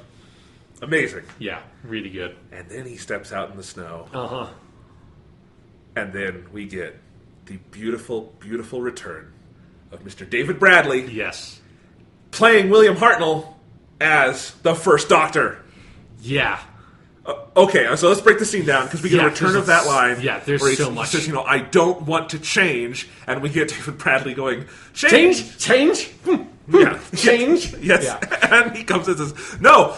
Amazing. Yeah, really good. And then he steps out in the snow. Uh-huh. And then we get the beautiful, beautiful return of Mr. David Bradley. Yes. Playing William Hartnell as the First Doctor. Yeah. Okay, so let's break the scene down, because we get a return of that line. Yeah, there's where so he much. says, I don't want to change, and we get David Bradley going, Change? Yeah. Change? Yes. Yeah. And he comes and says, no,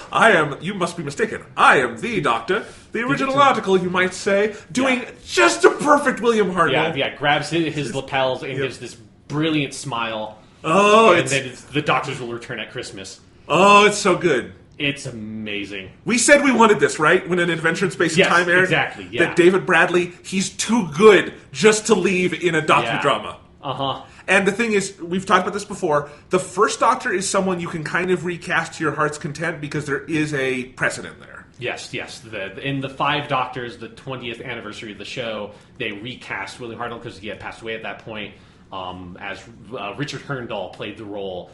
you must be mistaken. I am the Doctor, the original article, you might say, doing just a perfect William Hartnell. Yeah, grabs his lapels and gives this brilliant smile. Oh, and then the Doctors will return at Christmas. Oh, it's so good. It's amazing. We said we wanted this, right? When An Adventure in Space and Time aired? Exactly, yeah. That David Bradley, he's too good just to leave in a docudrama. Uh-huh. And the thing is, we've talked about this before, the First Doctor is someone you can kind of recast to your heart's content because there is a precedent there. Yes. In the Five Doctors, the 20th anniversary of the show, they recast William Hartnell because he had passed away at that point, as Richard Herndon played the role.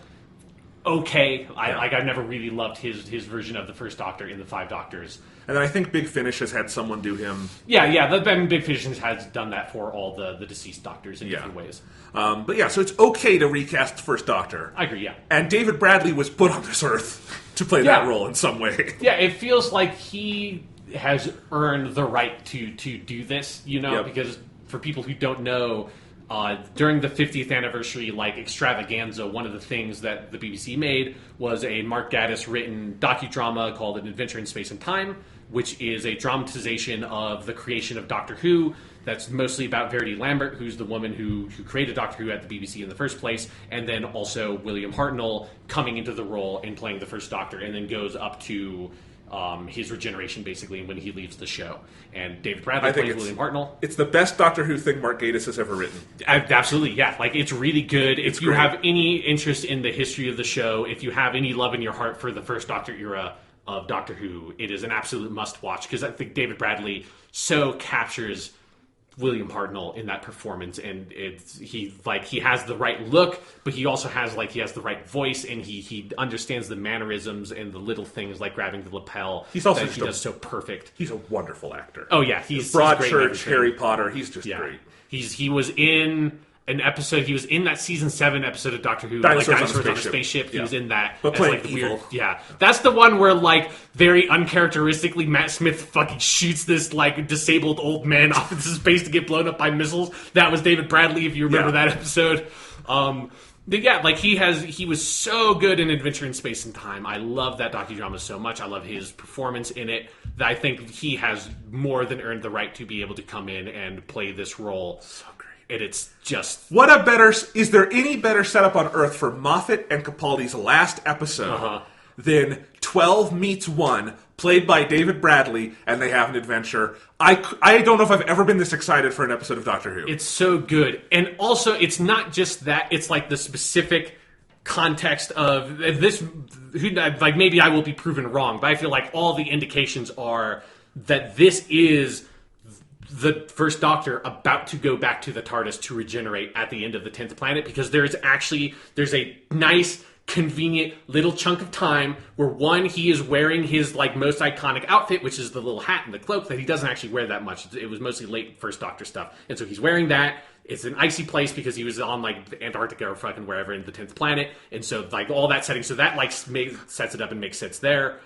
Okay, I've never really loved his version of the First Doctor in the Five Doctors. And then I think Big Finish has had someone do him. Yeah, Big Finish has done that for all the deceased Doctors in different ways. But yeah, so it's okay to recast the First Doctor. I agree, yeah. And David Bradley was put on this earth to play that role in some way. Yeah, it feels like he has earned the right to do this, because for people who don't know, during the 50th anniversary extravaganza, one of the things that the BBC made was a Mark Gatiss written docudrama called An Adventure in Space and Time, which is a dramatization of the creation of Doctor Who. That's mostly about Verity Lambert, who's the woman who created Doctor Who at the BBC in the first place, and then also William Hartnell coming into the role and playing the First Doctor, and then goes up to his regeneration, basically, when he leaves the show. And David Bradley plays William Hartnell. It's the best Doctor Who thing Mark Gatiss has ever written. Absolutely, yeah. It's really good. If you great. have any interest in the history of the show, if you have any love in your heart for the First Doctor era of Doctor Who, it is an absolute must-watch, because I think David Bradley so captures William Hartnell in that performance, and he has the right look, but he also has the right voice, and he understands the mannerisms and the little things like grabbing the lapel. He's also he does so perfect. He's a wonderful actor. Oh yeah, he's Broadchurch, Harry Potter. He's just great. He was in an episode. He was in that season 7 episode of Doctor Who, Dinosaurs on a Spaceship. He was in that, but playing the evil. weird. Yeah, that's the one where very uncharacteristically Matt Smith fucking shoots this disabled old man off into space to get blown up by missiles. That was David Bradley, if you remember that episode. He was so good in Adventure in Space and Time. I love that docudrama so much. I love his performance in it. That I think he has more than earned the right to be able to come in and play this role. So great. And it's just... Is there any better setup on Earth for Moffat and Capaldi's last episode than 12 Meets 1, played by David Bradley, and they have an adventure? I don't know if I've ever been this excited for an episode of Doctor Who. It's so good. And also, it's not just that, it's the specific context of this... maybe I will be proven wrong, but I feel like all the indications are that this is the First Doctor about to go back to the TARDIS to regenerate at the end of the 10th planet, because there's a nice, convenient little chunk of time where he is wearing his most iconic outfit, which is the little hat and the cloak that he doesn't actually wear that much. It was mostly late First Doctor stuff, and so he's wearing that. It's an icy place because he was on Antarctica or fucking wherever in the 10th planet, and so all that setting, so that sets it up and makes sense there.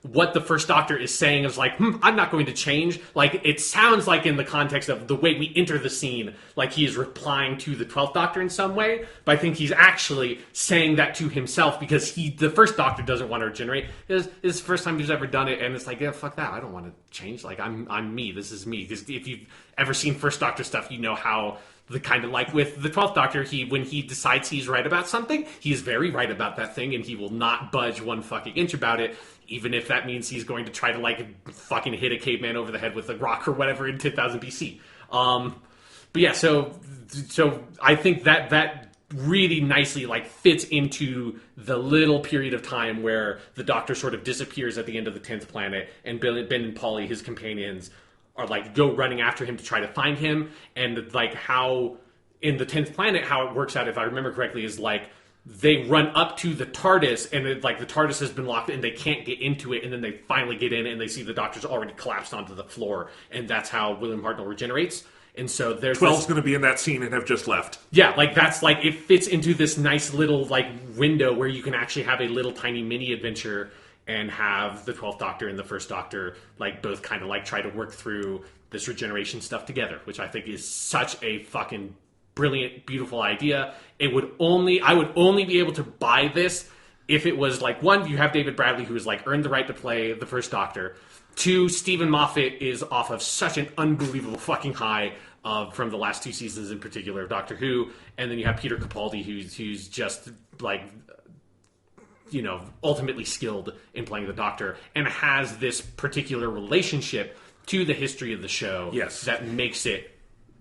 What the First Doctor is saying is I'm not going to change. It sounds in the context of the way we enter the scene, he is replying to the 12th Doctor in some way, but I think he's actually saying that to himself, because the First Doctor doesn't want to regenerate. It's the first time he's ever done it, and it's yeah, fuck that. I don't want to change. Like, I'm me. This is me. Because if you've ever seen First Doctor stuff, you know how the kind of like with the 12th Doctor, when he decides he's right about something, he is very right about that thing, and he will not budge one fucking inch about it, even if that means he's going to try to like fucking hit a caveman over the head with a rock or whatever in 10,000 BC. But yeah, so I think that really nicely like fits into the little period of time where the Doctor sort of disappears at the end of the 10th planet, and Ben and Polly, his companions, are like go running after him to try to find him. And like how in the 10th planet, how it works out, if I remember correctly, is like they run up to the TARDIS, and it, like the TARDIS has been locked and they can't get into it, and then they finally get in and they see the Doctor's already collapsed onto the floor, and that's how William Hartnell regenerates. And so there's 12's going to be in that scene and have just left. Yeah, like that's like it fits into this nice little like window where you can actually have a little tiny mini adventure and have the 12th Doctor and the First Doctor like both kind of like try to work through this regeneration stuff together, which I think is such a fucking brilliant, beautiful idea. I would only be able to buy this if it was like, one, you have David Bradley, who has like earned the right to play the First Doctor. Two, Steven Moffat is off of such an unbelievable fucking high from the last 2 seasons in particular of Doctor Who, and then you have Peter Capaldi, who's just like, you know, ultimately skilled in playing the Doctor, and has this particular relationship to the history of the show that makes it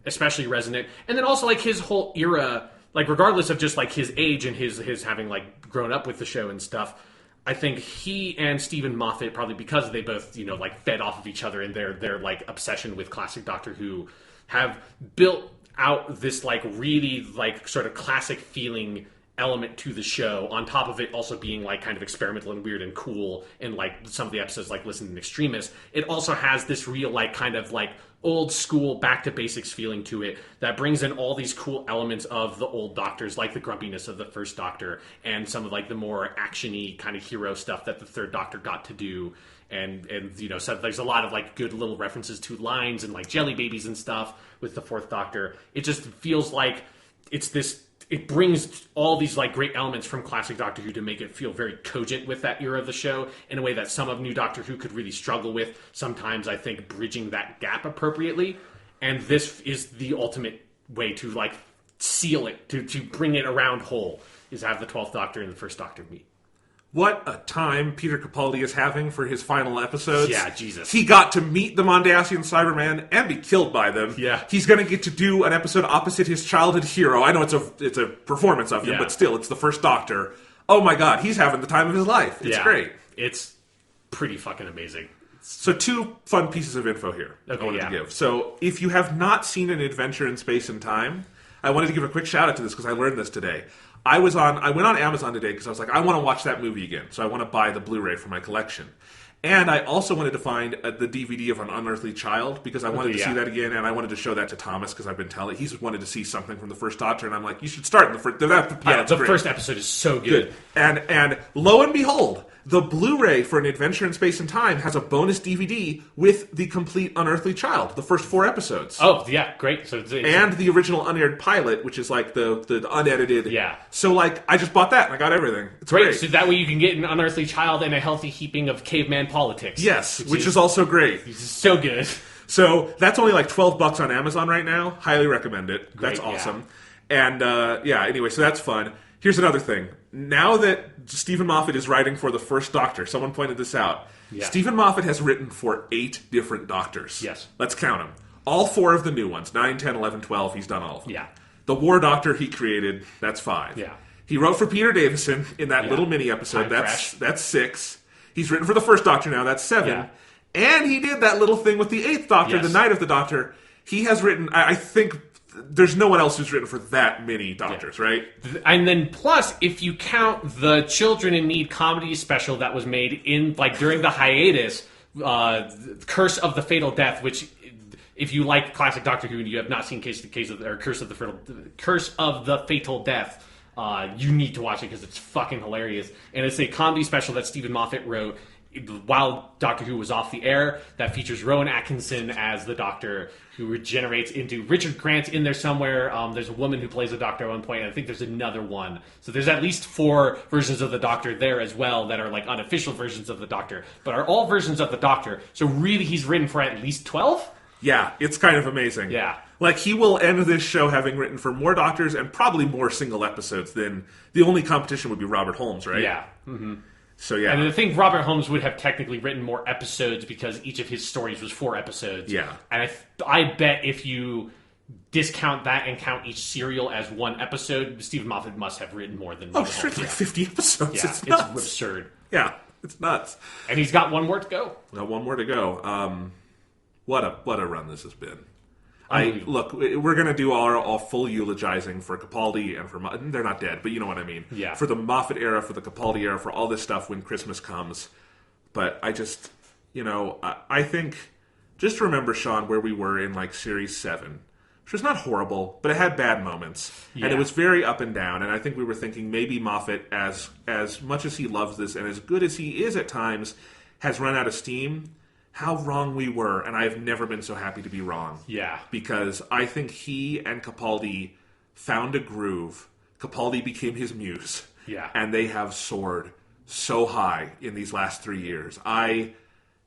especially resonant. And then also like his whole era, like regardless of just like his age and his having like grown up with the show and stuff, I think he and Steven Moffat, probably because they both, you know, like fed off of each other and their like obsession with classic Doctor Who, have built out this like really like sort of classic feeling element to the show, on top of it also being like kind of experimental and weird and cool, and like some of the episodes like Listen to Extremis. It also has this real like kind of like old school back to basics feeling to it that brings in all these cool elements of the old Doctors, like the grumpiness of the First Doctor and some of like the more actiony kind of hero stuff that the Third Doctor got to do. And you know, so there's a lot of like good little references to lines and like jelly babies and stuff with the Fourth Doctor. It just feels like it brings all these like great elements from classic Doctor Who to make it feel very cogent with that era of the show in a way that some of new Doctor Who could really struggle with, sometimes I think bridging that gap appropriately. And this is the ultimate way to like seal it, to bring it around whole, is have the 12th Doctor and the First Doctor meet. What a time Peter Capaldi is having for his final episodes. Yeah, Jesus. He got to meet the Mondasian Cyberman and be killed by them. Yeah. He's going to get to do an episode opposite his childhood hero. I know it's a performance of him, but still, it's the First Doctor. Oh my God, he's having the time of his life. It's great. It's pretty fucking amazing. So 2 fun pieces of info here I wanted to give. So if you have not seen An Adventure in Space and Time, I wanted to give a quick shout out to this because I learned this today. I went on Amazon today because I was like, I want to watch that movie again. So I want to buy the Blu-ray for my collection. And I also wanted to find the DVD of An Unearthly Child because I wanted to see that again, and I wanted to show that to Thomas because I've been telling he's wanted to see something from the First Doctor, and I'm like, you should start in the first. The first episode is so good. And lo and behold, the Blu-ray for An Adventure in Space and Time has a bonus DVD with the complete Unearthly Child, the first 4 episodes. Oh, yeah, great. So and the original unaired pilot, which is like the unedited. Yeah. So like, I just bought that and I got everything. It's great. So that way you can get an Unearthly Child and a healthy heaping of caveman politics. Yes, which is also great. Which is so good. So that's only like $12 on Amazon right now. Highly recommend it. That's awesome. And anyway, so that's fun. Here's another thing. Now that Steven Moffat is writing for the First Doctor, someone pointed this out. Yeah. Steven Moffat has written for 8 different Doctors. Yes. Let's count them. All 4 of the new ones. 9, 10, 11, 12. He's done all of them. Yeah. The War Doctor he created, that's 5. Yeah. He wrote for Peter Davison in that little mini episode. That's 6. He's written for the First Doctor now. That's 7. Yeah. And he did that little thing with the 8th Doctor, the Night of the Doctor. He has written, I think, there's no one else who's written for that many Doctors, right? And then plus, if you count the Children in Need comedy special that was made in like during the hiatus, Curse of the Fatal Death, which if you like classic Doctor Who and you have not seen Curse of the Fatal Death, you need to watch it because it's fucking hilarious. And it's a comedy special that Steven Moffat wrote. while Doctor Who was off the air, that features Rowan Atkinson as the Doctor, who regenerates into Richard Grant in there somewhere. There's a woman who plays the Doctor at one point, and I think there's another one. So there's at least 4 versions of the Doctor there as well that are like unofficial versions of the Doctor, but are all versions of the Doctor. So really, he's written for at least 12? Yeah, it's kind of amazing. Yeah. Like, he will end this show having written for more Doctors and probably more single episodes than... The only competition would be Robert Holmes, right? Yeah. Mm-hmm. So, yeah. And I think Robert Holmes would have technically written more episodes because each of his stories was 4 episodes. Yeah. And I bet if you discount that and count each serial as 1 episode, Steven Moffat must have written more than... Oh, he's written like 50 episodes. Yeah, it's nuts. It's absurd. Yeah, it's nuts. And he's got 1 more to go. Got 1 more to go. What a run this has been. Look, we're going to do our full eulogizing for Capaldi and for... They're not dead, but you know what I mean. Yeah. For the Moffat era, for the Capaldi era, for all this stuff when Christmas comes. But I just, I think... Just remember, Sean, where we were in, like, Series 7. Which was not horrible, but it had bad moments. Yeah. And it was very up and down. And I think we were thinking maybe Moffat, as much as he loves this and as good as he is at times, has run out of steam. How wrong we were, and I have never been so happy to be wrong. Yeah. Because I think he and Capaldi found a groove. Capaldi became his muse. Yeah. And they have soared so high in these last 3 years. I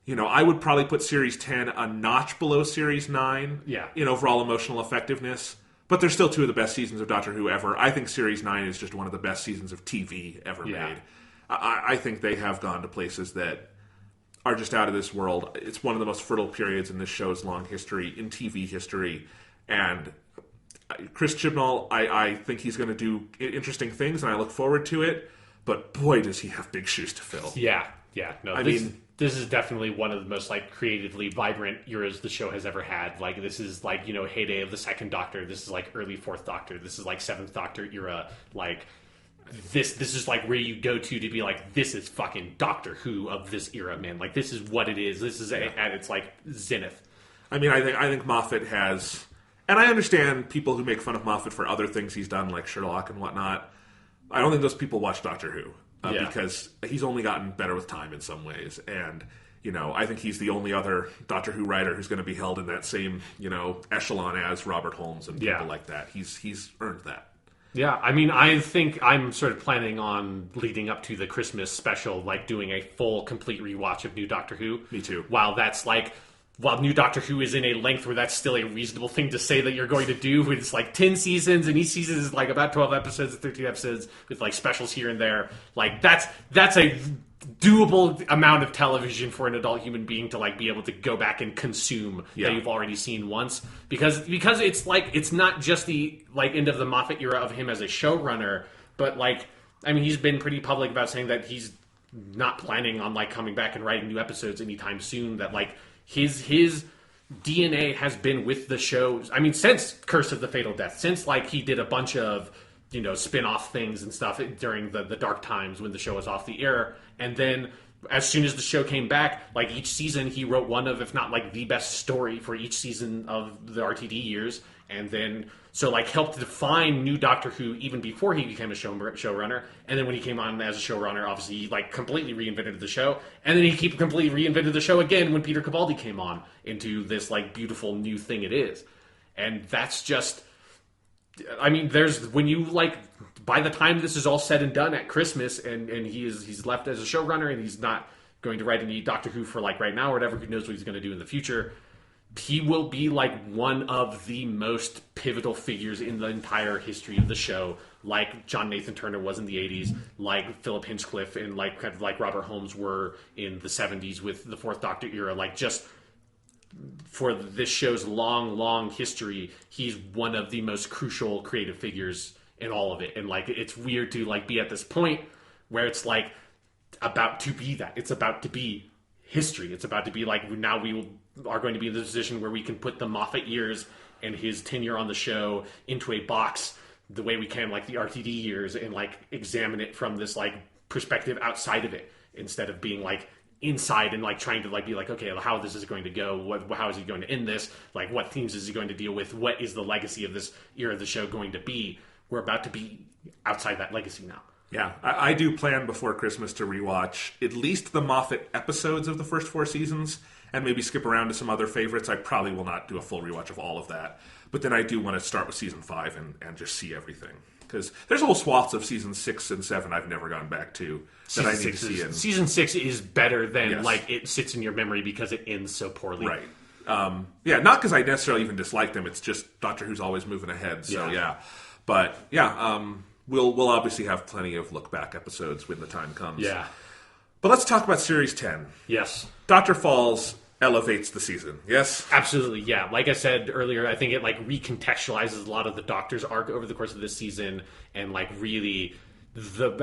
would probably put Series 10 a notch below Series 9 in overall emotional effectiveness. But they're still 2 of the best seasons of Doctor Who ever. I think Series 9 is just one of the best seasons of TV ever made. I think they have gone to places that are just out of this world. It's one of the most fertile periods in this show's long history, in TV history. And Chris Chibnall, I think he's going to do interesting things, and I look forward to it. But boy, does he have big shoes to fill. Yeah. No, this is definitely one of the most like creatively vibrant eras the show has ever had. Like, this is like, heyday of the 2nd Doctor. This is like early 4th Doctor. This is like 7th Doctor era. Like, this is like where you go to be like, this is fucking Doctor Who of this era, man. Like, this is what it is. This is at its like zenith. I mean, I think Moffat has, and I understand people who make fun of Moffat for other things he's done, like Sherlock and whatnot. I don't think those people watch Doctor Who because he's only gotten better with time in some ways, and I think he's the only other Doctor Who writer who's going to be held in that same echelon as Robert Holmes and people like that. He's earned that. Yeah, I mean, I think I'm sort of planning on leading up to the Christmas special, like doing a full, complete rewatch of New Doctor Who. Me too. While New Doctor Who is in a length where that's still a reasonable thing to say that you're going to do. It's like 10 seasons, and each season is like about 12 episodes, 13 episodes, with like specials here and there. Like, that's a doable amount of television for an adult human being to like be able to go back and consume that you've already seen once, because it's like, it's not just the like end of the Moffat era of him as a showrunner, but like, I mean, he's been pretty public about saying that he's not planning on like coming back and writing new episodes anytime soon, that like his DNA has been with the shows. I mean, since Curse of the Fatal Death, since like he did a bunch of spin-off things and stuff during the dark times when the show was off the air. And then as soon as the show came back, like each season he wrote one of, if not like the best story for each season of the RTD years. And then, so like helped define New Doctor Who even before he became a showrunner. And then when he came on as a showrunner, obviously he like completely reinvented the show. And then he completely reinvented the show again when Peter Capaldi came on into this like beautiful new thing it is. And that's just... I mean, when you like, by the time this is all said and done at Christmas, and he's left as a showrunner, and he's not going to write any Doctor Who for like right now or whatever, who knows what he's going to do in the future, he will be like one of the most pivotal figures in the entire history of the show, like John Nathan Turner was in the 80s, like Philip Hinchcliffe and like kind of like Robert Holmes were in the 70s with the 4th Doctor era. Like, just for this show's long history, he's one of the most crucial creative figures in all of it. And like, it's weird to like be at this point where it's like about to be that. It's about to be history. It's about to be like, now we are going to be in the position where we can put the Moffat years and his tenure on the show into a box the way we can like the RTD years, and like examine it from this like perspective outside of it, instead of being like inside and like trying to like be like, okay, how this is going to go, how is he going to end this, like what themes is he going to deal with, what is the legacy of this era of the show going to be. We're about to be outside that legacy now. Yeah, I do plan before Christmas to rewatch at least the Moffat episodes of the first 4 seasons, and maybe skip around to some other favorites. I probably will not do a full rewatch of all of that, but then I do want to start with season 5 and just see everything. Because there's whole swaths of season 6 and 7 I've never gone back to that I need to see. Season 6 is better than, Yes. like, it sits in your memory because it ends so poorly. Right. Yeah, not because I necessarily even dislike them. It's just Doctor Who's always moving ahead. So, yeah. But, yeah, we'll obviously have plenty of look-back episodes when the time comes. Yeah. But let's talk about Series 10. Yes. Dr. Falls elevates the season, yes? Absolutely, yeah. Like I said earlier, I think it like recontextualizes a lot of the Doctor's arc over the course of this season, and like really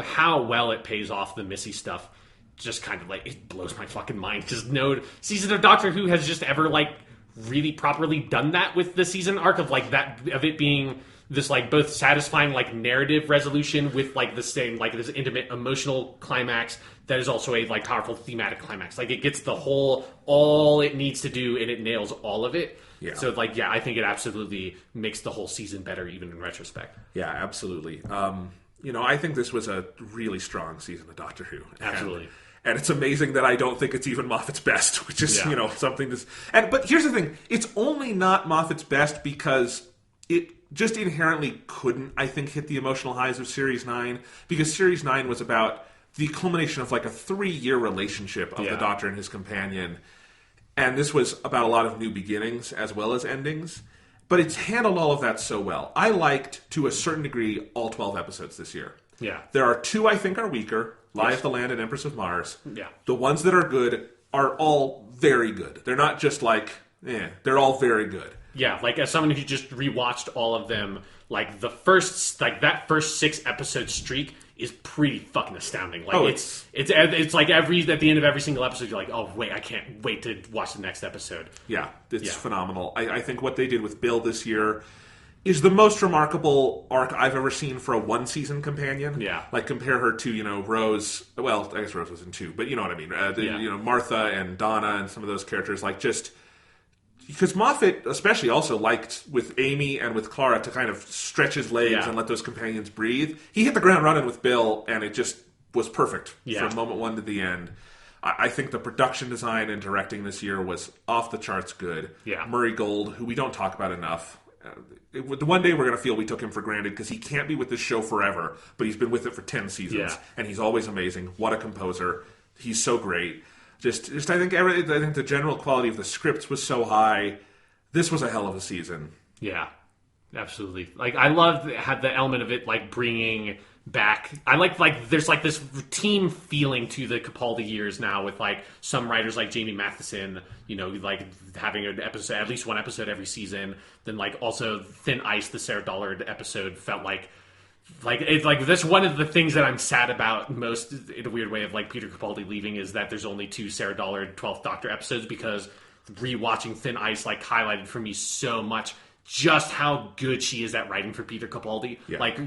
how well it pays off the Missy stuff. Just kind of like it blows my fucking mind. Just no season of Doctor Who has just ever like really properly done that with the season arc of like that of it being this like both satisfying like narrative resolution with like the same like this intimate emotional climax that is also a like powerful thematic climax. Like it gets the whole all it needs to do and it nails all of it. Yeah. So like yeah, I think it absolutely makes the whole season better even in retrospect. Yeah, absolutely. I think this was a really strong season of Doctor Who. Absolutely. And it's amazing that I don't think it's even Moffat's best, which is, Yeah. Something that's... But here's the thing. It's only not Moffat's best because it just inherently couldn't, I think, hit the emotional highs of Series 9, because Series 9 was about the culmination of like a 3-year relationship of the Doctor and his companion. And this was about a lot of new beginnings as well as endings. But it's handled all of that so well. I liked, to a certain degree, all 12 episodes this year. Yeah. There are 2 I think are weaker, Lie of the Land and Empress of Mars. Yeah. The ones that are good are all very good. They're not just like, they're all very good. Yeah, like as someone who just rewatched all of them, like that first 6 episode streak is pretty fucking astounding. Like it's like at the end of every single episode, you're like, oh wait, I can't wait to watch the next episode. Yeah, it's phenomenal. I think what they did with Bill this year is the most remarkable arc I've ever seen for a 1-season companion. Yeah. Like compare her to, Rose. Well, I guess Rose was in 2, but you know what I mean. Martha and Donna and some of those characters, like just... Because Moffat especially also liked with Amy and with Clara to kind of stretch his legs and let those companions breathe. He hit the ground running with Bill, and it just was perfect from moment 1 to the end. I think the production design and directing this year was off the charts good. Yeah. Murray Gold, who we don't talk about enough. The one day we're going to feel we took him for granted because he can't be with this show forever, but he's been with it for 10 seasons, and he's always amazing. What a composer. He's so great. Just I think the general quality of the scripts was so high. This was a hell of a season. Yeah, absolutely. Like I love had the element of it like bringing back. I like there's like this team feeling to the Capaldi years now with like some writers like Jamie Matheson, like having an episode, at least one episode every season. Then like also Thin Ice, the Sarah Dollard episode felt like it's like that's one of the things that I'm sad about most in a weird way of like Peter Capaldi leaving is that there's only 2 Sarah Dollard 12th Doctor episodes, because rewatching Thin Ice like highlighted for me so much just how good she is at writing for Peter Capaldi. Yeah. Like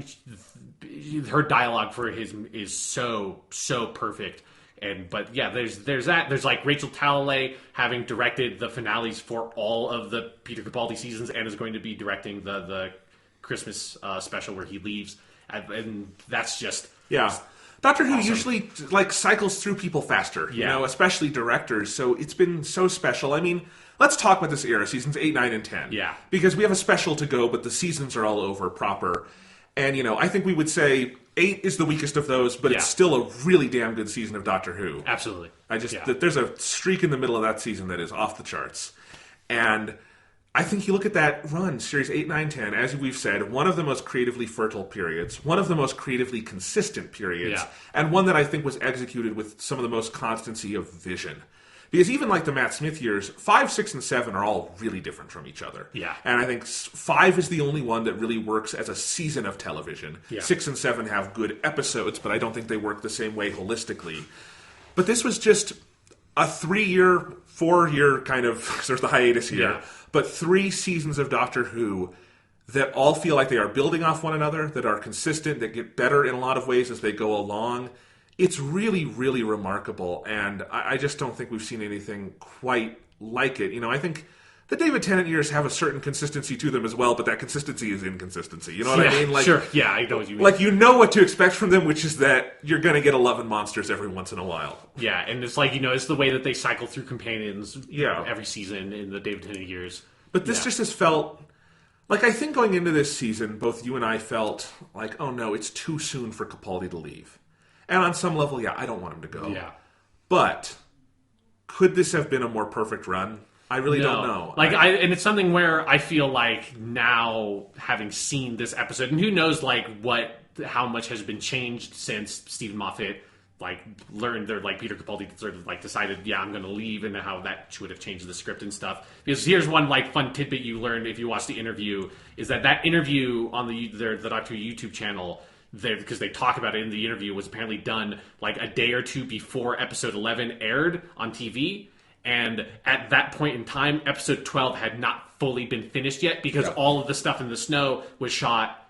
her dialogue for his is so perfect. But there's that. There's like Rachel Talalay having directed the finales for all of the Peter Capaldi seasons and is going to be directing the Christmas special where he leaves. And that's just Doctor Who usually like cycles through people faster, especially directors. So it's been so special. I mean, let's talk about this era, seasons 8, 9, and 10. Yeah. Because we have a special to go, but the seasons are all over proper. And, I think we would say 8 is the weakest of those, but it's still a really damn good season of Doctor Who. Absolutely. There's a streak in the middle of that season that is off the charts. And I think you look at that run, Series 8, 9, 10, as we've said, one of the most creatively fertile periods, one of the most creatively consistent periods, and one that I think was executed with some of the most constancy of vision. Because even like the Matt Smith years, 5, 6, and 7 are all really different from each other. Yeah. And I think 5 is the only one that really works as a season of television. Yeah. 6 and 7 have good episodes, but I don't think they work the same way holistically. But this was just a 3-year, 4-year kind of, there's the hiatus here, but 3 seasons of Doctor Who that all feel like they are building off one another, that are consistent, that get better in a lot of ways as they go along. It's really, really remarkable, and I just don't think we've seen anything quite like it. I think the David Tennant years have a certain consistency to them as well, but that consistency is inconsistency. You know what I mean? Sure. Yeah, I know what you mean. Like, you know what to expect from them, which is that you're going to get 11 monsters every once in a while. Yeah, and it's like, it's the way that they cycle through companions every season in the David Tennant years. But this just has felt... Like, I think going into this season, both you and I felt like, oh no, it's too soon for Capaldi to leave. And on some level, I don't want him to go. Yeah. But could this have been a more perfect run? I really don't know. And it's something where I feel like now, having seen this episode, and who knows, how much has been changed since Steven Moffat, learned, or Peter Capaldi sort of decided, I'm going to leave, and how that should have changed the script and stuff. Because here's one fun tidbit you learned if you watch the interview, is that interview on the Doctor Who YouTube channel, because they talk about it in the interview, was apparently done a day or two before episode 11 aired on TV. And at that point in time, episode 12 had not fully been finished yet, because all of the stuff in the snow was shot.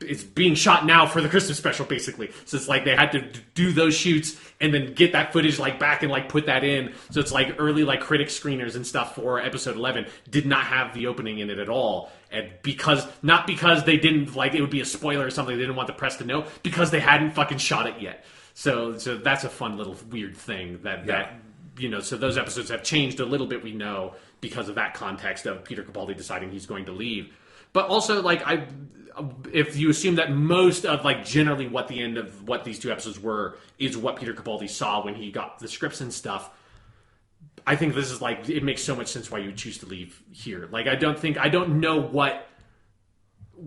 It's being shot now for the Christmas special, basically. So it's they had to do those shoots and then get that footage back and put that in. So it's early critic screeners and stuff for episode 11 did not have the opening in it at all. And not because they didn't it would be a spoiler or something, they didn't want the press to know, because they hadn't fucking shot it yet. So that's a fun little weird thing that so those episodes have changed a little bit, we know, because of that context of Peter Capaldi deciding he's going to leave. But also, if you assume that most of, generally what the end of what these two episodes were is what Peter Capaldi saw when he got the scripts and stuff, I think this is, it makes so much sense why you would choose to leave here. I don't know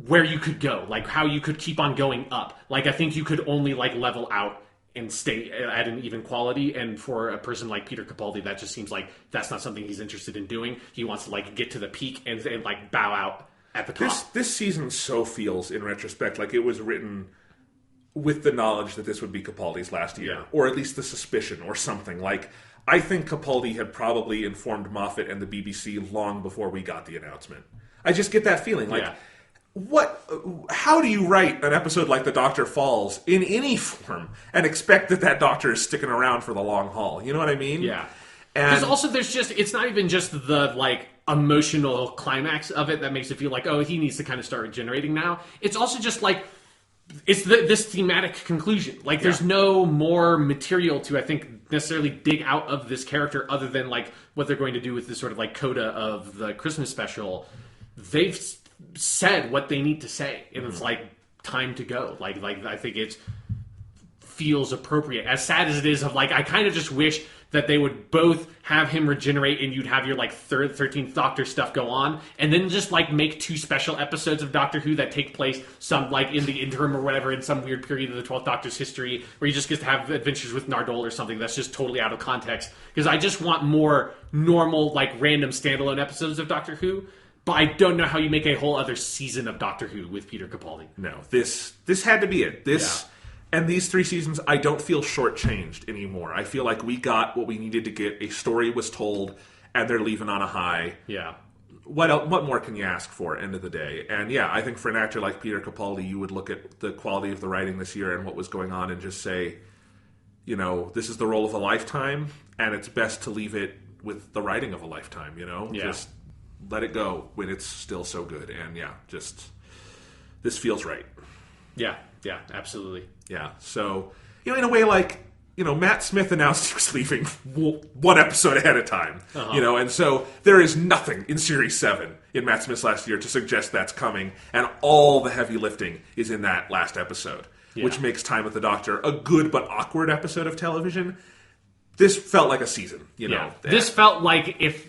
where you could go, how you could keep on going up. I think you could only, level out and stay at an even quality, and for a person like Peter Capaldi, that just seems like that's not something he's interested in doing. He wants to get to the peak and bow out at the top. This season so feels, in retrospect, like it was written with the knowledge that this would be Capaldi's last year, or at least the suspicion or something. I think Capaldi had probably informed Moffat and the BBC long before we got the announcement. I just get that feeling. How do you write an episode like The Doctor Falls in any form and expect that Doctor is sticking around for the long haul? You know what I mean? Yeah. Because also it's not even just the, emotional climax of it that makes it feel he needs to kind of start regenerating now. It's also just, it's this thematic conclusion. There's no more material to, I think, necessarily dig out of this character other than, what they're going to do with this sort of, coda of the Christmas special. They've said what they need to say, and it's time to go. I think it feels appropriate. As sad as it is, I kind of just wish that they would both have him regenerate, and you'd have your 13th Doctor stuff go on, and then just make two special episodes of Doctor Who that take place some in the interim or whatever, in some weird period of the 12th Doctor's history, where you just get to have adventures with Nardole or something that's just totally out of context. Because I just want more normal random standalone episodes of Doctor Who. But I don't know how you make a whole other season of Doctor Who with Peter Capaldi. No, this had to be it. And these 3 seasons, I don't feel shortchanged anymore. I feel like we got what we needed to get. A story was told, and they're leaving on a high. Yeah. What more can you ask for, end of the day? And I think for an actor like Peter Capaldi, you would look at the quality of the writing this year and what was going on and just say, this is the role of a lifetime, and it's best to leave it with the writing of a lifetime, Yeah. Just let it go when it's still so good. And this feels right. Yeah, absolutely. Yeah, so, in a way Matt Smith announced he was leaving one episode ahead of time, and so there is nothing in Series 7 in Matt Smith's last year to suggest that's coming, and all the heavy lifting is in that last episode, which makes Time with the Doctor a good but awkward episode of television. This felt like a season, Yeah. This felt like if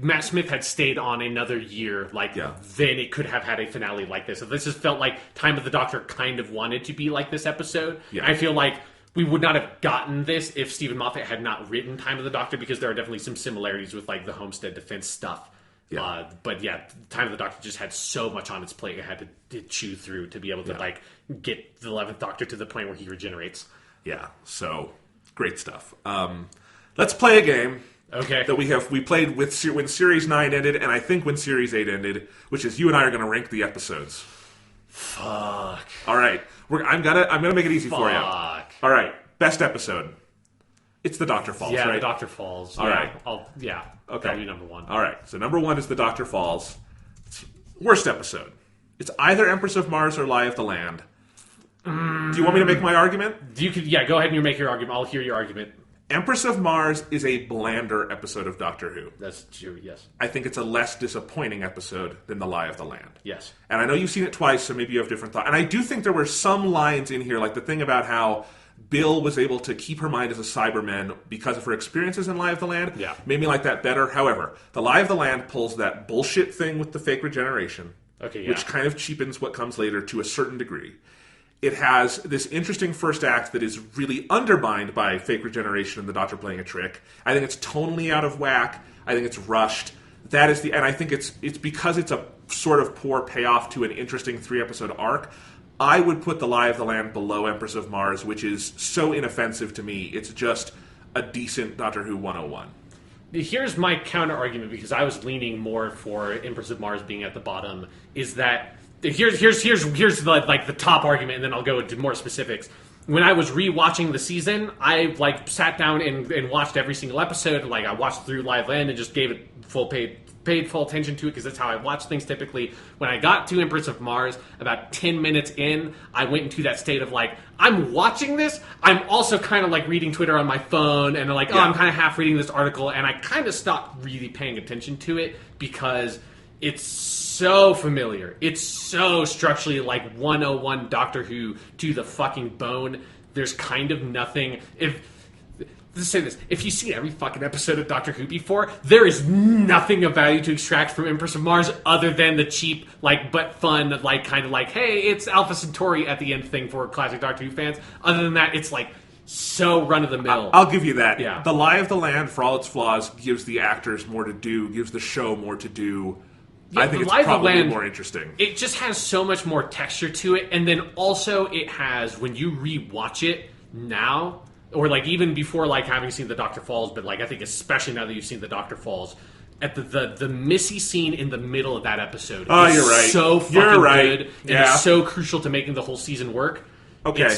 Matt Smith had stayed on another year, then it could have had a finale like this. So this just felt like Time of the Doctor kind of wanted to be like this episode. Yeah. I feel like we would not have gotten this if Steven Moffat had not written Time of the Doctor, because there are definitely some similarities with the Homestead Defense stuff. Yeah. Time of the Doctor just had so much on its plate it had to chew through to be able to get the 11th Doctor to the point where he regenerates. Yeah, so great stuff. Let's play a game. Okay. That we played when Series 9 ended, and I think when Series 8 ended, which is you and I are going to rank the episodes. Fuck. All right. I'm gonna make it easy for you. All right. Best episode. It's the Doctor Falls, Yeah, right? the Doctor Falls. All right. Okay. That'll be number one. All right, so number one is the Doctor Falls. Worst episode. It's either Empress of Mars or Lie of the Land. Do you want me to make my argument? Go ahead and make your argument. I'll hear your argument. Empress of Mars is a blander episode of Doctor Who. That's true, yes. I think it's a less disappointing episode than The Lie of the Land. Yes. And I know you've seen it twice, so maybe you have different thoughts. And I do think there were some lines in here, like the thing about how Bill was able to keep her mind as a Cyberman because of her experiences in Lie of the Land. Yeah. Made me like that better. However, The Lie of the Land pulls that bullshit thing with the fake regeneration, which kind of cheapens what comes later to a certain degree. It has this interesting first act that is really undermined by fake regeneration and the Doctor playing a trick. I think it's tonally out of whack. I think it's rushed. And I think it's because it's a sort of poor payoff to an interesting 3-episode arc. I would put The Lie of the Land below Empress of Mars, which is so inoffensive to me. It's just a decent Doctor Who 101. Here's my counter argument, because I was leaning more for Empress of Mars being at the bottom, is that here's the top argument, and then I'll go into more specifics. When I was rewatching the season, I sat down and watched every single episode. I watched through Lie of the Land and just gave it paid full attention to it, because that's how I watch things typically. When I got to Empress of Mars, about 10 minutes in, I went into that state of I'm watching this. I'm also kind of reading Twitter on my phone, and I'm kind of half reading this article, and I kind of stopped really paying attention to it because it's so familiar. It's so structurally 101 Doctor Who to the fucking bone. There's kind of nothing. Let's say this. If you've seen every fucking episode of Doctor Who before, there is nothing of value to extract from Empress of Mars other than the cheap, but fun, hey, it's Alpha Centauri at the end thing for classic Doctor Who fans. Other than that, it's so run-of-the-mill. I'll give you that. Yeah. The Lie of the Land, for all its flaws, gives the actors more to do, gives the show more to do. Yeah, I think it's probably more interesting. It just has so much more texture to it, and then also it has, when you rewatch it now, or even before having seen the Doctor Falls, but I think especially now that you've seen the Doctor Falls, at the Missy scene in the middle of that episode is you're right. So fucking good, and it's so crucial to making the whole season work. Okay.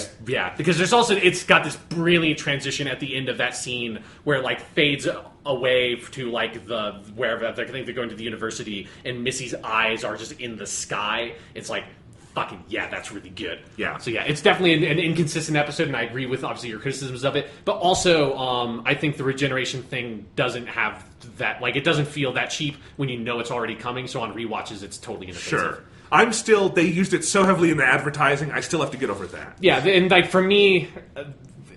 Because there's also, it's got this brilliant transition at the end of that scene where it fades away to the wherever I think they're going to the university, and Missy's eyes are just in the sky. It's fucking that's really good. Yeah. So it's definitely an inconsistent episode, and I agree with obviously your criticisms of it. But also, I think the regeneration thing doesn't have that, it doesn't feel that cheap when you know it's already coming. So on rewatches, it's totally inoffensive. Sure. they used it so heavily in the advertising, I still have to get over that. Yeah, and for me,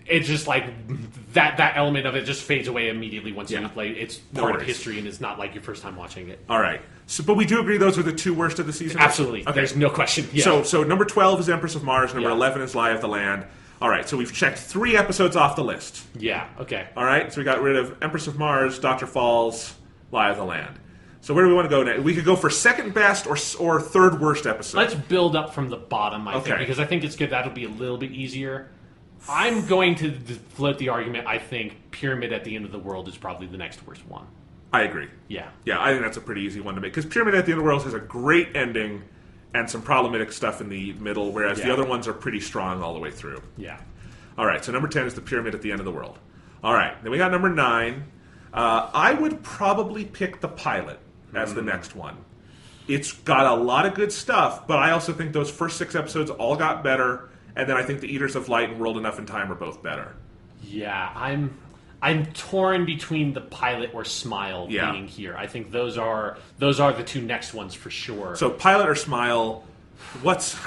it's just that element of it just fades away immediately once you play. It's part of history, and it's not your first time watching it. All right. So, but we do agree those are the two worst of the season? Absolutely. Okay. There's no question. Yeah. So number 12 is Empress of Mars, number 11 is Lie of the Land. All right, so we've checked 3 episodes off the list. Yeah, okay. All right, so we got rid of Empress of Mars, Doctor Falls, Lie of the Land. So where do we want to go next? We could go for second best or third worst episode. Let's build up from the bottom, I think, because I think it's good. That'll be a little bit easier. I'm going to float the argument, I think Pyramid at the End of the World is probably the next worst one. I agree. Yeah. Yeah, I think that's a pretty easy one to make. Because Pyramid at the End of the World has a great ending and some problematic stuff in the middle, whereas the other ones are pretty strong all the way through. Yeah. All right, so number 10 is the Pyramid at the End of the World. All right, then we got number 9. I would probably pick the pilot as the next one. It's got a lot of good stuff, but I also think those first 6 episodes all got better, and then I think the Eaters of Light and World Enough in Time are both better. Yeah, I'm torn between the pilot or Smile being here. I think those are the 2 next ones for sure. So pilot or Smile,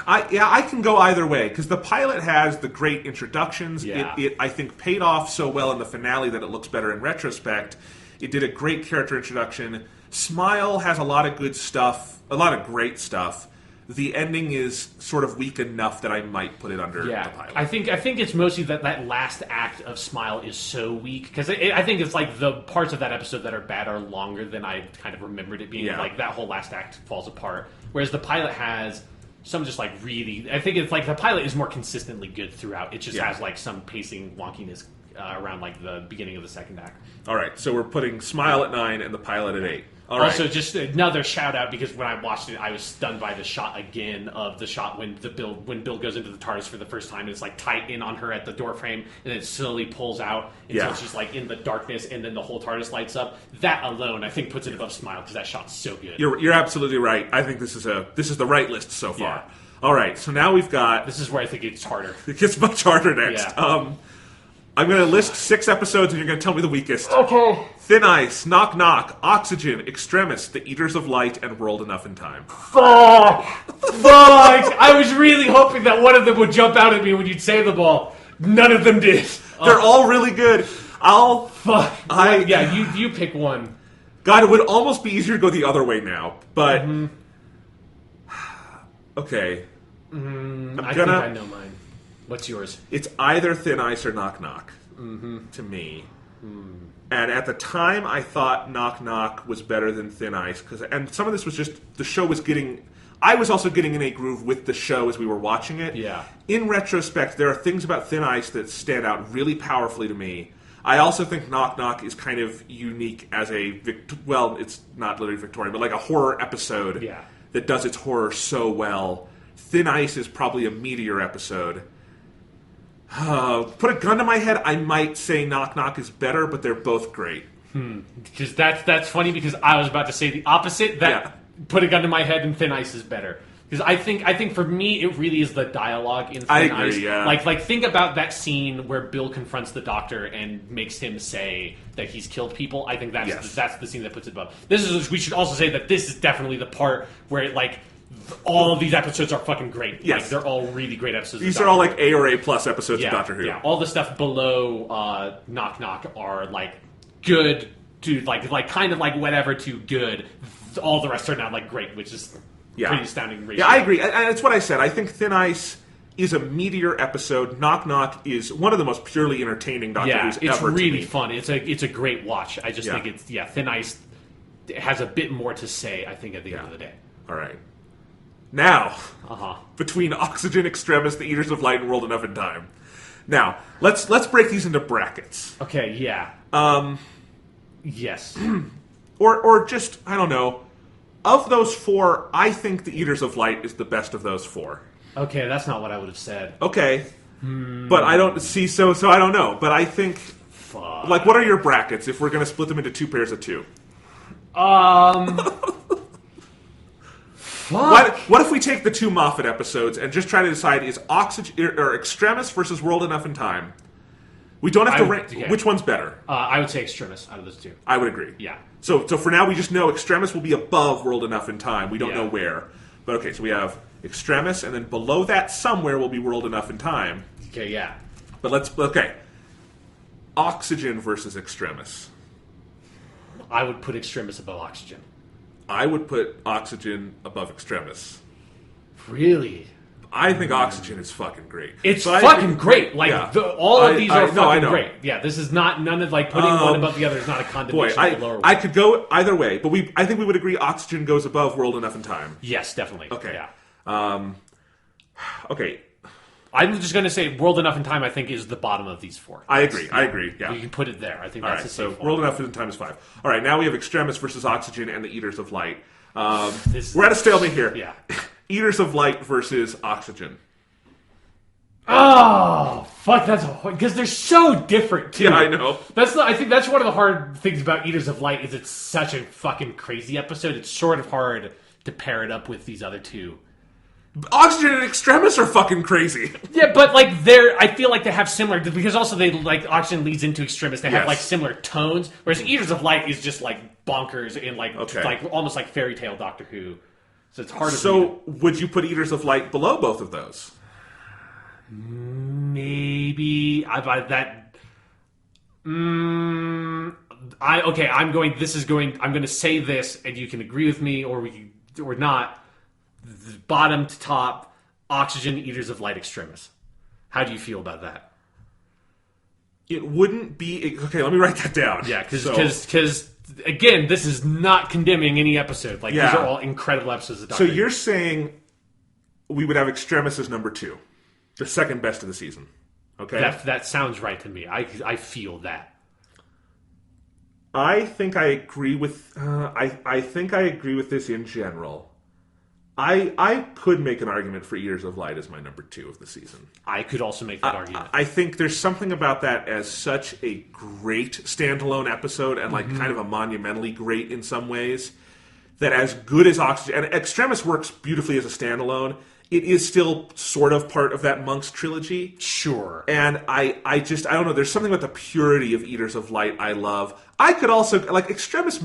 I can go either way, because the pilot has the great introductions. Yeah. It I think paid off so well in the finale that it looks better in retrospect. It did a great character introduction. Smile has a lot of good stuff, a lot of great stuff. The ending is sort of weak enough that I might put it under the pilot. I think it's mostly that last act of Smile is so weak, because I think it's the parts of that episode that are bad are longer than I kind of remembered it being. That whole last act falls apart, whereas the pilot has some just really. I think it's the pilot is more consistently good throughout. It just has some pacing wonkiness around the beginning of the second act. All right, so we're putting Smile at 9 and the pilot at 8. All right. Also, just another shout out because when I watched it, I was stunned by the shot again of the shot when Bill goes into the TARDIS for the first time. And it's like tight in on her at the door frame, and then it slowly pulls out until she's like in the darkness, and then the whole TARDIS lights up. That alone, I think, puts it above Smile because that shot's so good. You're absolutely right. I think this is the right list so far. Yeah. All right, so now we've got. This is where I think it's harder. It gets much harder next. Yeah. I'm going to list 6 episodes, and you're going to tell me the weakest. Okay. Thin Ice, Knock Knock, Oxygen, Extremis, The Eaters of Light, and World Enough in Time. Fuck! I was really hoping that one of them would jump out at me when you'd say them all. None of them did. They're all really good. Fuck. You pick one. God, it would almost be easier to go the other way now, but... Mm-hmm. Okay. I think I know mine. What's yours? It's either Thin Ice or Knock Knock, to me. And at the time, I thought Knock Knock was better than Thin Ice, and some of this was just, the show was getting... I was also getting in a groove with the show as we were watching it. Yeah. In retrospect, there are things about Thin Ice that stand out really powerfully to me. I also think Knock Knock is kind of unique as well, it's not literally Victorian, but like a horror episode that does its horror so well. Thin Ice is probably a meteor episode. Put a gun to my head, I might say Knock Knock is better, but they're both great. Because that's funny because I was about to say the opposite. Put a gun to my head and Thin Ice is better. Because I think for me it really is the dialogue in Thin Ice. I agree, yeah. Like think about that scene where Bill confronts the Doctor and makes him say that he's killed people. I think that's the scene that puts it above. We should also say that this is definitely the part where all of these episodes are fucking great. Yes. Like, they're all really great episodes. These are all like A or A plus episodes of Doctor Who. Yeah, all the stuff below Knock Knock are like good to like kind of like whatever to good. All the rest are now like great, which is pretty astounding ratio. Yeah, I agree. And it's what I said. I think Thin Ice is a meteor episode. Knock Knock is one of the most purely entertaining Doctor Who's ever. It's really fun. It's a great watch. I just think it's Thin Ice has a bit more to say, I think, at the end of the day. All right. Now, between Oxygen, Extremis, The Eaters of Light, and World Enough in Time. Now, let's break these into brackets. Okay, yeah. Yes. Or just, I don't know. Of those 4, I think The Eaters of Light is the best of those 4. Okay, that's not what I would have said. Okay. But I don't see, so I don't know. But I think, like, what are your brackets if we're going to split them into 2 pairs of 2? What if we take the 2 Moffat episodes and just try to decide is Oxygen or Extremis versus World Enough in Time? We don't have to rank. Okay. Which one's better? I would say Extremis out of those 2. I would agree. Yeah. So for now, we just know Extremis will be above World Enough in Time. We don't know where. But okay, so we have Extremis, and then below that somewhere will be World Enough in Time. Okay, yeah. But Oxygen versus Extremis. I would put Extremis above Oxygen. I would put Oxygen above Extremis. Really? I think Oxygen is fucking great. It's fucking great. Like, all of these are fucking great. Yeah, this is none of, like, putting one above the other is not a condemnation of the lower one. I could go either way, but I think we would agree Oxygen goes above World Enough in Time. Yes, definitely. Okay. Yeah. Okay. I'm just going to say World Enough in Time, I think, is the bottom of these 4. I agree. Yeah. You can put it there. I think that's the safe one. World Enough in Time is 5. All right, now we have Extremis versus Oxygen and the Eaters of Light. We're at a stalemate here. Yeah. Eaters of Light versus Oxygen. Oh, fuck, that's because they're so different, too. Yeah, I know. I think that's one of the hard things about Eaters of Light is it's such a fucking crazy episode. It's sort of hard to pair it up with these other 2. Oxygen and Extremis are fucking crazy. Yeah, but like I feel like they have similar because also they like Oxygen leads into Extremis. They have like similar tones, whereas Eaters of Light is just like bonkers and like almost like fairy tale Doctor Who. So it's hard. So would you put Eaters of Light below both of those? Maybe I'm going to say this, and you can agree with me or not. Bottom to top, Oxygen, Eaters of Light, Extremis. How do you feel about that? It wouldn't be... Okay, let me write that down. Yeah, because again, this is not condemning any episode. Like, these are all incredible episodes of Doctor Who. So you're saying we would have Extremis as number 2. The second best of the season. Okay? That sounds right to me. I feel that. I think I agree with. I think I agree with this in general. I could make an argument for Eaters of Light as my number 2 of the season. I could also make that argument. I think there's something about that as such a great standalone episode and like kind of a monumentally great in some ways, that as good as Oxygen... And Extremis works beautifully as a standalone. It is still sort of part of that Monks trilogy. Sure. And I don't know, there's something about the purity of Eaters of Light I love. I could also... Like, Extremis...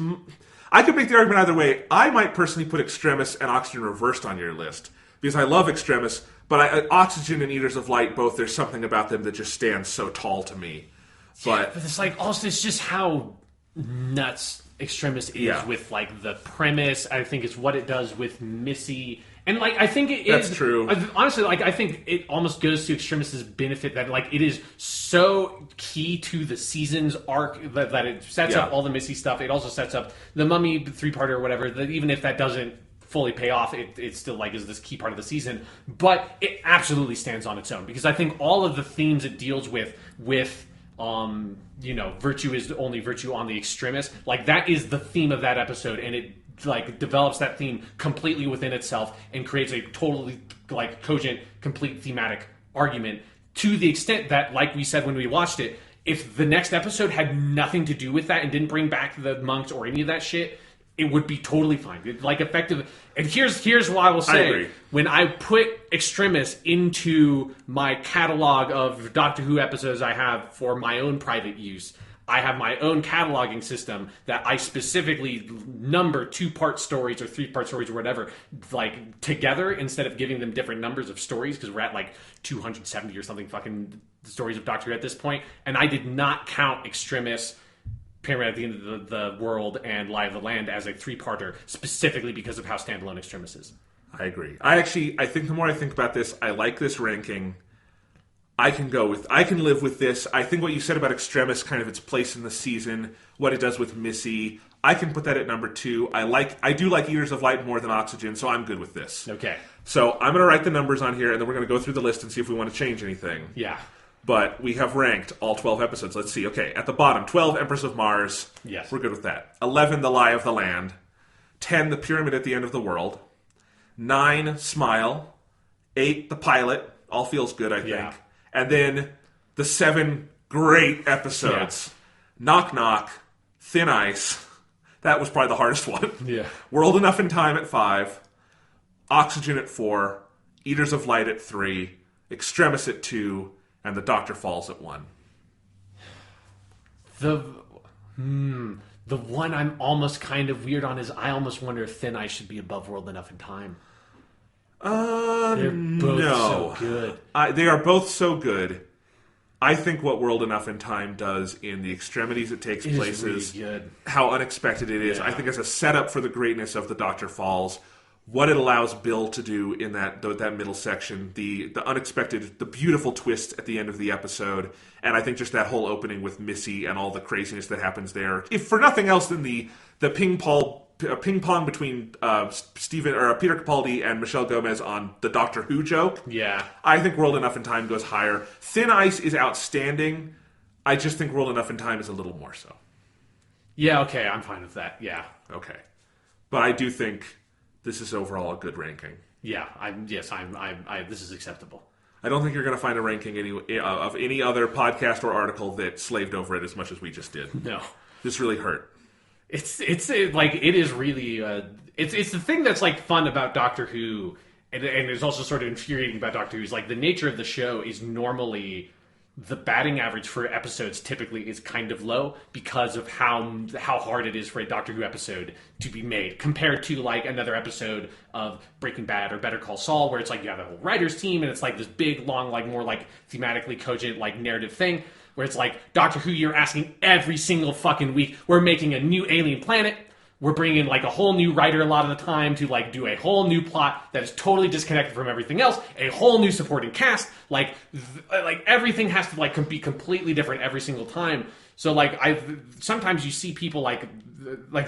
I could make the argument either way. I might personally put Extremis and Oxygen reversed on your list, because I love Extremis, but Oxygen and Eaters of Light, both, there's something about them that just stands so tall to me. But it's like, also, it's just how nuts Extremis is with, like, the premise. I think it's what it does with Missy. And, like, I think it is... That's true. Honestly, like, I think it almost goes to Extremis' benefit that, like, it is so key to the season's arc that it sets up all the Missy stuff. It also sets up the Mummy 3-parter or whatever, that even if that doesn't fully pay off, it still, like, is this key part of the season. But it absolutely stands on its own, because I think all of the themes it deals with you know, virtue is only virtue on the extremis, like, that is the theme of that episode, and it like develops that theme completely within itself and creates a totally like cogent, complete thematic argument, to the extent that, like we said when we watched it, if the next episode had nothing to do with that and didn't bring back the monks or any of that shit, it would be totally fine. Like, effective. And here's what I will say. When I put Extremis into my catalog of Doctor Who episodes I have for my own private use, I have my own cataloging system that I specifically number 2-part stories or 3-part stories or whatever, like, together, instead of giving them different numbers of stories, because we're at like 270 or something fucking stories of Doctor Who at this point. And I did not count Extremis, Pyramid at the End of the World, and Lie of the Land as a 3-parter, specifically because of how standalone Extremis is. I agree. I think the more I think about this, I like this ranking. I can live with this. I think what you said about Extremis, kind of its place in the season, what it does with Missy, I can put that at number 2. I do like Eaters of Light more than Oxygen, so I'm good with this. Okay. So I'm going to write the numbers on here, and then we're going to go through the list and see if we want to change anything. Yeah. But we have ranked all 12 episodes. Let's see. Okay, at the bottom, 12, Empress of Mars. Yes. We're good with that. 11, The Lie of the Land. 10, The Pyramid at the End of the World. 9, Smile. 8, The Pilot. All feels good, I think. Yeah. And then the 7 great episodes. Yeah. Knock Knock. Thin Ice. That was probably the hardest one. Yeah. World Enough in Time at 5. Oxygen at 4. Eaters of Light at 3. Extremis at 2. And The Doctor Falls at 1. The one I'm almost kind of weird on is I almost wonder if Thin Ice should be above World Enough in Time. They're both so good. They are both so good. I think what World Enough in Time does in the extremities it takes place is really good. How unexpected it is. Yeah. I think as a setup for the greatness of The Doctor Falls, what it allows Bill to do in that middle section, the unexpected, the beautiful twist at the end of the episode, and I think just that whole opening with Missy and all the craziness that happens there. If for nothing else than the ping pong between Peter Capaldi and Michelle Gomez on the Doctor Who joke. Yeah, I think World Enough in Time goes higher. Thin Ice is outstanding. I just think World Enough in Time is a little more so. Yeah, okay, I'm fine with that. Yeah, okay, but I do think this is overall a good ranking. Yeah, this is acceptable. I don't think you're going to find a ranking of any other podcast or article that slaved over it as much as we just did. No, this really hurt. It's like it is really it's the thing that's like fun about Doctor Who, and it's also sort of infuriating about Doctor Who is like the nature of the show is normally the batting average for episodes typically is kind of low because of how hard it is for a Doctor Who episode to be made compared to like another episode of Breaking Bad or Better Call Saul where it's like you have a whole writers team and it's like this big long like more like thematically cogent like narrative thing where it's like Doctor Who you're asking every single fucking week we're making a new alien planet. We're bringing like a whole new writer a lot of the time to like do a whole new plot that is totally disconnected from everything else. A whole new supporting cast, like everything has to like be completely different every single time. So like sometimes you see people like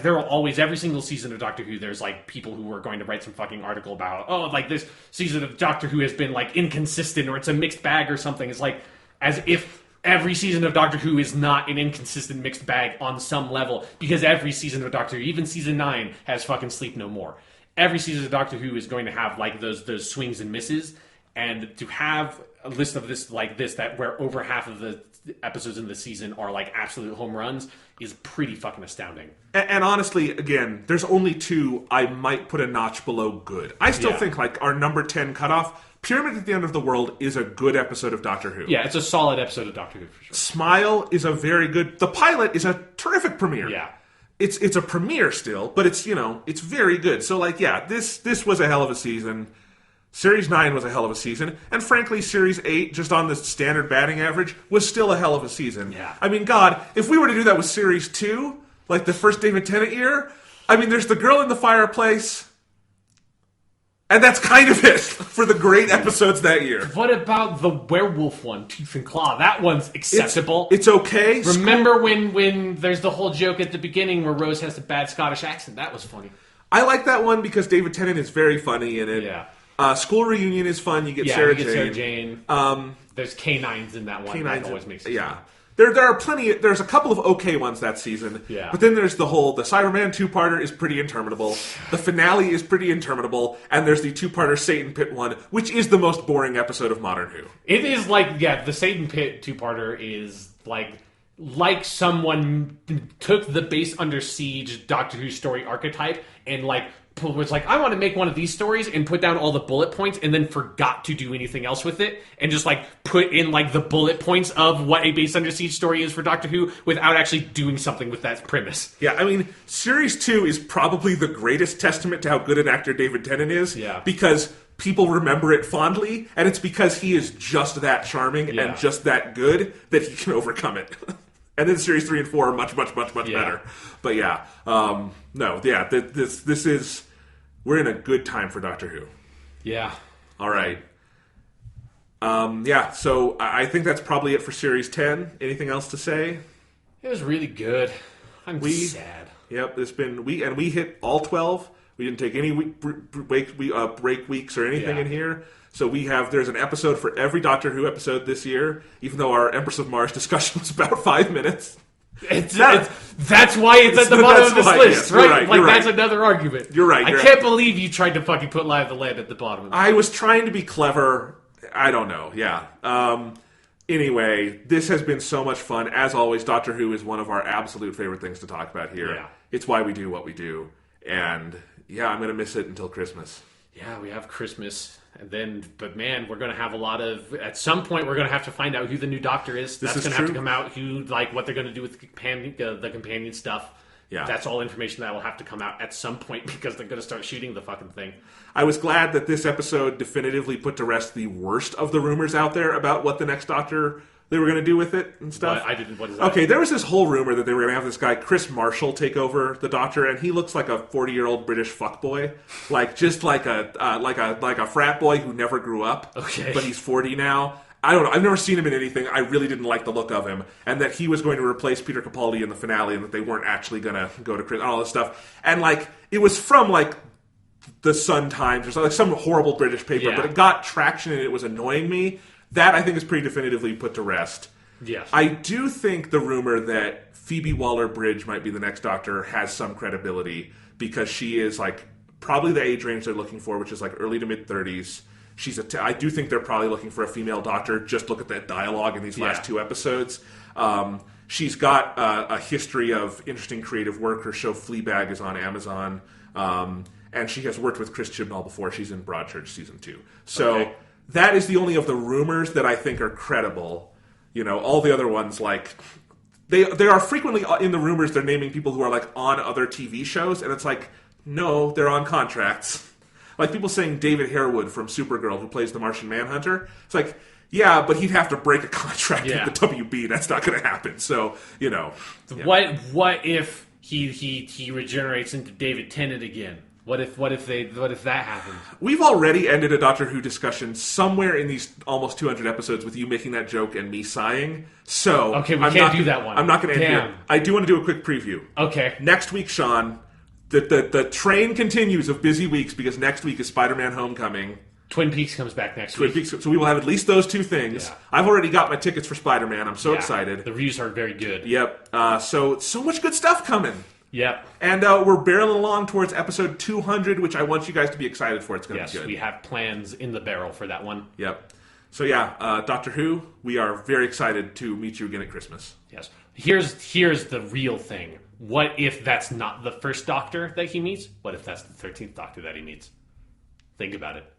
there will always every single season of Doctor Who. There's like people who are going to write some fucking article about like this season of Doctor Who has been like inconsistent or it's a mixed bag or something. It's like as if every season of Doctor Who is not an inconsistent mixed bag on some level, because every season of Doctor Who, even season 9, has fucking Sleep No More. Every season of Doctor Who is going to have like those swings and misses, and to have a list of this like this that where over half of the episodes in the season are like absolute home runs is pretty fucking astounding. And honestly, again, there's only 2 I might put a notch below good. I still think like our number 10 cutoff, Pyramid at the End of the World, is a good episode of Doctor Who. Yeah, it's a solid episode of Doctor Who for sure. Smile is a very good. The pilot is a terrific premiere. Yeah. It's a premiere still, but it's it's very good. So like this was a hell of a season. Series 9 was a hell of a season, and frankly, Series 8, just on the standard batting average, was still a hell of a season. Yeah. I mean, God, if we were to do that with Series 2, like the first David Tennant year, I mean, there's The Girl in the Fireplace, and that's kind of it for the great episodes that year. What about the werewolf one, Tooth and Claw? That one's acceptable. It's okay. Remember when there's the whole joke at the beginning where Rose has a bad Scottish accent? That was funny. I like that one because David Tennant is very funny in it. Yeah. School Reunion is fun. You get Sarah Jane. Sarah Jane. There's canines in that one. Canines, that always makes it yeah. fun. There are plenty. There's a couple of okay ones that season. Yeah. But then there's the Cyberman 2-parter is pretty interminable. The finale is pretty interminable, and there's the 2-parter Satan Pit one, which is the most boring episode of Modern Who. It is like the Satan Pit 2-parter is like someone took the base under siege Doctor Who story archetype and was like, I want to make one of these stories and put down all the bullet points and then forgot to do anything else with it and just put in the bullet points of what a base under siege story is for Doctor Who without actually doing something with that premise. Yeah, I mean, Series 2 is probably the greatest testament to how good an actor David Tennant is. Yeah. Because people remember it fondly, and it's because he is just that charming and just that good that he can overcome it. And then Series 3 and 4 are much, much, much, much better. But this is... We're in a good time for Doctor Who. Yeah. All right. So I think that's probably it for Series 10. Anything else to say? It was really good. I'm sad. Yep, we hit all 12. We didn't take any break weeks or anything in here. So there's an episode for every Doctor Who episode this year, even though our Empress of Mars discussion was about 5 minutes. That's why it's at the bottom of this list, right? That's another argument. You're right. I can't believe you tried to fucking put Lie of the Land at the bottom of this. I was trying to be clever. I don't know. Yeah. Anyway, this has been so much fun. As always, Doctor Who is one of our absolute favorite things to talk about here. Yeah. It's why we do what we do. And I'm going to miss it until Christmas. Yeah, we have Christmas. But man, we're going to have at some point, we're going to have to find out who the new Doctor is. That's going to have to come out, what they're going to do with the companion stuff. Yeah. That's all information that will have to come out at some point because they're going to start shooting the fucking thing. I was glad that this episode definitively put to rest the worst of the rumors out there about what the next Doctor they were going to do with it and stuff. What is that? Okay, there was this whole rumor that they were going to have this guy, Chris Marshall, take over the Doctor, and he looks like a 40-year-old British fuckboy. Just like a frat boy who never grew up. Okay. But he's 40 now. I don't know. I've never seen him in anything. I really didn't like the look of him. And that he was going to replace Peter Capaldi in the finale and that they weren't actually going to go to Chris and all this stuff. And, it was from, the Sun Times or something, some horrible British paper, but it got traction and it was annoying me. That, I think, is pretty definitively put to rest. Yes. I do think the rumor that Phoebe Waller-Bridge might be the next Doctor has some credibility because she is, probably the age range they're looking for, which is, early to mid-30s. I do think they're probably looking for a female Doctor. Just look at that dialogue in these last 2 episodes. She's got a history of interesting creative work. Her show Fleabag is on Amazon. And she has worked with Chris Chibnall before. She's in Broadchurch Season 2. So... Okay. That is the only of the rumors that I think are credible. All the other ones, they are frequently in the rumors. They're naming people who are on other TV shows, and it's no, they're on contracts. People saying David Harewood from Supergirl, who plays the Martian Manhunter. It's yeah, but he'd have to break a contract with the WB. That's not going to happen. So Yeah. What if he regenerates into David Tennant again? What if that happens? We've already ended a Doctor Who discussion somewhere in these almost 200 episodes with you making that joke and me sighing. So okay, we can't do that one. I'm not going to end here. I do want to do a quick preview. Okay. Next week, Sean, the train continues of busy weeks because next week is Spider-Man: Homecoming. Twin Peaks comes back next Twin week. Peaks. So we will have at least those two things. Yeah. I've already got my tickets for Spider-Man. I'm so excited. The reviews are very good. Yep. So much good stuff coming. Yep. And we're barreling along towards episode 200, which I want you guys to be excited for. It's going to be good. We have plans in the barrel for that one. Yep. So yeah, Doctor Who, we are very excited to meet you again at Christmas. Yes. Here's the real thing. What if that's not the first Doctor that he meets? What if that's the 13th Doctor that he meets? Think about it.